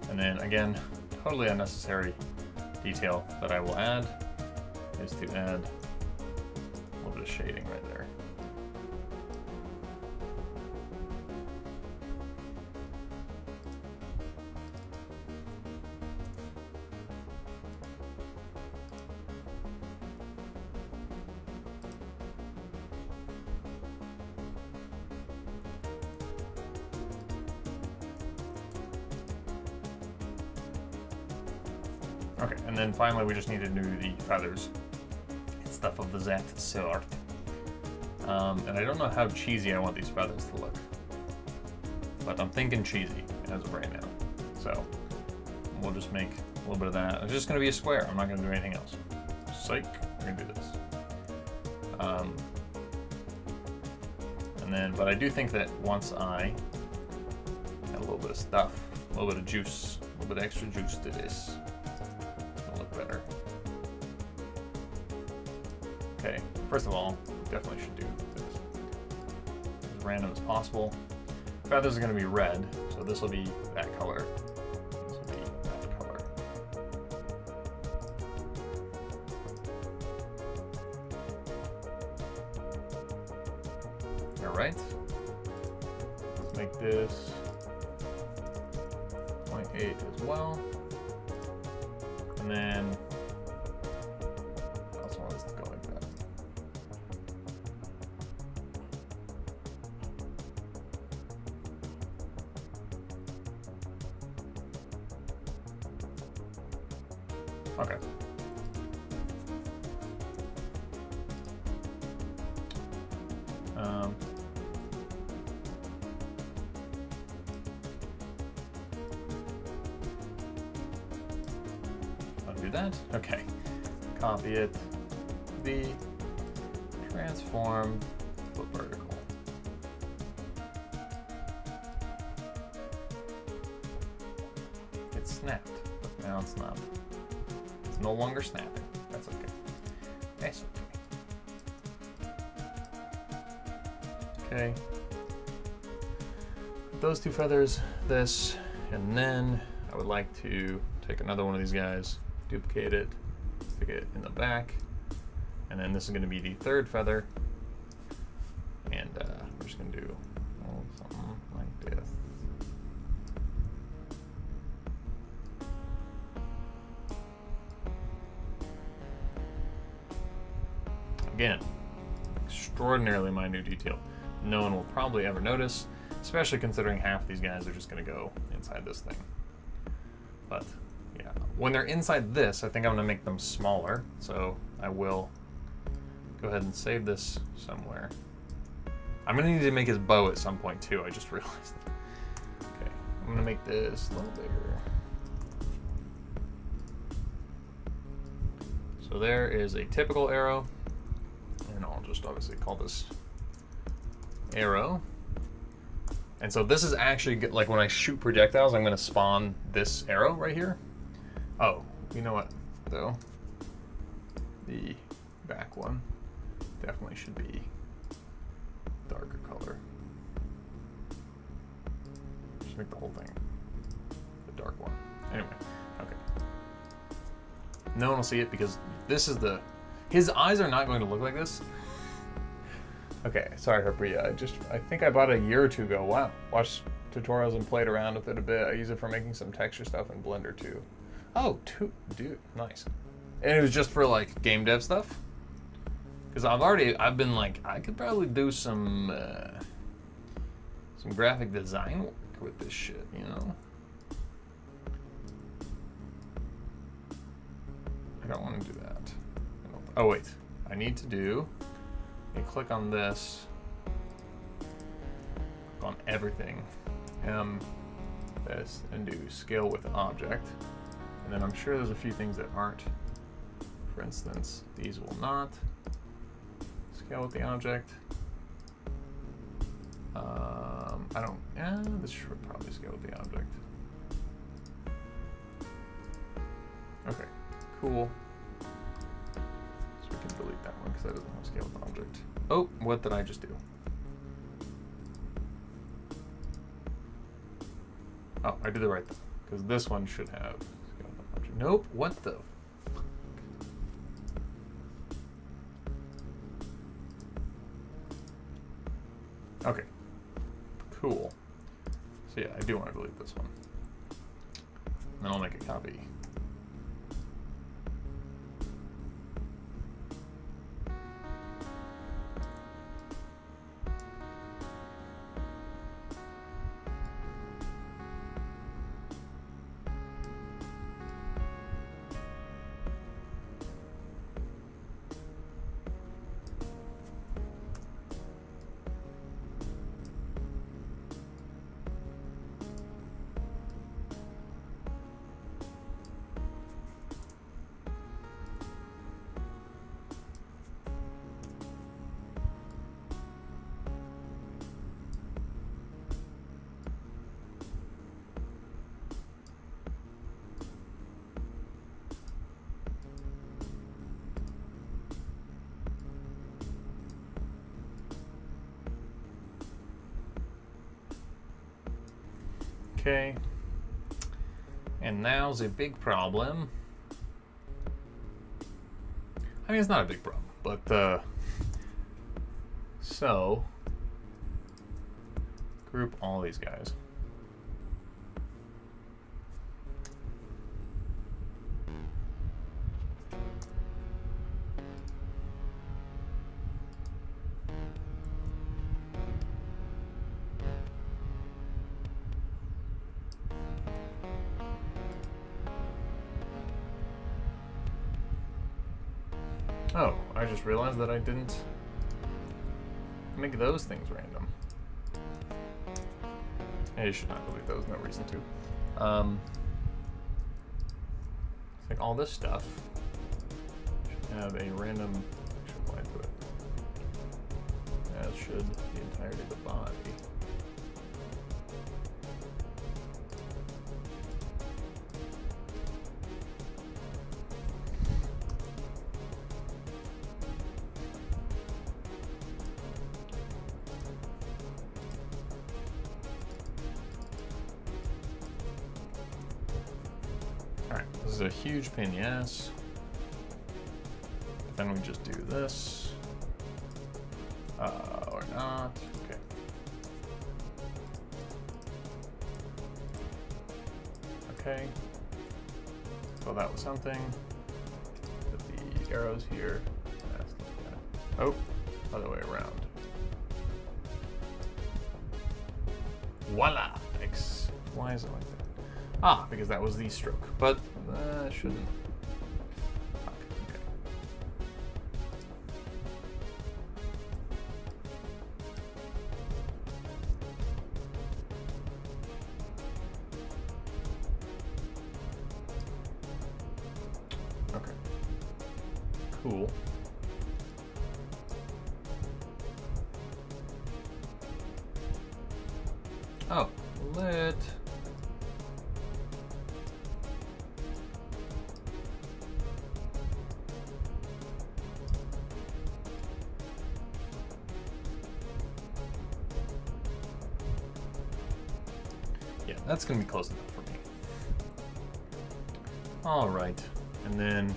And then again, totally unnecessary detail that I will add is to add a little bit of shading right there. Okay, and then finally we just need to do the feathers. It's stuff of that sort. And I don't know how cheesy I want these feathers to look. But I'm thinking cheesy as of right now. So we'll just make a little bit of that. It's just gonna be a square. I'm not gonna do anything else. Psych, we're gonna do this. And then, but I do think that once I add a little bit of stuff, a little bit of juice, a little bit of extra juice to this, better. Okay, first of all, we definitely should do this as random as possible. Feathers are going to be red, so this will be that color. This will be that color. All right. Let's make this 0.8 as well. And then I also want this to go like that. Okay. Do that. Okay. Copy it. V. Transform. Flip vertical. It snapped, but now it's not. It's no longer snapping. That's okay. That's okay. Okay. Those two feathers, this, and then I would like to take another one of these guys, duplicate it, stick it in the back, and then this is going to be the third feather, and we're just going to do something like this. Again, extraordinarily minute detail. No one will probably ever notice, especially considering half these guys are just going to go inside this thing. But yeah, when they're inside this, I think I'm going to make them smaller. So I will go ahead and save this somewhere. I'm going to need to make his bow at some point too. I just realized. Okay, I'm going to make this a little bigger. So there is a typical arrow, and I'll just obviously call this arrow. And so this is actually like when I shoot projectiles, I'm going to spawn this arrow right here. Oh, you know what though? The back one definitely should be darker color. Just make the whole thing the dark one. Anyway, okay. No one will see it because this is the, his eyes are not going to look like this. Okay, sorry Harper, yeah, I think I bought it a year or two ago. Wow, watched tutorials and played around with it a bit. I use it for making some texture stuff in Blender too. Oh, dude, nice. And it was just for like game dev stuff. Because I've been like, I could probably do some graphic design work with this shit, you know? I don't want to do that. Oh wait, I need to do, click on this, on everything. This and do scale with object. And then I'm sure there's a few things that aren't. For instance, these will not scale with the object. I don't, this should probably scale with the object. Okay, cool. So we can delete that one because that doesn't have scale with object. Oh, what did I just do? Oh, I did the right thing, because this one should have scale with object. Nope, what the? Okay, cool. So yeah, I do want to delete this one. Then I'll make a copy. Okay, and now the big problem. I mean, it's not a big problem, but so group all these guys. Oh, I just realized that I didn't make those things random. I should not delete those, no reason to. Like all this stuff should have a random action line to it, as should the entirety of the body. This is a huge pain in the ass. Then we just do this. Or not. Okay. Okay. So that was something. Put the arrows here. Oh, other way around. Voila! X. Why is it like that? Ah, because that was the stroke, but shouldn't. Okay. Okay. Cool. Oh, lit. Yeah, that's gonna be close enough for me. All right, and then.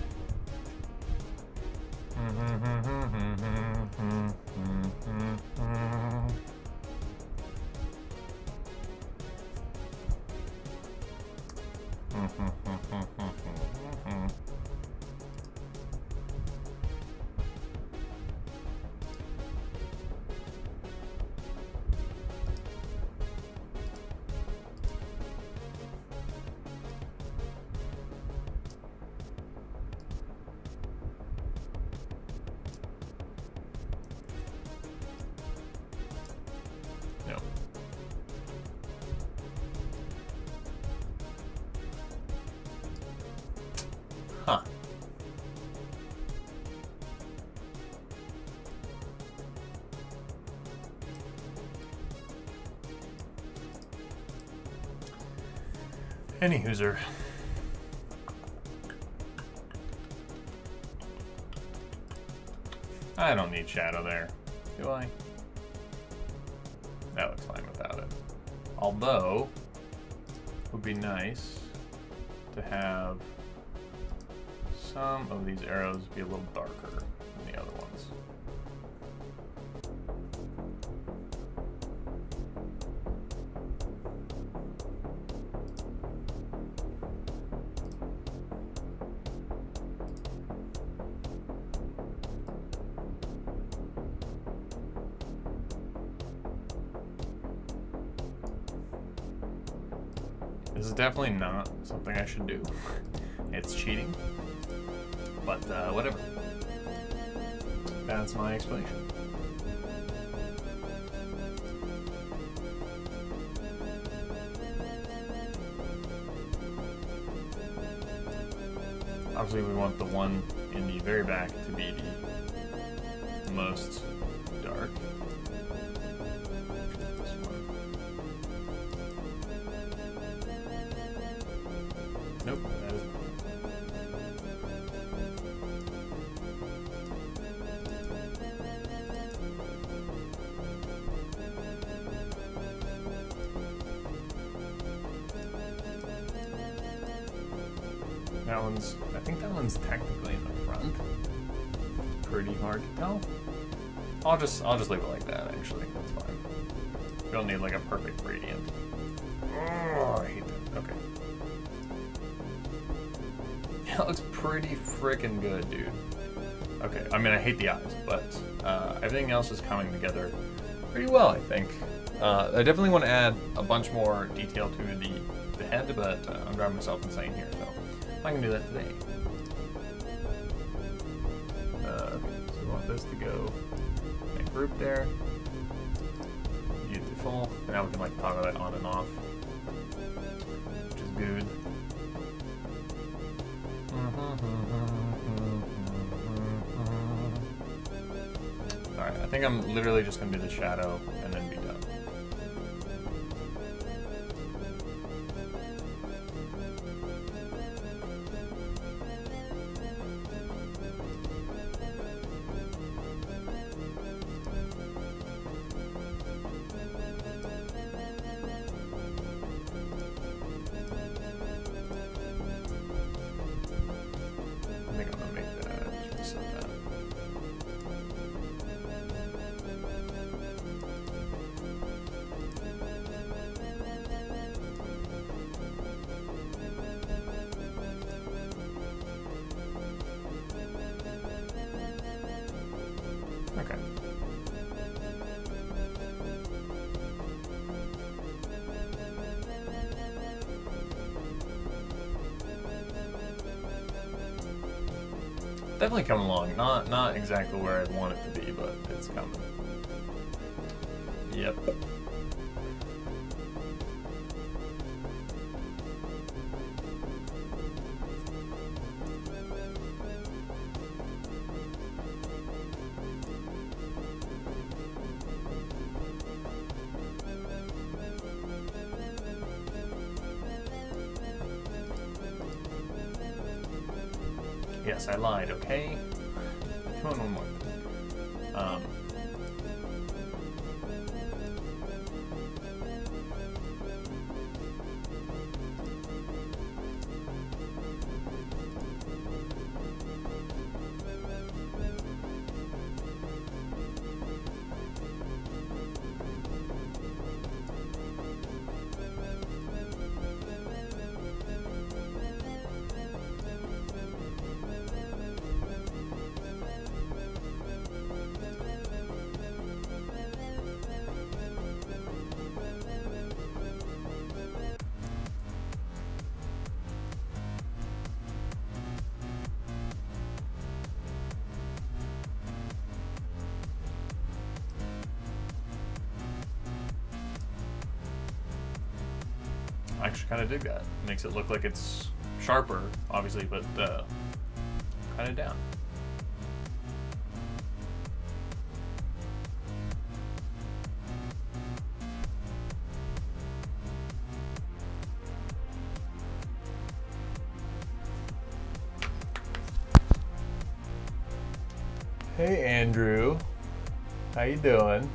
No. Huh. Any hooser. I don't need shadow there, do I? That looks fine without it. Although, it would be nice to have some of these arrows be a little darker than the other ones. This is definitely not something I should do. It's cheating. But whatever. That's my explanation. Obviously we want the one in the very back to be the most dark. Nope, that is that one's, I think that one's technically in the front. Pretty hard to tell. I'll just leave it like that actually, that's fine. We don't need like a perfect gradient. Oh, I hate that. Okay. That looks pretty freaking good, dude. Okay, I mean, I hate the eyes, but everything else is coming together pretty well, I think. I definitely want to add a bunch more detail to the head, but I'm driving myself insane here, so I can do that today. Okay, so we want this to go in a group there. Beautiful. And now we can like toggle that on and off, which is good. Alright, I think I'm literally just going to do the shadow and then be done. I think I'm going to make that, just reset that. Okay. Definitely coming along. Not exactly where I'd want it to be, but it's coming. Yep. Yes, I lied, okay? Come on, one more. I actually kind of dig that. Makes it look like it's sharper, obviously, but kind of down. Hey Andrew, how you doing?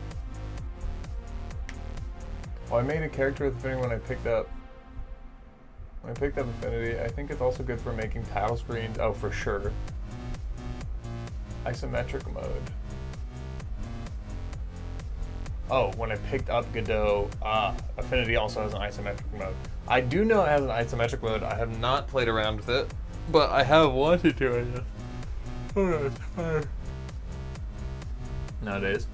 Well, I made a character with Affinity when I picked up Affinity. I think it's also good for making title screens. Oh, for sure. Isometric mode. Oh, when I picked up Godot, Affinity also has an isometric mode. I do know it has an isometric mode. I have not played around with it, but I have wanted to, I guess. Oh, no, it's fine. Nowadays.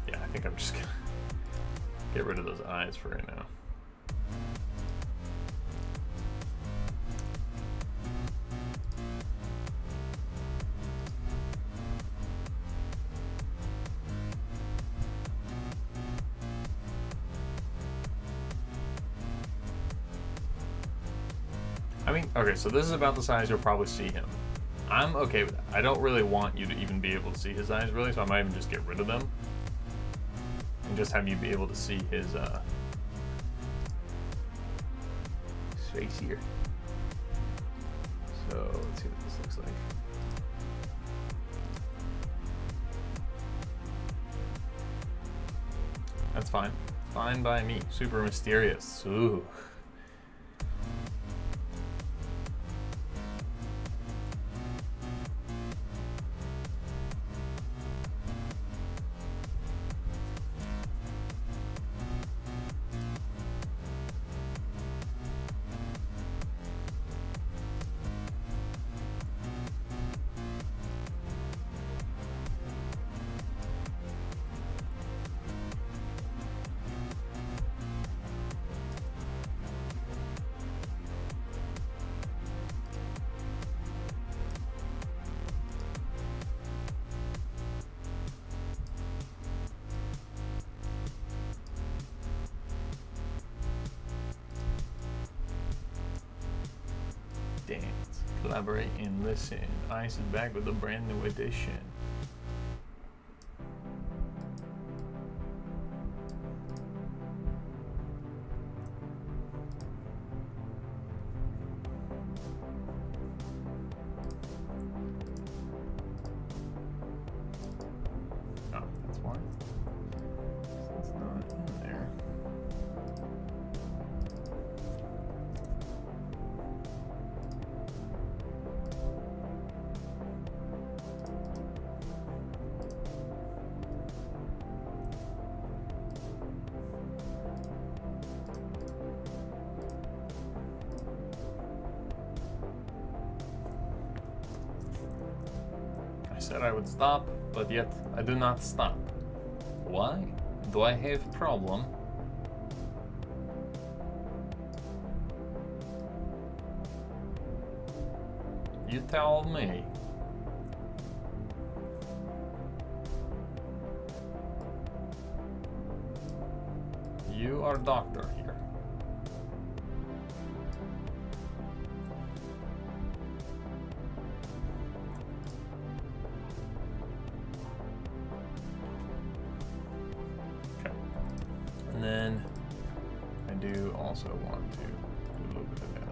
Yeah, I think I'm just gonna get rid of those eyes for right now. I mean, okay, so this is about the size you'll probably see him. I'm okay with that. I don't really want you to even be able to see his eyes, really, so I might even just get rid of them. And just have you be able to see his face here. So, let's see what this looks like. That's fine. Fine by me. Super mysterious. Ooh. Dance, collaborate, and listen. Ice is back with a brand new edition. Oh, that's why. It's not in there. I said I would stop, but yet I do not stop. Why? Do I have problem? You tell me. You are doctor here. And then I do also want to do a little bit of that.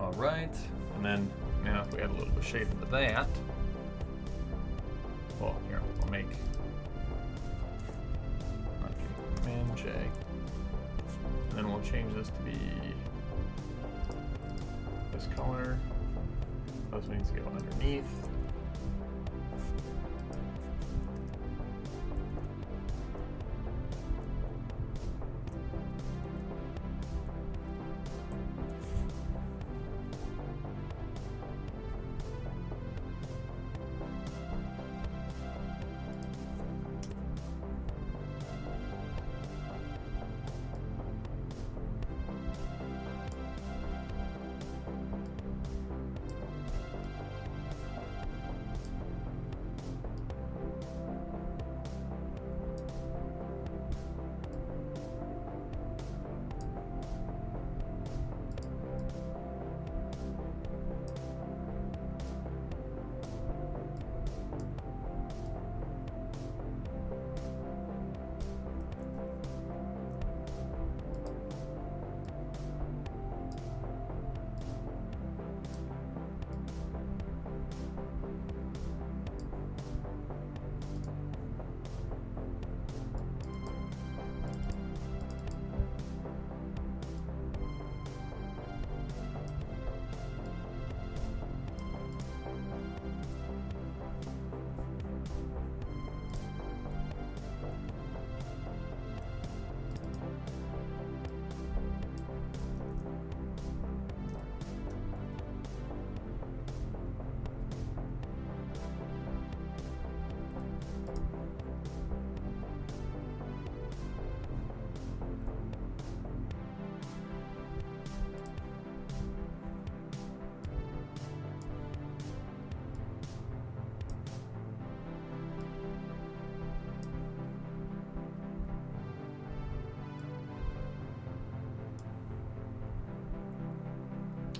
All right, and then now if we add a little bit of shape into that, well, here, we'll make Command J, and then we'll change this to be this color. Those needs to go underneath.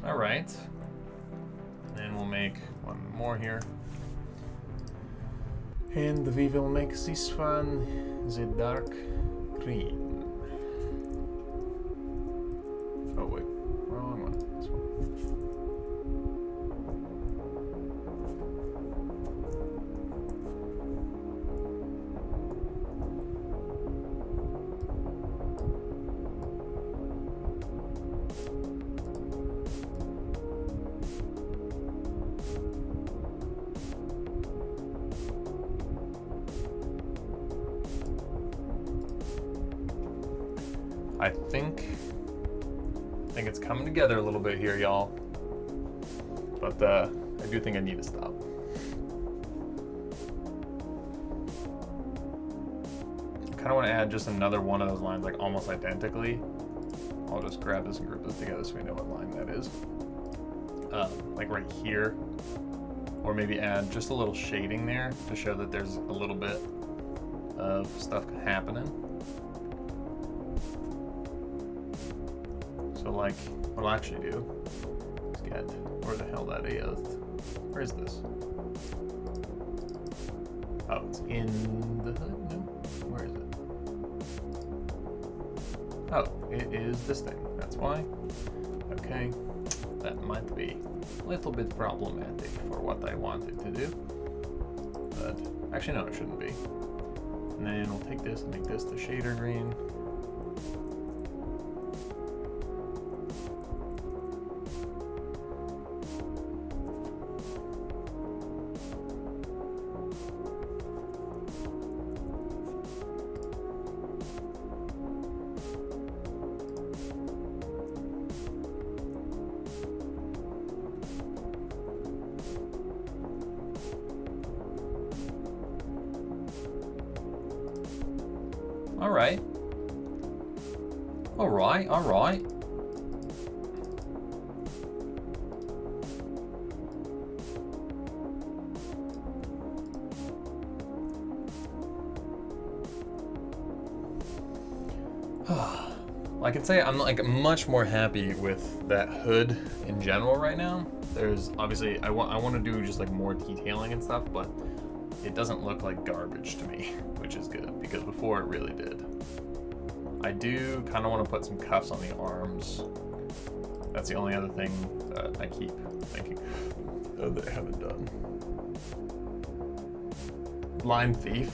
All right. And we'll make one more here. And we will make this one the dark green. Oh wait, wrong one. This one. I think it's coming together a little bit here, y'all. But I do think I need to stop. I kind of want to add just another one of those lines, like almost identically. I'll just grab this and group this together so we know what line that is. Like right here. Or maybe add just a little shading there to show that there's a little bit of stuff happening. So like, what I'll actually do is get where the hell that is. Where is this? Oh, it's in the hood? No, where is it? Oh, it is this thing. That's why. Okay, that might be a little bit problematic for what I wanted to do. But actually, no, it shouldn't be. And then we'll take this and make this the shader green. All right. I can say I'm like much more happy with that hood in general right now. There's obviously I want to do just like more detailing and stuff, but it doesn't look like garbage to me, which is good because before it really did. I do kind of want to put some cuffs on the arms. That's the only other thing that I keep thinking that I haven't done. Blind thief?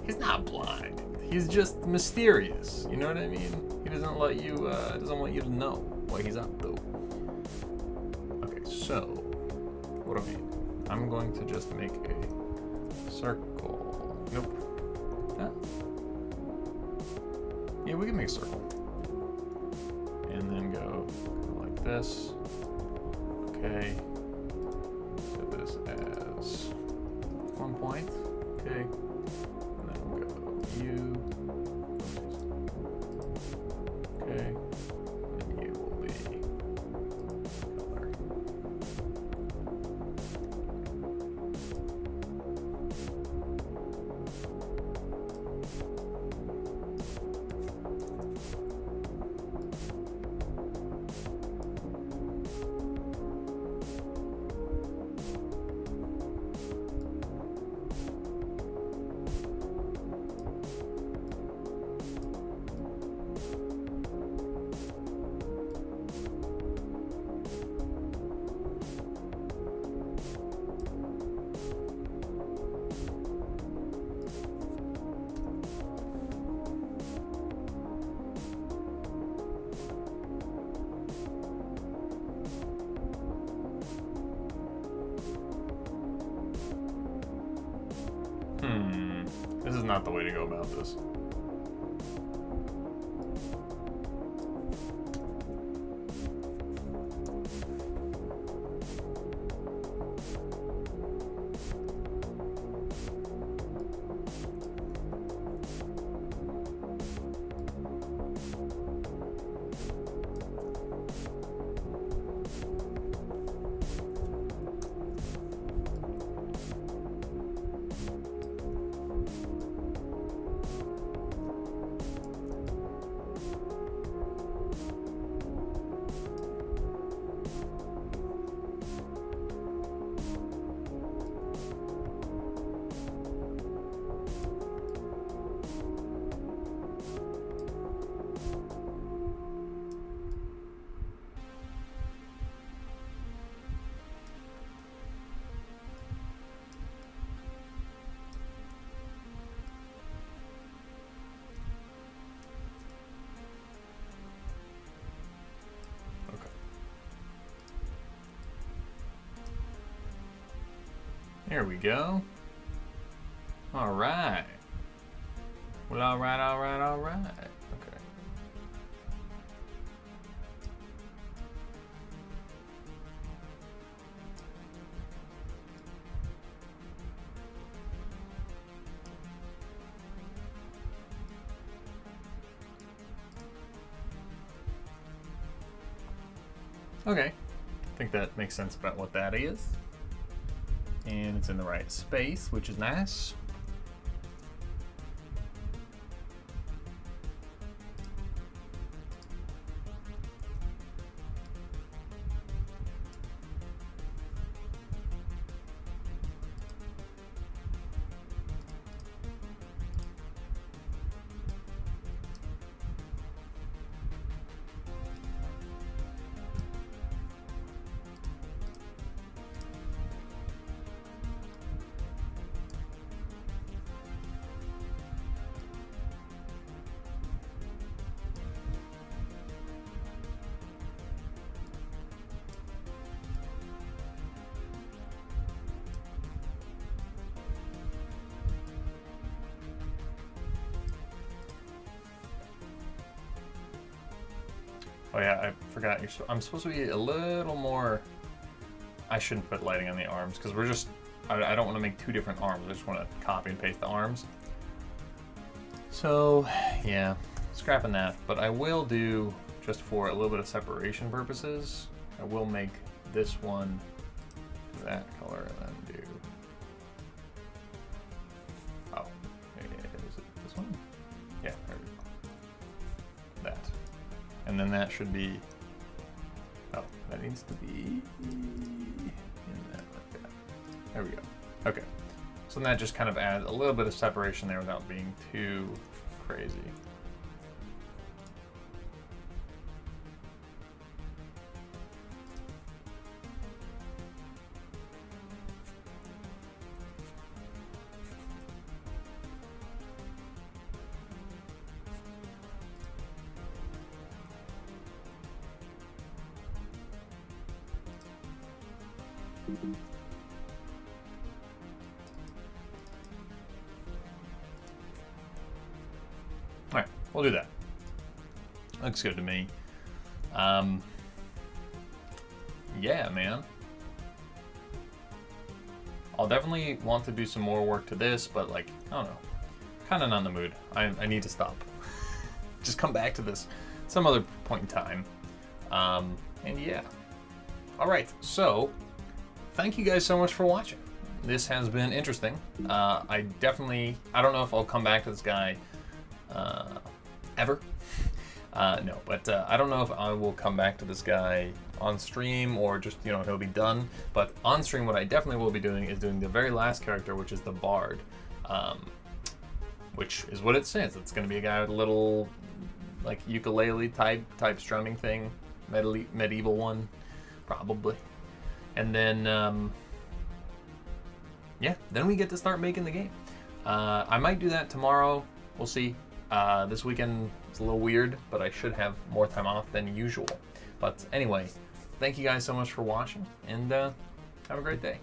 He's not blind. He's just mysterious. You know what I mean? He doesn't let you. Doesn't want you to know what he's up to. Okay, so what do I mean? I'm going to just make a circle. Nope. That. Yeah, we can make a circle. And then go like this. Okay. Set this as 1 point. Okay. And then we'll go U. Okay. And U will be color. This is not the way to go about this. There we go. All right. Well, all right. Okay. Okay. I think that makes sense about what that is. And it's in the right space, which is nice. Oh yeah, I forgot. I'm supposed to be a little more. I shouldn't put lighting on the arms because we're just. I don't want to make two different arms. I just want to copy and paste the arms. So yeah, scrapping that. But I will do, just for a little bit of separation purposes, I will make this one that color and then do. Oh, is it this one? Yeah, there we go. That. And then that should be, oh, that needs to be in that like that. There we go. Okay. So that just kind of adds a little bit of separation there without being too crazy. All right, we'll do that. Looks good to me. Yeah, man. I'll definitely want to do some more work to this, but like, I don't know. Kind of not in the mood. I need to stop. Just come back to this some other point in time. And yeah. All right, so thank you guys so much for watching. This has been interesting. I don't know if I'll come back to this guy ever. No, but I don't know if I will come back to this guy on stream or just, you know, he'll be done. But on stream, what I definitely will be doing is doing the very last character, which is the Bard, which is what it says. It's going to be a guy with a little, like, ukulele type strumming thing, medieval one, probably. And then, yeah, then we get to start making the game. I might do that tomorrow. We'll see. This weekend is a little weird, but I should have more time off than usual. But anyway, thank you guys so much for watching, and have a great day.